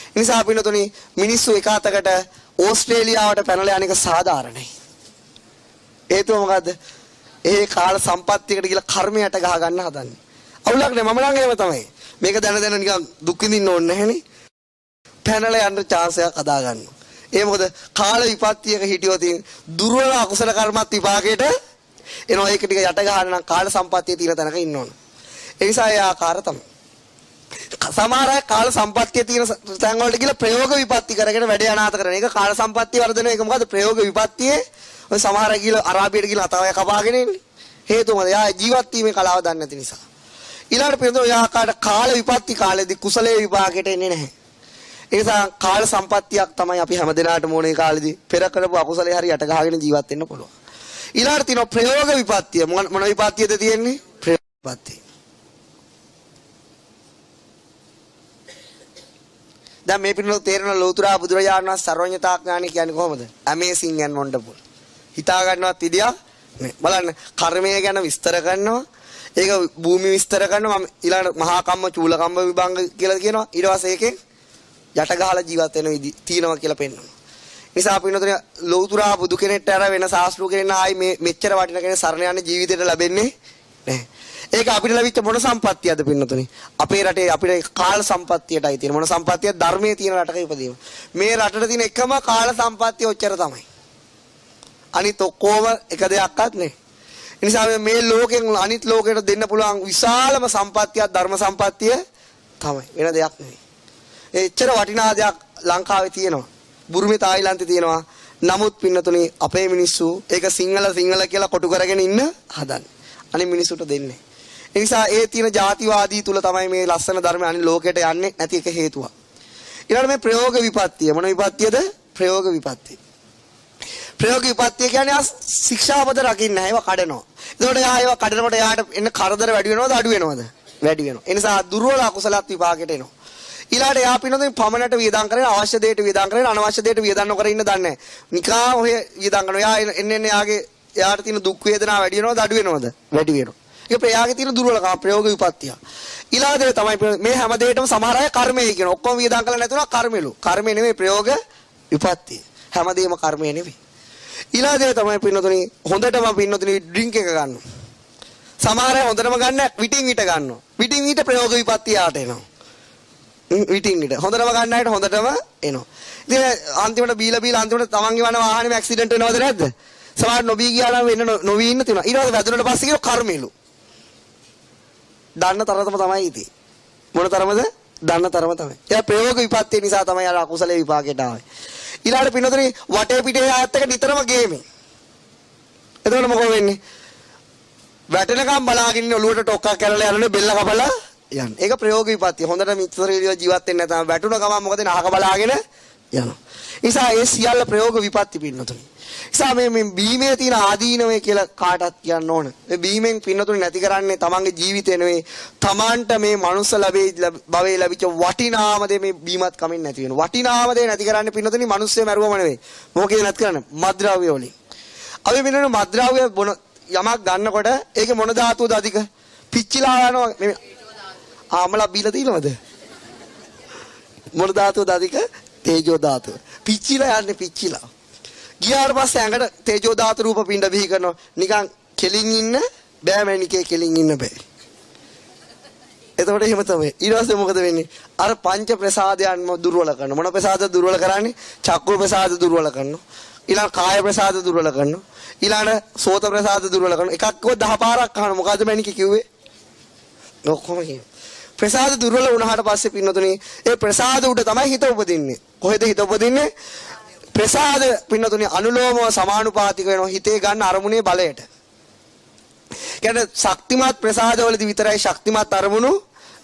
ඒ නිසා පින්නතුනි මිනිස්සු එක අතකට ඕස්ට්‍රේලියාවට පැනලා යන එක සාධාරණයි. හේතුව මොකද්ද? ඒ කාල සම්පත්තියකට ගිහලා කර්මයට ගහ ගන්න හදන්නේ. අවුලක් නෑ මම නම් එහෙම තමයි. මේක දැන නිකන් දුක් විඳින්න ඕනේ නැහෙනේ. පැනලා යන්න chance එකක් හදා ගන්නවා. ඒ මොකද කාල විපත්තියක හිටියොත් දුර්වල අකුසල කර්මත් විපාකයට එනවා. ඒක ටික යට ගහන්න නම් කාල සම්පත්තිය තියෙන තැනක ඉන්න ඕන. ඒ නිසා ඒ ආකාර තමයි. සමහර අය කාල සම්පත්තිය තියෙන තැන් වලට ගිහලා ප්‍රයෝග විපත්ති කරගෙන වැඩ අනාථ කරන එක කාල සම්පත්තිය වර්ධන එක මොකද ප්‍රයෝග විපත්තියේ ඔය සමහර අය ගිහලා අරාබියට ගිහලා අතවය කපාගෙන ඉන්නේ. හේතුව මොකද? යා ජීවත් වීමේ කලාව දන්නේ නැති නිසා. ඊළඟට පිළිඳෝ ඔය ආකාරයට කාල විපත්ති කාලෙදී කුසලයේ විපාකයට එන්නේ නැහැ. ඒ නිසා කාල සම්පත්තියක් තමයි අපි හැමදෙනාටම ඕනේ කාලෙදී පෙර කරපු අකුසලයේ හරි යට ගහගෙන ජීවත් වෙන්න පුළුවන්. ඊළඟට තියෙනවා ප්‍රයෝග විපත්තිය. මොන විපත්තියද තියෙන්නේ? ප්‍රයෝග විපත්තිය. දැන් මේ පිළිනොත් තේරෙන ලෝතුරා බුදුරජාණන් වහන්සේ සර්වඥතා ඥානි කියන්නේ කොහොමද? amazing and wonderful. හිතා ගන්නවත් විදියක් නේ. බලන්න කර්මය ගැන විස්තර කරනවා. ඒක භූමි විස්තර කරනවා. මම ඊළඟ මහා කම්ම චූල කම්ම විභංග කියලා කියනවා. ඊට පස්සේ ඒකෙන් යට ගහලා ජීවත් වෙන විදි තියෙනවා කියලා පෙන්නනවා. නිසා අපි නතර ලෝතුරා බුදු කෙනෙක්ට අර වෙන ශාස්ත්‍රු කෙනෙක් ආයි මේ මෙච්චර වටින කෙනෙක් සරණ යන ජීවිතේට ලැබෙන්නේ නැහැ. ඒක අපිට ලැබිච්ච මොන සම්පත්තියද පින්නතුනි? අපේ රටේ අපිට කාල සම්පත්තියටයි තියෙන මොන සම්පත්තියද? ධර්මයේ තියෙන රටක ඉපදීම. මේ රටට තියෙන එකම කාල සම්පත්තිය ඔච්චර තමයි. අනිත් ඔක්කොම එක දෙයක්වත් නේ. ඒ නිසා මේ ලෝකෙන් අනිත් ලෝකෙට දෙන්න පුළුවන් විශාලම සම්පත්තිය ධර්ම සම්පත්තිය තමයි. වෙන දෙයක් නෙවෙයි. එච්චර වටිනා දෙයක් ලංකාවේ තියෙනවා. බුරුමේ තායිලන්තේ තියෙනවා. නමුත් පින්නතුනි අපේ මිනිස්සු ඒක සිංහල කියලා කොටු කරගෙන ඉන්න හදන්නේ. අනිත් මිනිස්සුන්ට දෙන්නේ. ඒ නිසා ඒ තියෙන ಜಾතිවාදී තුල තමයි මේ ලස්සන ධර්ම අනිත් ලෝකෙට යන්නේ නැති එක හේතුවක්. ඊළඟට මේ ප්‍රයෝග විපත්තිය මොන විපත්තියද? ප්‍රයෝග විපත්තිය. ප්‍රයෝග විපත්තිය කියන්නේ ශික්ෂාපද රකින්න නැහැ. ඒවා කඩනවා. එතකොට ඒවා කඩනකොට යාට එන්න කරදර වැඩි වෙනවද අඩු වෙනවද? වැඩි වෙනවා. ඒ නිසා දුර්වල අකුසලත් විපාකයට එනවා. ඊළාට යා පිනොතින් පමණට වියදම් කරගෙන අවශ්‍ය දෙයට වියදම් කරගෙන අනවශ්‍ය දෙයට වියදම් නොකර ඉන්න දන්නේ නැහැ. නිකා ඔය වියදම් කරනවා. යා එන්න යාට තියෙන දුක් වේදනා වැඩි වෙනවද අඩු වෙනවද? වැඩි වෙනවා. ඒක ප්‍රයාගේ තියෙන දුර්වලකම ප්‍රයෝග විපත්තිය. ඊළාට තමයි මේ හැම දෙයකටම සමහර අය කර්මය කියන. ඔක්කොම වියදම් කරලා නැතුණා කර්මෙලු. කර්මය නෙමෙයි ප්‍රයෝග විපත්තිය. හැමදේම කර්මය නෙමෙයි. ඊළාට තමයි පින්නතුනි හොඳටම පින්නතුනි ඩ්‍රින්ක් එක ගන්නවා. සමහර අය හොඳටම ගන්න විටින් විට ගන්නවා. විටින් විට ප්‍රයෝග විපත්තිය යාට එනවා. විටින් විට හොඳටම ගන්න අයට හොඳටම එනවා. ඉතින් අන්තිමට බීලා අන්තිමට තමන්ගේ වන වාහනේම ඇක්සිඩන්ට් වෙනවද නැද්ද? සමහර නොබී ගියා නම් වෙන නොවී ඉන්න තියෙනවා. ඊට පස්සේ වැදුනට පස්සේ කියන කර්මෙලු. දන්න තරම තමයි ඉතින්. මොන තරමද? දන්න තරම තමයි. එයා ප්‍රයෝග විපත්තිය නිසා තමයි අර අකුසලේ විපාකයට ආවේ. ඊළාට පින්නතුනි වටේ පිටේ ආයත් එක නිතරම ගේමේ. එතකොට මොකද වෙන්නේ? වැටෙනකම් බලාගෙන ඉන්න ඔලුවට ටොක්කක් කරලා යනනේ බෙල්ල කපලා යන්න. ඒක ප්‍රයෝග විපත්තිය. හොඳට මිත්‍ර ජීවත් වෙන්න නැත්නම් වැටුණ ගමන් මොකද වෙන්නේ? අහක බලාගෙන යනවා. නිසා ඒ සියල්ල ප්‍රයෝග විපත්ති පින්නතුනි. නිසා මේ බීමේ තියෙන ආදීනවේ කියලා කාටත් කියන්න ඕන. මේ බීමෙන් පින්නතුනි නැති කරන්නේ තමන්ගේ ජීවිතේ නෙවෙයි. තමන්ට මේ මනුස්ස භවයේ ලැබිච්ච වටිනාම දේ මේ බීමත් කමින් නැති වෙනවා. වටිනාම දේ නැති කරන්නේ පින්නතුනි මිනිස්සු මරුවම නෙවෙයි. මොකද නැති කරන්නේ? මද්ද්‍රව්‍ය වලින්. අපි පින්නතුනි මද්ද්‍රව්‍ය බොන යමක් ගන්නකොට ඒකේ මොන ධාතුවද අධික? පිච්චිලා යනවා. මේ ආමලා බීලා තියෙනවද? මොන ධාතුවද අධික? තේජෝ ධාතුව. පිච්චිලා යන්නේ පිච්චිලා. ගියාට පස්සේ ඇඟට තේජෝ ධාතු රූප පිණ්ඩ බිහි කරනවා. නිකන් කෙලින් ඉන්න බෑ මැනිකේ කෙලින් ඉන්න බෑ. එතකොට එහෙම තමයි. ඊට පස්සේ මොකද වෙන්නේ? අර පංච ප්‍රසාදයන්ම දුර්වල කරනවා. මොන ප්‍රසාද දුර්වල කරන්නේ? චක්කු ප්‍රසාද දුර්වල කරනවා. ඊළඟ කාය ප්‍රසාද දුර්වල කරනවා. ඊළඟ සෝත ප්‍රසාද දුර්වල කරනවා. එකක්ව 10 පාරක් අහන මොකද්ද මැනිකේ කිව්වේ? ඔක්කොම කියන්නේ. ප්‍රසාද දුර්වල වුණාට පස්සේ පින්නතුනේ ඒ ප්‍රසාද උඩ තමයි හිත උපදින්නේ. කොහෙද හිත උපදින්නේ? ප්‍රසාද පින්නතුනේ අනුලෝමව සමානුපාතික වෙනවා හිතේ ගන්න අරමුණේ බලයට. කියන්නේ ශක්තිමත් ප්‍රසාදවලදී විතරයි ශක්තිමත් අරමුණු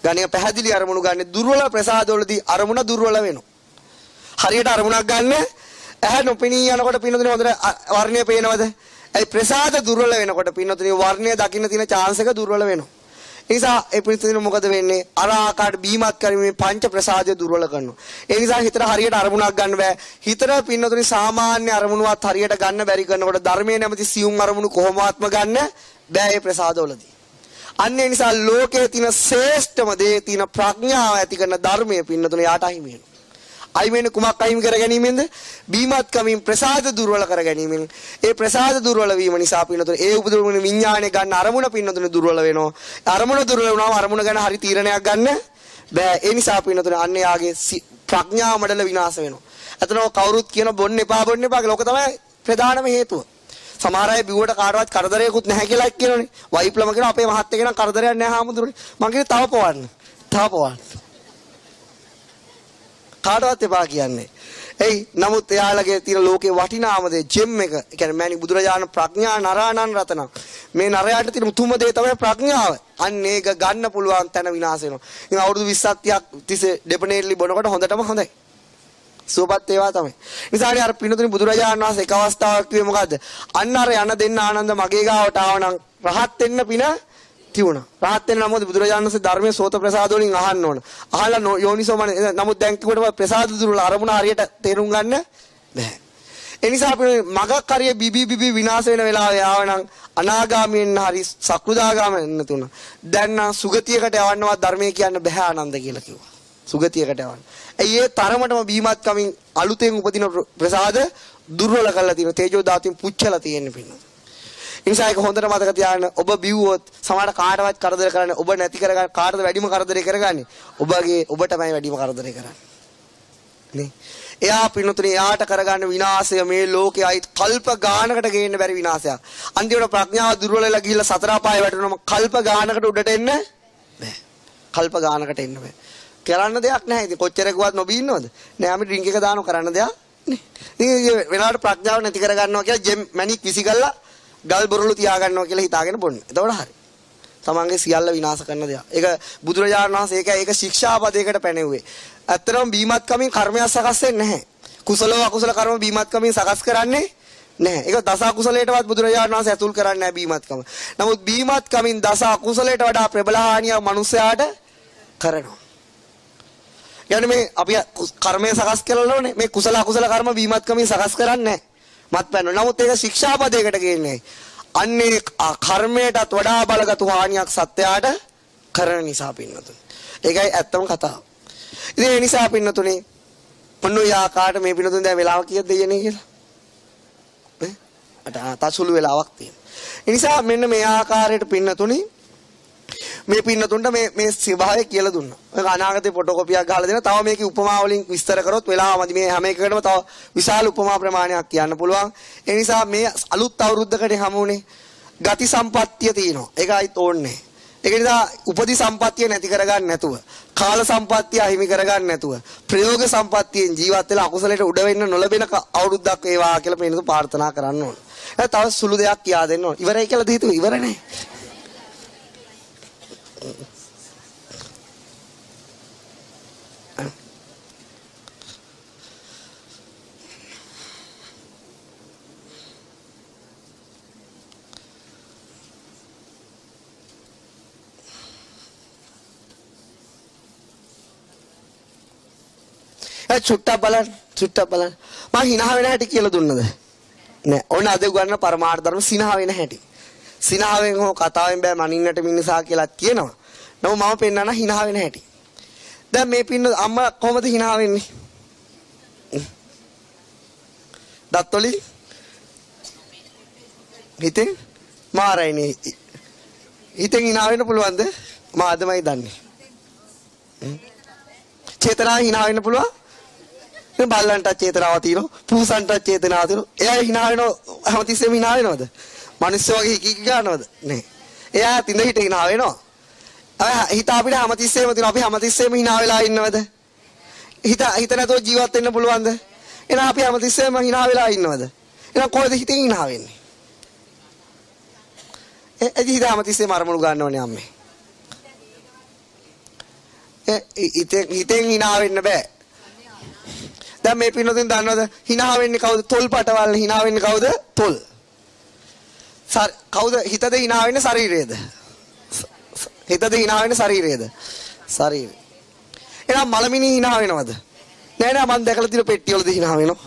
ගන්නේ පැහැදිලි අරමුණු ගන්න. දුර්වල ප්‍රසාදවලදී අරමුණ දුර්වල වෙනවා. හරියට අරමුණක් ගන්න ඇහැ නොපෙනී යනකොට පින්නතුනේ හොඳට වර්ණය පේනවද? ඒ ප්‍රසාද දුර්වල වෙනකොට පින්නතුනේ වර්ණය දකින්න තියෙන chance එක දුර්වල වෙනවා. ඒ නිසා ඒ පිළිතුරු මොකද වෙන්නේ? අර ආකාරයට බීමත් කරීමේ පංච ප්‍රසාදය දුර්වල කරනවා. ඒ නිසා හිතට හරියට අරමුණක් ගන්න බෑ. හිතට පින්නතුනි සාමාන්‍ය අරමුණුවත් හරියට ගන්න බැරි කරනකොට ධර්මයේ නැමැති සියුම් අරමුණු කොහොමවත්ම ගන්න බෑ මේ ප්‍රසාදවලදී. අන්න ඒ නිසා ලෝකයේ තියෙන ශ්‍රේෂ්ඨම දේ තියෙන ප්‍රඥාව ඇති කරන ධර්මයේ පින්නතුනි යාට අහිමි වෙනවා. අයිමෙන් කුමක් අයිමි කර ගැනීමෙන්ද? බීමත් කමින් ප්‍රසාද දුර්වල කර ගැනීමෙන්. ඒ ප්‍රසාද දුර්වල වීම නිසා පින්නතුනේ ඒ උපදින විඥාණය ගන්න අරමුණ පින්නතුනේ දුර්වල වෙනවා. අරමුණ දුර්වල වුණාම අරමුණ ගැන හරි තීරණයක් ගන්න බෑ. ඒ නිසා පින්නතුනේ අන්න යාගේ ප්‍රඥා මඩල විනාශ වෙනවා. එතන කවුරුත් කියන බොන්න එපා කියලා. ලෝක තමයි ප්‍රධානම හේතුව. සමහර අය බිව්වට කාටවත් කරදරයක්වත් නැහැ කියලා කියනෝනේ. වයිප්ලම කියන අපේ මහත් එක නම් කරදරයක් නැහැ හාමුදුරනේ. මං කියන්නේ තව පවන්න. කාටවත් එපා කියන්නේ. එයි නමුත් එයාලගේ තියෙන ලෝකේ වටිනාම දේ ජෙම් එක. ඒ කියන්නේ මෑණි බුදුරජාණන් ප්‍රඥා නරාණන් රතන. මේ නරයාට තියෙන උතුම්ම දේ තමයි ප්‍රඥාව. අන්න ඒක ගන්න පුළුවන් තැන විනාශ වෙනවා. ඉතින් අවුරුදු 20ක් 30ක් තිස්සේ ඩෙපනේට්ලි බොනකොට හොඳටම හොඳයි. සුවපත් ඒවා තමයි. නිසානේ අර පිනුතුනි බුදුරජාණන් වහන්සේ එක අවස්ථාවක් කිව්වේ මොකද්ද? අන්න අර යන දෙන්න ආනන්ද මගේ ගාවට ආවනම් රහත් වෙන්න පින තියුණා. රහත් වෙන්න නමුත් බුදුරජාණන් වහන්සේ ධර්මයේ සෝත ප්‍රසාද වලින් අහන්න ඕන. අහලා යෝනිසෝමන නමුත් දැන් කිව්වට ප්‍රසාද දුර්වල අරමුණ හරියට තේරුම් ගන්න බැහැ. ඒ නිසා අපි මගක් හරිය බිබි විනාශ වෙන වෙලාවේ ආවනම් අනාගාමීන් හරි සක්‍රුදාගාමීන් තුන. දැන් නම් සුගතියකට යවන්නවත් ධර්මයේ කියන්න බෑ ආනන්ද කියලා කිව්වා. සුගතියකට යවන්න. ඒ තරමටම බීමත් කමින් අලුතෙන් උපදින ප්‍රසාද දුර්වල කරලා තියෙන තේජෝ ධාතුන් පුච්චලා තියෙන පින්න. ඉන්සයික හොඳට මතක තියාගන්න ඔබ බිව්වොත් සමහර කාටවත් කරදර කරන්නේ ඔබ නැති කරගන්න කාටද වැඩිම කරදරේ කරගන්නේ ඔබටමයි වැඩිම කරදරේ කරන්නේ නේ එයා පින්නතුනේ එයාට කරගන්න විනාශය මේ ලෝකයේ අයිත් කල්ප ගානකට ගේන්න බැරි විනාශයක් අන්තිමට ප්‍රඥාව දුර්වල වෙලා ගිහිල්ලා සතර අපාය වැටෙනම කල්ප ගානකට උඩට එන්න බෑ කල්ප ගානකට එන්න බෑ කරන්න දෙයක් නැහැ ඉතින් කොච්චරකවත් නොබී ඉන්නවද නෑ අපි ඩ්‍රින්ක් එක දානවා කරන්න දෙයක් නේ ඉතින් වෙලාවට ප්‍රඥාව නැති කරගන්නවා කියලා ජෙම් මැනික් විසිකල්ලා ගල් බොරළු තියා ගන්නවා කියලා හිතාගෙන බොන්න. එතකොට හරි. තමන්ගේ සියල්ල විනාශ කරන දෙයක්. ඒක බුදුරජාණන් වහන්සේ ඒක ශික්ෂාපදයකට පැනෙව්වේ. ඇත්තටම බීමත්කමින් කර්මයක් සකස් වෙන්නේ නැහැ. කුසල අකුසල කර්ම බීමත්කමින් සකස් කරන්නේ නැහැ. ඒක දස අකුසලයටවත් බුදුරජාණන් වහන්සේ ඇතුල් කරන්නේ නැහැ බීමත්කම. නමුත් බීමත්කමින් දස අකුසලයට වඩා ප්‍රබල හානියක් මනුස්සයාට කරනවා. يعني මේ අපි කර්මය සකස් කරනෝනේ මේ කුසල අකුසල කර්ම බීමත්කමින් සකස් කරන්නේ නැහැ. මත්පැන්න. නමුත් ඒක ශික්ෂාපදයකට ගේන්නේ. අන්නේ කර්මයටත් වඩා බලගත් හානියක් සත්‍යයට කරන නිසා පින්නතුනේ. ඒකයි ඇත්තම කතාව. ඉතින් ඒ නිසා පින්නතුනේ මොන යාකාට මේ පින්නතුනේ දැන් වෙලාව කීයද දෙයනේ කියලා. තසුළු වෙලාවක් තියෙනවා. ඒ නිසා මෙන්න මේ ආකාරයට පින්නතුනේ මේ පින්නතුන්ට මේ ස්වභාවය කියලා දුන්නා. ඒක අනාගතේ ෆොටෝකොපියක් ගහලා දෙනවා. තව මේකේ උපමා වලින් විස්තර කරොත් වෙලාව මදි. මේ හැම එකකටම තව විශාල උපමා ප්‍රමාණයක් කියන්න පුළුවන්. ඒ නිසා මේ අලුත් අවුරුද්දකට හමුුනේ ගති සම්පත්තිය තියෙනවා. ඒකයි තෝරන්නේ. ඒක නිසා උපදි සම්පත්තිය නැති කරගන්න නැතුව, කාල සම්පත්තිය අහිමි කරගන්න නැතුව, ප්‍රයෝග සම්පත්තියෙන් ජීවත් වෙලා අකුසලයට උඩ වෙන්න නොලැබෙන අවුරුද්දක් වේවා කියලා පින්නතු ප්‍රාර්ථනා කරන්න ඕන. තව සුළු දෙයක් කියා දෙන්න ඕන. ඉවරයි කියලා හිතුවේ ඉවර නැහැ. චුට්ටක් බලන්න මම hina වෙන හැටි කියලා දුන්නද නෑ ඕන අද ගන්න පරමාර්ථ ධර්ම සිනහ වෙන හැටි සිනහවෙන් හෝ කතාවෙන් බෑ මනින්නට මිනිසා කියලා කියනවා නමුත් මම පෙන්නන hina වෙන හැටි දැන් මේ පින්න අම්මා කොහොමද hina වෙන්නේ දත්වලි හිතෙන් මාරයිනේ හිතෙන් hina වෙන්න පුළුවන්ද මම අදමයි දන්නේ චේතනාව hina වෙන්න පුළුවන් මේ බල්ලන්ට චේතනාව තියෙනවා පූසන්ට චේතනාව තියෙනවා එයා hina වෙනව හැමතිස්සෙම hina වෙනවද මිනිස්සු වගේ හිකි ගන්නවද නේ එයා තින්ද හිට hina වෙනවා හිත අපිට හැමතිස්සෙම තියෙනවා අපි හැමතිස්සෙම hina වෙලා ඉන්නවද හිත නැතෝ ජීවත් වෙන්න පුළුවන්ද එහෙනම් අපි හැමතිස්සෙම hina වෙලා ඉන්නවද එහෙනම් කොහෙද හිතෙන් hina වෙන්නේ හිත හැමතිස්සෙම අරමුණු ගන්නවනේ අම්මේ හිතෙන් hina වෙන්න බෑ දැන් මේ පින්නතුන් දන්නවද hina වෙන්නේ කවුද තොල් පටවල් hina වෙන්නේ කවුද තොල් කවුද හිතද hina වෙන්නේ ශරීරයේද හිතද hina වෙන්නේ ශරීරයේද ශරීරය එහෙනම් මලමිනී hina වෙනවද නෑ නෑ මම දැකලා තියෙන පෙට්ටිය වලද hina වෙනවා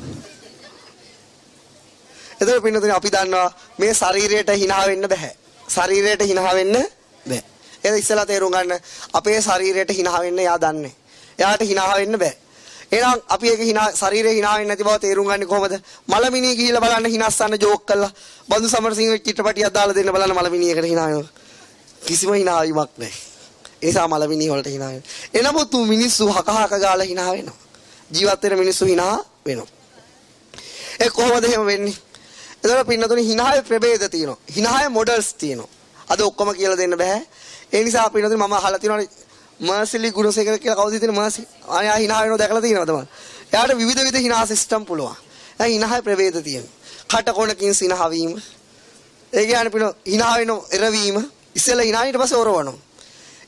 එතකොට පින්නතුන් අපි දන්නවා මේ ශරීරයට hina වෙන්න බෑ ශරීරයට hina වෙන්න බෑ ඒක ඉස්සලා තේරුම් ගන්න අපේ ශරීරයට hina වෙන්න එයා දන්නේ එයාට hina වෙන්න බෑ එහෙනම් අපි ඒක ශරීරේ hina වෙන්නේ නැති බව තේරුම් ගන්නේ කොහොමද? මලමිනී ගිහිල්ලා බලන්න හිනස්සන්න ජෝක් කළා. බඳු සමරසිංහ චිත්‍රපටියක් දාලා දෙන්න බලන්න මලමිනියකට hina වෙනවා. කිසිම hina වීමක් නැහැ. ඒ නිසා මලමිනී වලට hina වෙනවා. එනමුත් මිනිස්සු හකහක ගාලා hina වෙනවා. ජීවත් වෙන මිනිස්සු hina වෙනවා. ඒ කොහොමද එහෙම වෙන්නේ? එතකොට පින්නතුනේ hinaවේ ප්‍රභේද තියෙනවා. hinaවේ මොඩල්ස් තියෙනවා. අද ඔක්කොම කියලා දෙන්න බෑ. ඒ නිසා පින්නතුනේ මම අහලා තියෙනවා මර්සිලි ගුණසේකර කියලා කවුද හිතන්නේ මර්සි? අනේ ආ hina වෙනව දැකලා තියෙනවද මම? එයාට විවිධ hina සිස්ටම් පුළුවන්. එයා hinahay ප්‍රවේද තියෙනවා. කට කොනකින් සිනහ වීම. ඒ කියන්නේ පින hina වෙන එරවීම. ඉස්සෙල්ලා hina ඊට පස්සේ ඔරවනවා.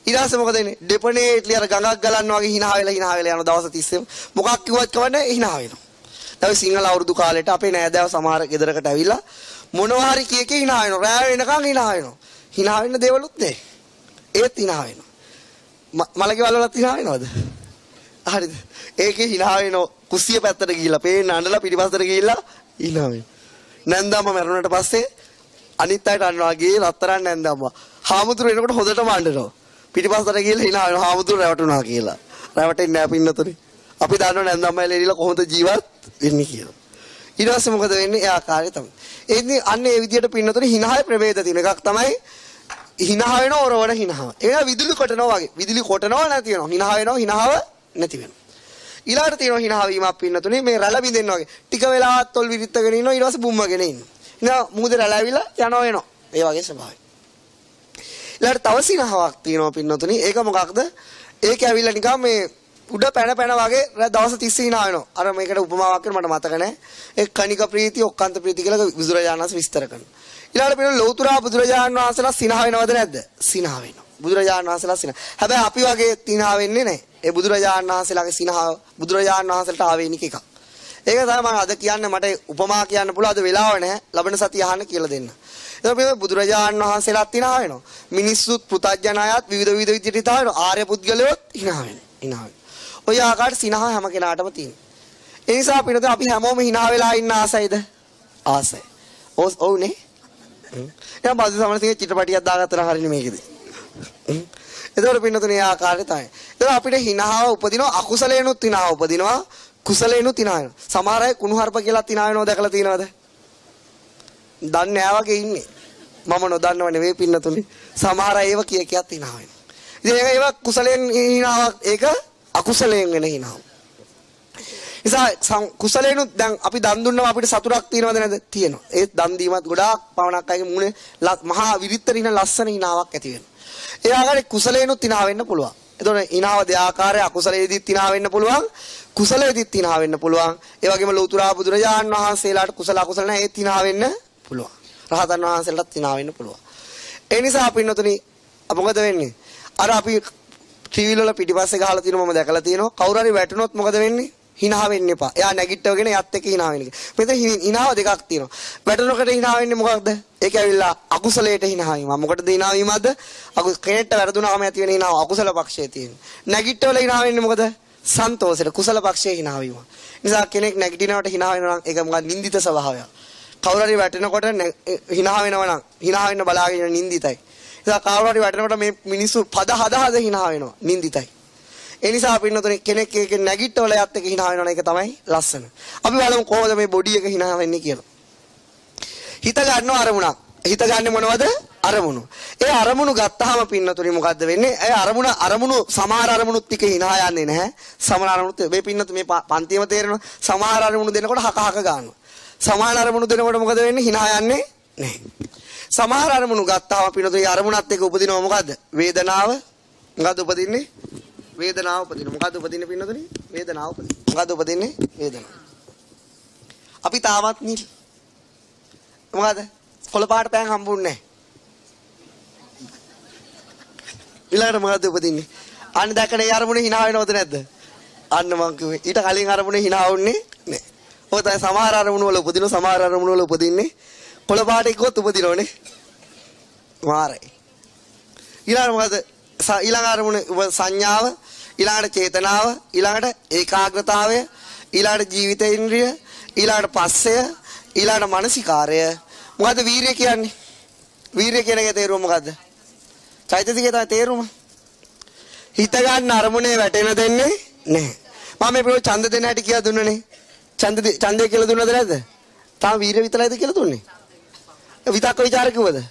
ඊට පස්සේ මොකද වෙන්නේ? ඩෙපනේට්ලි අර ගඟක් ගලනවා වගේ hina වෙලා යන දවස් 30ෙම මොකක් කිව්වත් කවන්නේ hina වෙනවා. දැන් සිංහල අවුරුදු කාලෙට අපේ නෑදෑව සමහර ගෙදරකට ඇවිල්ලා මොනවා හරි කීකේ hina වෙනවා. රෑ වෙනකන් hina වෙනවා. hina වෙන්න දේවලුත් නැහැ. ඒත් hina වෙනවා. මලකේ වලලත් hina වෙනවද? හරිද? ඒකේ hina වෙනෝ කුස්සිය පැත්තට ගිහිල්ලා පේන්න අඬලා පිටිපස්සට ගිහිල්ලා hina වෙනවා. නැන්දාම මැරුණට පස්සේ අනිත් අයට අඬනවා ගේ රත්තරන් නැන්දාම. හාමුදුරු එනකොට හොදටම අඬනවා. පිටිපස්සට ගිහිල්ලා hina වෙනවා හාමුදුරු රැවටුණා කියලා. රැවටෙන්නේ නැහැ පින්නතුනේ. අපි දන්නව නැන්දාම එළිලා කොහොමද ජීවත් වෙන්නේ කියලා. ඊට පස්සේ මොකද වෙන්නේ? ඒ ආකාරය තමයි. එන්නේ අන්න ඒ විදිහට පින්නතුනේ hinahay ප්‍රවේද තියෙන එකක් තමයි hina වෙන ඔරවන hinaව. ඒක විදුලි කොටනවා වගේ. විදුලි කොටනවා නැති වෙනවා. hina වෙනවා hinaව නැති වෙනවා. ඊළඟට තියෙනවා hina වීමක් පින්නතුනේ මේ රැළ බින්දෙනවා වගේ. ටික වෙලාවක් තොල් විරිත්තගෙන ඉන්නවා ඊට පස්සේ බුම්මගෙන ඉන්නවා. ඉතින් මුහුද රැළ ඇවිල්ලා යනවා එනවා. ඒ වගේ ස්වභාවය. ඊළඟට තව සිනහාවක් තියෙනවා පින්නතුනේ. ඒක මොකක්ද? ඒක ඇවිල්ලා නිකන් මේ උඩ පැන වගේ දවස් 30 hina වෙනවා. අර මේකට උපමාවක් කරන මට මතක නැහැ. ඒ කණික ප්‍රීති ඔක්කාන්ත ප්‍රීති කියලා විදුරජානස් විස්තර කරනවා. ඊළඟට පිළිවෙල ලෞතුරා බුදුරජාණන් වහන්සේලා සිනහ වෙනවද නැද්ද? සිනහ වෙනවා. බුදුරජාණන් වහන්සේලා සිනහ. හැබැයි අපි වගේ තිනහ වෙන්නේ නැහැ. ඒ බුදුරජාණන් වහන්සේලාගේ සිනහ බුදුරජාණන් වහන්සේලාට ආවේනික එකක්. ඒක තමයි මම අද කියන්නේ මට උපමා කියන්න පුළුවන් අද වෙලාව නැහැ. ලබන සතිය අහන්න කියලා දෙන්න. ඒක බුදුරජාණන් වහන්සේලාත් තිනහ වෙනවා. මිනිස්සුත් පුතඥායත් විවිධ විදිහට හිතා වෙනවා. ආර්ය පුද්ගලයෝත් හිනා වෙනවා. ඔය ආකාරයට සිනහ හැම කෙනාටම තියෙනවා. ඒ නිසා පිටත අපි හැමෝම hina වෙලා ඉන්න ආසයිද? ආසයි. ඔව්නේ. දැන් බාදු සමනසිගේ චිත්‍රපටියක් දාගත්තා හරිනේ මේකෙදි. එතකොට පින්නතුනේ ආකාරය තමයි. එතකොට අපිට hinaව උපදිනවා අකුසලේනුත් hinaව උපදිනවා කුසලේනුත් hina වෙනවා. සමහර අය කුණුහරුප කියලා hina වෙනව දැකලා තියෙනවද? දන්නේ නැහැ වගේ ඉන්නේ. මම නොදන්නව නෙවෙයි පින්නතුනේ. සමහර අය ඒව කියත් hina වෙනවා. ඉතින් ඒක කුසලෙන් hinaවක් ඒක අකුසලයෙන් වෙන hinaවක්. නිසා කුසලේනුත් දැන් අපි දන් දුන්නම අපිට සතුටක් තියෙනවද නැද්ද? තියෙනවා. ඒ දන් දීමත් ගොඩාක් පවණක් අයගේ මුනේ මහා විරිත්තරින ලස්සන hinaවක් ඇති වෙනවා. ඒ ආකාරයේ කුසලේනුත් hina වෙන්න පුළුවන්. එතකොට hinaව දෙආකාරයේ අකුසලයේදීත් hina වෙන්න පුළුවන්. කුසලයේදීත් hina වෙන්න පුළුවන්. ඒ වගේම ලෞතුරා බුදුරජාණන් වහන්සේලාට කුසල අකුසල නැහැ ඒත් hina වෙන්න පුළුවන්. රහතන් වහන්සේලාට hina වෙන්න පුළුවන්. ඒ නිසා පින්නතුනි මොකද වෙන්නේ? අර අපි ටීවී වල පිටිපස්සේ ගහලා තියෙනවා මම දැකලා තියෙනවා. කවුරු හරි වැටුනොත් මොකද වෙන්නේ? hina වෙන්න එපා. එයා නැගිටවගෙන යත් එක්ක hina වෙන්න. මෙතන hinaව දෙකක් තියෙනවා. වැටෙනකොට hina වෙන්නේ මොකක්ද? ඒක ඇවිල්ලා අකුසලයට hina වීම. මොකටද hina වීමද? කෙනෙක්ට වැරදුනාම ඇති වෙන hinaව අකුසල පක්ෂයේ තියෙන. නැගිටවල hina වෙන්නේ මොකද? සන්තෝෂයට කුසල පක්ෂයේ hina වීම. නිසා කෙනෙක් නැගිටිනවට hina වෙනවා නම් ඒක මොකක්ද? නින්දිත ස්වභාවයක්. කවුරු හරි වැටෙනකොට hina වෙනවා නම් hina වෙන්න බලාගෙන නින්දිතයි. නිසා කවුරු හරි වැටෙනකොට මේ මිනිස්සු පද හද hina වෙනවා. නින්දිතයි. ඒ නිසා පින්නතුනේ කෙනෙක් එක නැගිටවල යත් එක hina වෙනවන එක තමයි ලස්සන. අපි බලමු කොහොමද මේ බොඩි එක hina වෙන්නේ කියලා. හිත ගන්නව අරමුණක්. හිත ගන්නේ මොනවද? අරමුණු. ඒ අරමුණු ගත්තාම පින්නතුනේ මොකද්ද වෙන්නේ? ඒ අරමුණු සමහර අරමුණුත් ටික hina යන්නේ නැහැ. සමහර අරමුණුත් මේ පින්නතු මේ පන්තියම තේරෙනවා. සමහර අරමුණු දෙනකොට හක ගන්නවා. සමහර අරමුණු දෙනකොට මොකද වෙන්නේ? hina යන්නේ නැහැ. සමහර අරමුණු ගත්තාම පින්නතුනේ අරමුණත් එක්ක උපදිනව මොකද්ද? වේදනාව. මොකද්ද උපදින්නේ? වේදනාව උපදිනවා. මොකද්ද උපදින්නේ පින්නතුනේ? වේදනාව උපදිනවා. මොකද්ද උපදින්නේ? වේදනාව. අපි තාමත් නිල්. මොකද? කොළ පාට පෑන් හම්බුන්නේ නැහැ. ඊළඟට මොකද්ද උපදින්නේ? අන්න දැකනේ අරමුණේ hina වෙනවද නැද්ද? අන්න මං කිව්වේ. ඊට කලින් අරමුණේ hina වුන්නේ නැහැ. ඔය තමයි සමහර අරමුණු වල උපදිනවා සමහර අරමුණු වල උපදින්නේ කොළ පාට එක්කවත් උපදිනවනේ. මාරයි. ඊළඟට මොකද? ඊළඟ අරමුණ සංඥාව, ඊළඟට චේතනාව, ඊළඟට ඒකාග්‍රතාවය, ඊළඟට ජීවිත ඉන්ද්‍රිය, ඊළඟට පස්සය, ඊළඟට මානසිකාරය. මොකද්ද වීරිය කියන්නේ? වීරිය කියන එකේ තේරුම මොකද්ද? චෛතසිකයේ තමයි තේරුම. හිත ගන්න අරමුණේ වැටෙන දෙන්නේ නැහැ. මම මේ ප්‍රෝ ඡන්ද දෙන්න හැටි කියලා දුන්නනේ. ඡන්දය කියලා දුන්නද නැද්ද? තාම වීරිය විතරයිද කියලා දුන්නේ? විතක්ක ਵਿਚාර කිව්වද?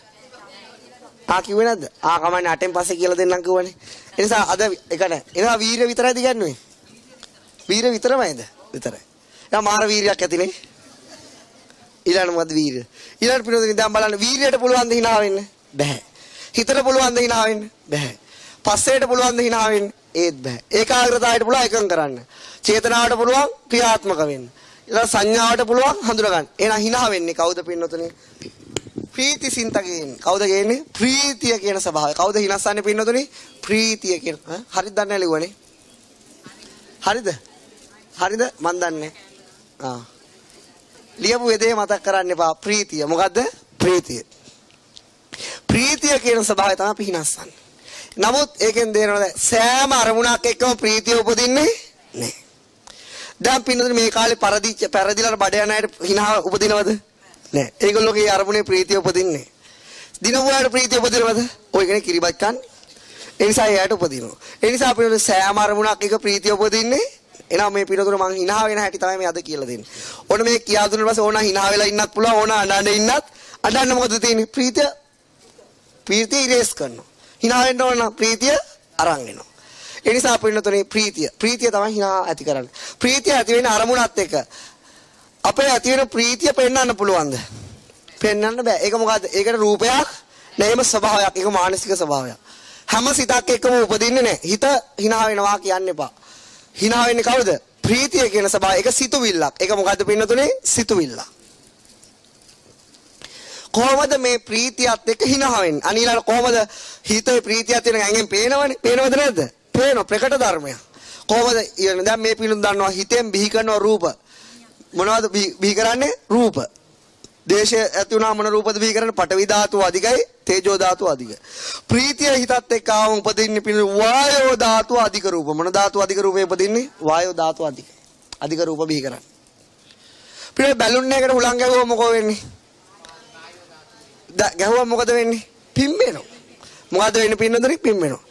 කිව්වේ නැද්ද? කමන්නේ 8න් පස්සේ කියලා දෙන්නම් කිව්වනේ. ඒ නිසා අද ඒක නෑ. එනවා වීරිය විතරයිද කියන්නේ? වීරිය විතරමයිද? විතරයි. එයා මාර වීරියක් ඇතිනේ. ඊළඟ මොකද වීරිය? ඊළඟ පිළිවෙලින් දැන් බලන්න වීරියට පුළුවන් ද hina වෙන්න? බෑ. හිතට පුළුවන් ද hina වෙන්න? බෑ. පස්සේට පුළුවන් ද hina වෙන්න? ඒත් බෑ. ඒකාග්‍රතාවයට පුළුවන් එකඟ කරන්න. චේතනාවට පුළුවන් ක්‍රියාත්මක වෙන්න. ඊළඟ සංඥාවට පුළුවන් හඳුනා ගන්න. එහෙනම් hina වෙන්නේ කවුද පින්නතුනේ? ප්‍රීති සින්තකයෙන්. කවුද ගේන්නේ? ප්‍රීතිය කියන ස්වභාවය. කවුද හිනස්සන්නේ පින්නතුනේ? ප්‍රීතිය කියන. හරිද දන්නේ නැහැ ලිව්වනේ. හරිද? හරිද? මන් දන්නේ. ලියපු වෙදේ මතක් කරන්න එපා. ප්‍රීතිය. මොකද්ද? ප්‍රීතිය. ප්‍රීතිය කියන ස්වභාවය තමයි අපි හිනස්සන්නේ. නමුත් ඒකෙන් දෙනවද? සෑම අරමුණක් එක්කම ප්‍රීතිය උපදින්නේ නැහැ. දැන් පින්නතුනේ මේ කාලේ පරදිලා බඩ යන අයට හිනා උපදිනවද? නෑ. ඒගොල්ලෝගේ අරමුණේ ප්‍රීතිය උපදින්නේ. දිනවුවාට ප්‍රීතිය උපදිනවද? ඔය කෙනෙක් කිරිබත් කන්නේ. ඒ නිසා එයාට උපදිනවා. ඒ නිසා අපිට සෑම අරමුණක් එක ප්‍රීතිය උපදින්නේ. එනවා මේ පිටුතුර මං hina වෙන හැටි තමයි මේ අද කියලා දෙන්නේ. ඕන මේ කියා දුන්නා ඊපස්සේ ඕන hina වෙලා ඉන්නත් පුළුවන් ඕන අඬන්න ඉන්නත්. අඬන්න මොකද තියෙන්නේ? ප්‍රීතිය ඉරේස් කරනවා. hina වෙන්න ඕන ප්‍රීතිය අරන් එනවා. ඒ නිසා පිටුතුරේ ප්‍රීතිය තමයි hina ඇති කරන්නේ. ප්‍රීතිය ඇති වෙන අරමුණත් එක්ක අපේ ඇති වෙන ප්‍රීතිය පෙන්වන්න පුළුවන්ද? පෙන්වන්න බෑ. ඒක මොකද්ද? ඒකට රූපයක් නෙමෙයි ස්වභාවයක්. ඒක මානසික ස්වභාවයක්. හැම සිතක් එක්කම උපදින්නේ නැහැ. හිත hina වෙනවා කියන්න එපා. hina වෙන්නේ කවුද? ප්‍රීතිය කියන ස්වභාවය. ඒක සිතුවිල්ලක්. ඒක මොකද්ද පින්නතුනේ? සිතුවිල්ල. කොහොමද මේ ප්‍රීතියත් එක්ක hina වෙන්නේ? අනිලාට කොහොමද හිතේ ප්‍රීතියක් තියෙන ඇඟෙන් පේනවනේ. පේනවද නැද්ද? පේනවා ප්‍රකට ධර්මයක්. කොහොමද දැන් මේ පිළිඳ දන්නවා හිතෙන් බිහි කරන රූප. මොනවද බිහි කරන්නේ? රූප. දේශය ඇති වුණා මොන රූපද බිහි කරන්නේ? පඨවි ධාතුව අධිකයි, තේජෝ ධාතුව අධිකයි. ප්‍රීතිය හිතත් එක්ක ආවම උපදින්නේ පිළිඳ වායෝ ධාතුව අධික රූප. මොන ධාතුව අධික රූපේ උපදින්නේ? වායෝ ධාතුව අධිකයි. අධික රූප බිහි කරන්නේ. පිළිඳ බැලුන් එකකට හුලං ගැහුවම මොකෝ වෙන්නේ? ගැහුවම මොකද වෙන්නේ? පිම්බෙනවා. මොකද වෙන්නේ පින්නදරි? පිම්බෙනවා.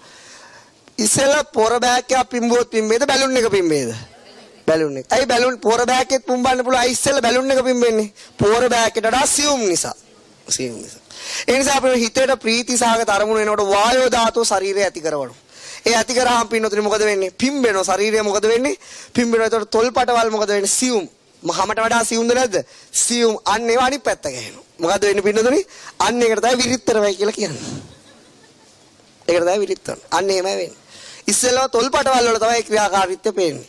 ඉස්සෙල්ලා පොර බෑග් එකක් පිම්බුවොත් පිම්බේද බැලුන් එක පිම්බේද? බැලුන් එක. ඇයි බැලුන් පොර බෑග් එකත් පුම්බන්න පුළුවන්. ඇයි ඉස්සෙල්ලා බැලුන් එක පිම්බෙන්නේ? පොර බෑග් එකට වඩා සියුම් නිසා. සියුම් නිසා. ඒ නිසා අපේ හිතේට ප්‍රීති සහගත අරමුණු එනකොට වායෝ ධාතුව ශරීරය ඇති කරවනවා. ඒ ඇති කරාම පින්නතුනි මොකද වෙන්නේ? පිම්බෙනවා. ශරීරය මොකද වෙන්නේ? පිම්බෙනවා. ඒතකොට තොල් පටවල් මොකද වෙන්නේ? සියුම්. මහමට වඩා සියුම්ද නැද්ද? සියුම්. අන්න ඒවා අනිත් පැත්ත ගහනවා. මොකද වෙන්නේ පින්නතුනි? අන්න ඒකට තමයි විරිත්තර වෙයි කියලා කියන්නේ. ඒකට තමයි විරිත්තර. අන්න එහෙමයි වෙන්නේ. ඉස්සෙල්ලා තොල් පටවල් වල තමයි ක්‍රියාකාරීත්වය පේන්නේ.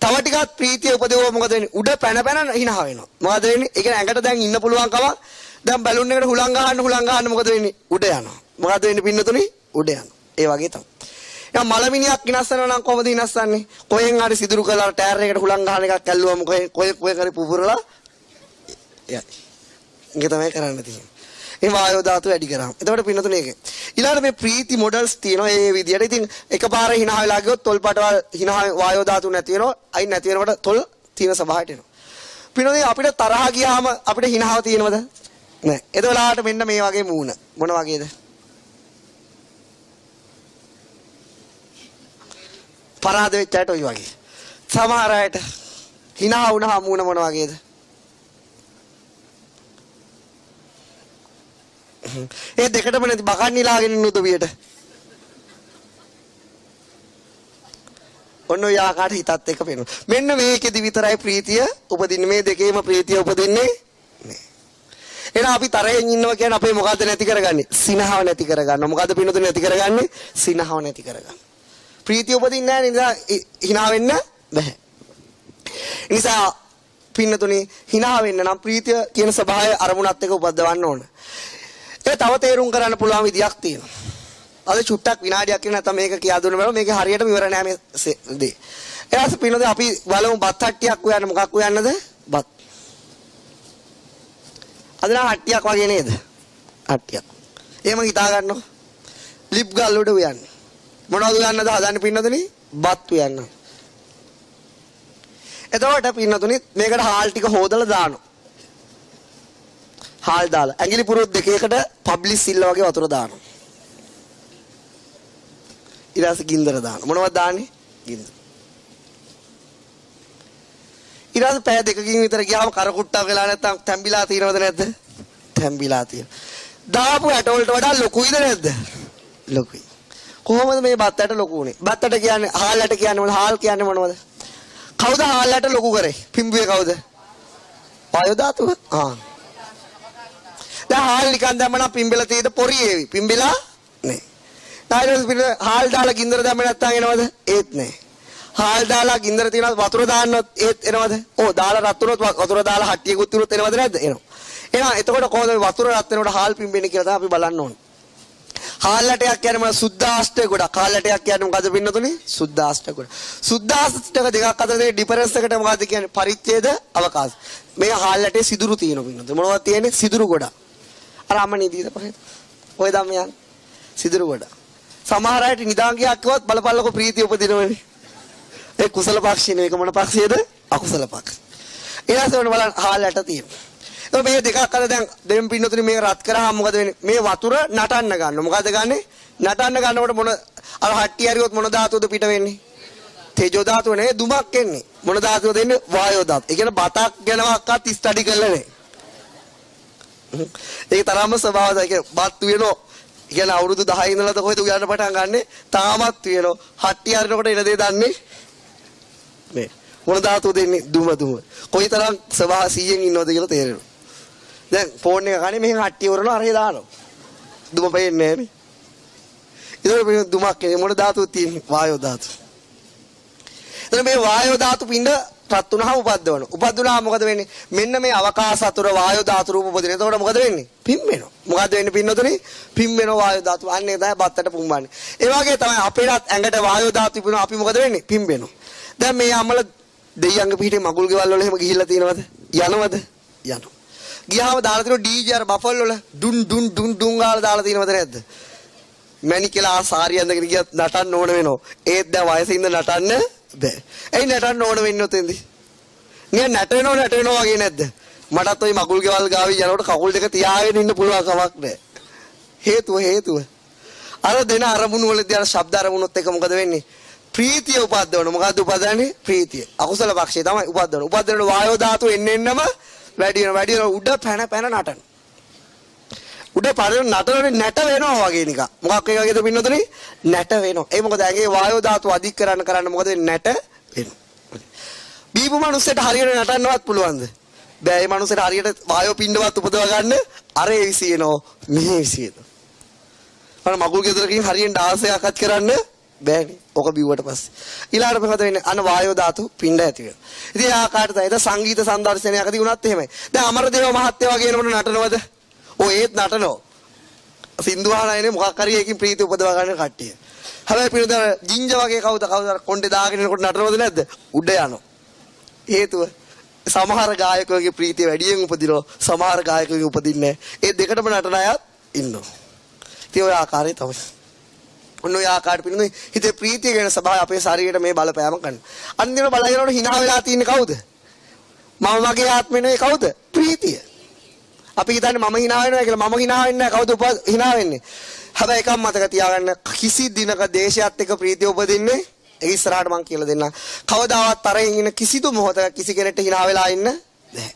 තව ටිකක් ප්‍රීතිය උපදවුවා මොකද වෙන්නේ? උඩ පැන පැන hina වෙනවා. මොකද වෙන්නේ? ඒ කියන්නේ ඇඟට දැන් ඉන්න පුළුවන් කම දැන් බැලුන් එකට හුලං ගහන්න මොකද වෙන්නේ? උඩ යනවා. මොකද වෙන්නේ පින්නතුනි? උඩ යනවා. ඒ වගේ තමයි. එහෙනම් මලමිනියක් විනාශනවා නම් කොහොමද විනාශන්නේ? කොහෙන් හරි සිදුරු කරලා ටයර් එකට හුලං ගහන එකක් ඇල්ලුවම කොහෙ කරේ පුපුරලා යයි. ඒක තමයි කරන්න තියෙන්නේ. මේ වායෝ ධාතුව වැඩි කරාම. එතකොට පින්නතුනේ ඒක. ඊළඟට මේ ප්‍රීති මොඩල්ස් තියෙනවා මේ විදියට. ඉතින් එකපාර hina වෙලා ගියොත් තොල් පටවල් hina වායෝ ධාතුව නැති වෙනවා. අයි නැති වෙනකොට තොල් තියෙන ස්වභාවයට එනවා. පින්නතුනේ අපිට තරහ ගියාම අපිට hinaව තියෙනවද? නැහැ. එතකොටලාට මෙන්න මේ වගේ මූණ. මොන වගේද? පරාද වෙච්ච අයට ඔය වගේ. සමහර අයට hina වුණා මූණ මොන වගේද? ඒ දෙකටම නැති බකන් නිලාගෙන ඉන්න උදවියට. ඔන්න ඔය ආකාරයට හිතත් එක පේනවා. මෙන්න මේකෙදි විතරයි ප්‍රීතිය උපදින්නේ. මේ දෙකේම ප්‍රීතිය උපදින්නේ නෑ. එහෙනම් අපි තරයෙන් ඉන්නවා කියන්නේ අපේ මොකද්ද නැති කරගන්නේ? සිනහව නැති කරගන්නවා. මොකද්ද පිනතුනේ නැති කරගන්නේ? සිනහව නැති කරගන්න. ප්‍රීතිය උපදින්නේ නැහැ නිසා hina වෙන්න බෑ. නිසා පින්නතුනේ hina වෙන්න නම් ප්‍රීතිය කියන ස්වභාවය අරමුණත් එක්ක උපදවන්න ඕන. ඒ තව තේරුම් කරන්න පුළුවන් විදියක් තියෙනවා. අද චුට්ටක් විනාඩියක් කියන නැත්නම් මේක කියා දුන්න බෑ මේක හරියටම ඉවර නෑ මේ දේ. ඊට පස්සේ පින්නතුනේ අපි බලමු බත් හට්ටියක් උයන්න මොකක් උයන්නද? බත්. අද නම් හට්ටියක් වගේ නේද? හට්ටියක්. එහෙම හිතා ගන්නකො. ලිප් ගල් උඩ උයන්නේ. මොනවද උයන්නද හදන්නේ පින්නතුනේ? බත් උයන්න. එතකොට පින්නතුනේ මේකට හාල් ටික හොදලා දානවා. හාල් දාලා ඇඟිලි පුරුත් දෙකකට පබ්ලිස් සිල්ල වගේ වතුර දානවා. ඊට ගින්දර දානවා. මොනවද දාන්නේ? ගින්දර. ඊට පැය දෙකකින් විතර ගියාම කර කුට්ටක් වෙලා නැත්තම් තැම්බිලා තියෙනවද නැද්ද? තැම්බිලා තියෙනවා. දාපු ඇට වලට වඩා ලොකුයිද නැද්ද? ලොකුයි. කොහොමද මේ බත් ඇට ලොකු උනේ? බත් ඇට කියන්නේ හාල් ඇට කියන්නේ මොනවද? හාල් කියන්නේ මොනවද? කවුද හාල් ඇට ලොකු කරේ? පිම්බුවේ කවුද? වායෝ ධාතුව. දැන් හාල් නිකන් දැම්මනම් පිම්බෙලා තියෙද පොරි ඒවි. පිම්බෙලා නෑ. ඊට හාල් දාලා ගින්දර දැම්ම නැත්තම් එනවද? ඒත් නෑ. හාල් දාලා ගින්දර තියනවත් වතුර දාන්නවත් ඒත් එනවද? ඕ දාලා රත් වුණොත් වතුර දාලා හට්ටියකුත් තියුනොත් එනවද නැද්ද? එනවා. එහෙනම් එතකොට කොහොමද වතුර රත් වෙනකොට හාල් පිම්බෙන්නේ කියලා තමයි අපි බලන්න ඕනේ. හාල් ඇටයක් කියන්නේ මොකද? සුද්ධාෂ්ටක ගොඩක්. හාල් ඇටයක් කියන්නේ මොකද පින්නතුනේ? සුද්ධාෂ්ටක ගොඩක්. සුද්ධාෂ්ටක දෙකක් අතර තියෙන ඩිෆරන්ස් එකට මොකද්ද කියන්නේ? පරිච්ඡේද අවකාශ. මේ හාල් ඇටේ සිදුරු තියෙනවා පින්නතුනේ. මොනවද තියෙන්නේ? සිදුරු ගොඩක්. අර අම්මනේ දීද පහේ. ඔය දම් යන්නේ. සිදුරු ගොඩක්. සමහර අයට නිදාන් ගියක් කිව්වත් බලපල්ලකෝ ප්‍රීතිය උපදිනවනේ. ඒ කුසල පක්ෂිනේ. මේක මොන පක්ෂියද? අකුසල පක්ෂ. ඊළඟට බලන්න හාල් ඇට තියෙනවා. ඒ මේ දෙකක් අතර දැන් දෙම් පින්නතුනේ මේක රත් කරාම මොකද වෙන්නේ? මේ වතුර නටන්න ගන්නවා. මොකද ගන්නෙ? නටන්න ගන්නකොට මොන අර හට්ටිය හරියොත් මොන ධාතුවද පිට වෙන්නේ? තේජෝ ධාතුව නේ දුමක් එන්නේ. මොන ධාතුවද එන්නේ? වායෝ ධාතුව. ඒ කියන්නේ බතක් ගැනවත් ස්ටඩි කරලා නැහැ. ඒක තරම්ම ස්වභාවද? ඒ කියන්නේ බත් වෙනෝ. ඒ කියන්නේ අවුරුදු 10 ඉඳලාද කොහෙද උයන්න පටන් ගන්නෙ? තාමත් වෙනෝ. හට්ටිය හරිනකොට එන දේ දන්නේ මේ. මොන ධාතුවද එන්නේ? දුම. කොයිතරම් ස්වභාව 100න් ඉන්නවද කියලා තේරෙනවා. දැන් ෆෝන් එක ගන්නේ මෙහෙන් හට්ටිය වරනවා අරේ දානවා. දුම පේන්නේ නැහැ නේ. ඒක දුමක් මොන ධාතුවද තියෙන්නේ? වායෝ ධාතුව. එතන මේ වායෝ ධාතු පින්ඩ රත් වුණාම උපද්දවන. උපද්දුනාම මොකද වෙන්නේ? මෙන්න මේ අවකාශ අතුර වායෝ ධාතු රූප උපදින. එතකොට මොකද වෙන්නේ? පිම්බෙනවා. මොකද වෙන්නේ පින්නතුනේ? පිම්බෙනවා වායෝ ධාතු. අන්න ඒක තමයි බත්තට පුම්බන්නේ. ඒ වගේ තමයි අපේටත් ඇඟට වායෝ ධාතු පිපුණා අපි මොකද වෙන්නේ? පිම්බෙනවා. දැන් මේ අම්මල දෙයියන්ගේ පිටේ මගුල් ගෙවල් වල එහෙම ගිහිල්ලා තියෙනවද? යනවද? යනවා. ගියාම දාලා තියෙන ඩීජේ අර බෆල් වල ඩුන් ඩුන් ඩුන් ඩුන් ගාලා දාලා තියෙනවද නැද්ද? මැණි කියලා සාරිය අඳගෙන ගියත් නටන්න ඕන වෙනවා. ඒත් දැන් වයසේ ඉඳ නටන්න බෑ. එයි නටන්න ඕන වෙන්නේ නැතෙන්දී. නිකන් නටනවා වගේ නැද්ද? මටත් ওই මගුල් ගෙවල් ගාවි යනකොට කකුල් දෙක තියාගෙන ඉන්න පුළුවන් කමක් නැහැ. හේතුව. අර දෙන අරමුණු වලදී අර ශබ්ද අරමුණුත් එක මොකද වෙන්නේ? ප්‍රීතිය උපද්දවන. මොකද්ද උපදන්නේ? ප්‍රීතිය. අකුසල පක්ෂේ තමයි උපද්දවන. උපද්දවන වායෝ ධාතු එන්නෙන්නම වැඩි වෙනවා. උඩ පැන නටන. උඩ පාරේ නටනනේ නැට වෙනවා වගේ නිකන්. මොකක් වගේද පින්නතුනේ? නැට වෙනවා. ඒ මොකද ඇගේ වායෝ ධාතු අධික කරන්න මොකද වෙන්නේ? නැට වෙනවා. බීපු මනුස්සයට හරියට නටන්නවත් පුළුවන්ද? බෑ. ඒ මනුස්සයට හරියට වායෝ පිණ්ඩවත් උපදව ගන්න අර ඒ විසියනෝ මෙහෙ විසියනෝ. අර මගුල් ගෙදරකින් හරියෙන් ඩාන්ස් එකක්වත් කරන්න බෑනේ. ඔක බිව්වට පස්සේ. ඊළඟට මොකද වෙන්නේ? අන වායෝ ධාතු පිණ්ඩ ඇති වෙනවා. ඉතින් ආකාරයට තමයි සංගීත සංදර්ශනයකදී වුණත් එහෙමයි. දැන් අමරදේව මහත්තයා වගේ එනකොට නටනවද? ඔය ඒත් නටනවා. සින්දු අහනයිනේ මොකක් හරි එකකින් ප්‍රීතිය උපදව ගන්න කට්ටිය. හැබැයි පිළිද ජිංජ වගේ කවුද කොණ්ඩේ දාගෙන එනකොට නටනවද නැද්ද? උඩ යනවා. හේතුව සමහර ගායකයෝගේ ප්‍රීතිය වැඩියෙන් උපදිනවා. සමහර ගායකයෝගේ උපදින්නේ නැහැ. ඒ දෙකටම නටන අයත් ඉන්නවා. ඉතින් ඔය ආකාරය තමයි. ඔන්න ඔය ආකාරයට පිළිඳින හිතේ ප්‍රීතිය ගැන සබාව අපේ ශරීරයට මේ බලපෑම කරනවා. අන්තිම බලනකොට hina වෙලා තියෙන්නේ කවුද? මම මගේ ආත්මේ නෙවෙයි කවුද? ප්‍රීතිය. අපි හිතන්නේ මම hina වෙනවා කියලා. මම hina වෙන්නේ නැහැ. කවුද hina වෙන්නේ? හැබැයි එකක් මතක තියාගන්න. කිසි දිනක දේශයත් එක්ක ප්‍රීතිය උපදින්නේ ඒ ඉස්සරහට මං කියලා දෙන්නම්. කවදාවත් තරහින් ඉන්න කිසිදු මොහොතක කිසි කෙනෙක්ට hina වෙලා ඉන්න නැහැ.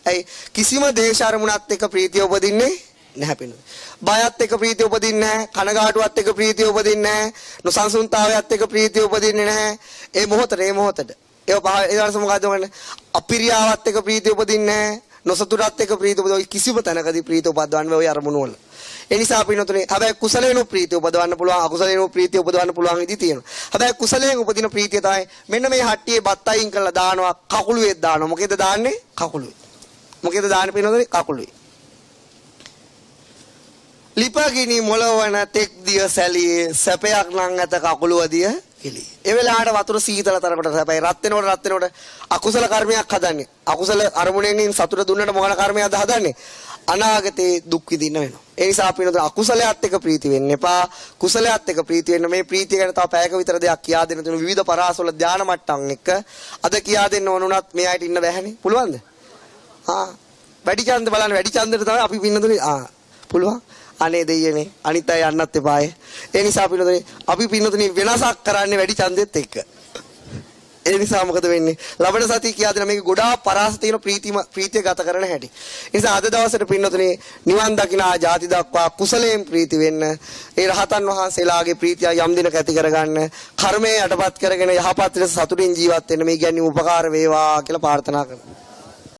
ඇයි? කිසිම දේශ අරමුණත් එක්ක ප්‍රීතිය උපදින්නේ නැහැ පිළිඳින. බයත් එක්ක ප්‍රීතිය උපදින්නේ නැහැ. කනගාටුවත් එක්ක ප්‍රීතිය උපදින්නේ නැහැ. නොසන්සුන්තාවයත් එක්ක ප්‍රීතිය උපදින්නේ නැහැ. ඒ මොහොතට ඒක පහ ඒ වරස මොකද වන්නේ? අපිරියාවත් එක්ක ප්‍රීතිය උපදින්නේ නැහැ. නොසතුටත් එක්ක ප්‍රීතිය උපදවයි කිසිම තැනකදී ප්‍රීතිය උපදවන්න ඔය අරමුණු වල. ඒ නිසා පින්නතුනේ හැබැයි කුසලේනු ප්‍රීතිය උපදවන්න පුළුවන් අකුසලේනු ප්‍රීතිය උපදවන්න පුළුවන් ඉදි තියෙනවා. හැබැයි කුසලයෙන් උපදින ප්‍රීතිය තමයි මෙන්න මේ හට්ටියේ බත් අයින් කරලා දානවා කකුළුවේ දානවා. මොකේද දාන්නේ? කකුළුවේ. මොකේද දාන්නේ පින්නතුනේ? කකුළුවේ. ලිපගිනි මොළවන තෙක් දිය සැලියේ සැපයක් නම් ඇත කකුළුවදිය කෙලි. ඒ වෙලාවට වතුර සීතල තරකට සැපයි රත් වෙනකොට අකුසල කර්මයක් හදන්නේ. අකුසල අරමුණෙන් සතුට දුන්නට මොන කර්මයක්ද හදන්නේ? අනාගතේ දුක් විඳින්න වෙනවා. ඒ නිසා අපි නේද අකුසලයට එක ප්‍රීති වෙන්න එපා. කුසලයට එක ප්‍රීති වෙන්න. මේ ප්‍රීතිය ගැන තව පැයක විතර දෙයක් කියා දෙන්න තුන විවිධ පරාසවල ධානා මට්ටම් එක අද කියා දෙන්න ඕන උනත් මේ අයට ඉන්න බැහැනේ. පුළුවන්ද? වැඩි ඡන්ද බලන්න වැඩි ඡන්දෙට තමයි අපි පින්නතුනේ පුළුවන්. අනේ දෙයියනේ අනිත් අය යන්නත් එපායේ. ඒ නිසා අපි පින්නතුනේ වෙනසක් කරන්නේ වැඩි ඡන්දෙත් එක්ක. ඒ නිසා මොකද වෙන්නේ? ලබන සතිය කියා දෙන මේක ගොඩාක් පරාස තියෙන ප්‍රීතිය ගත කරන හැටි. ඒ නිසා අද දවසට පින්නතුනේ නිවන් දකින ආජාති දක්වා කුසලයෙන් ප්‍රීති වෙන්න. ඒ රහතන් වහන්සේලාගේ ප්‍රීතිය යම් දිනක ඇති කරගන්න. කර්මයේ යටපත් කරගෙන යහපත් ලෙස සතුටින් ජීවත් වෙන්න මේ කියන්නේ උපකාර වේවා කියලා ප්‍රාර්ථනා කරනවා.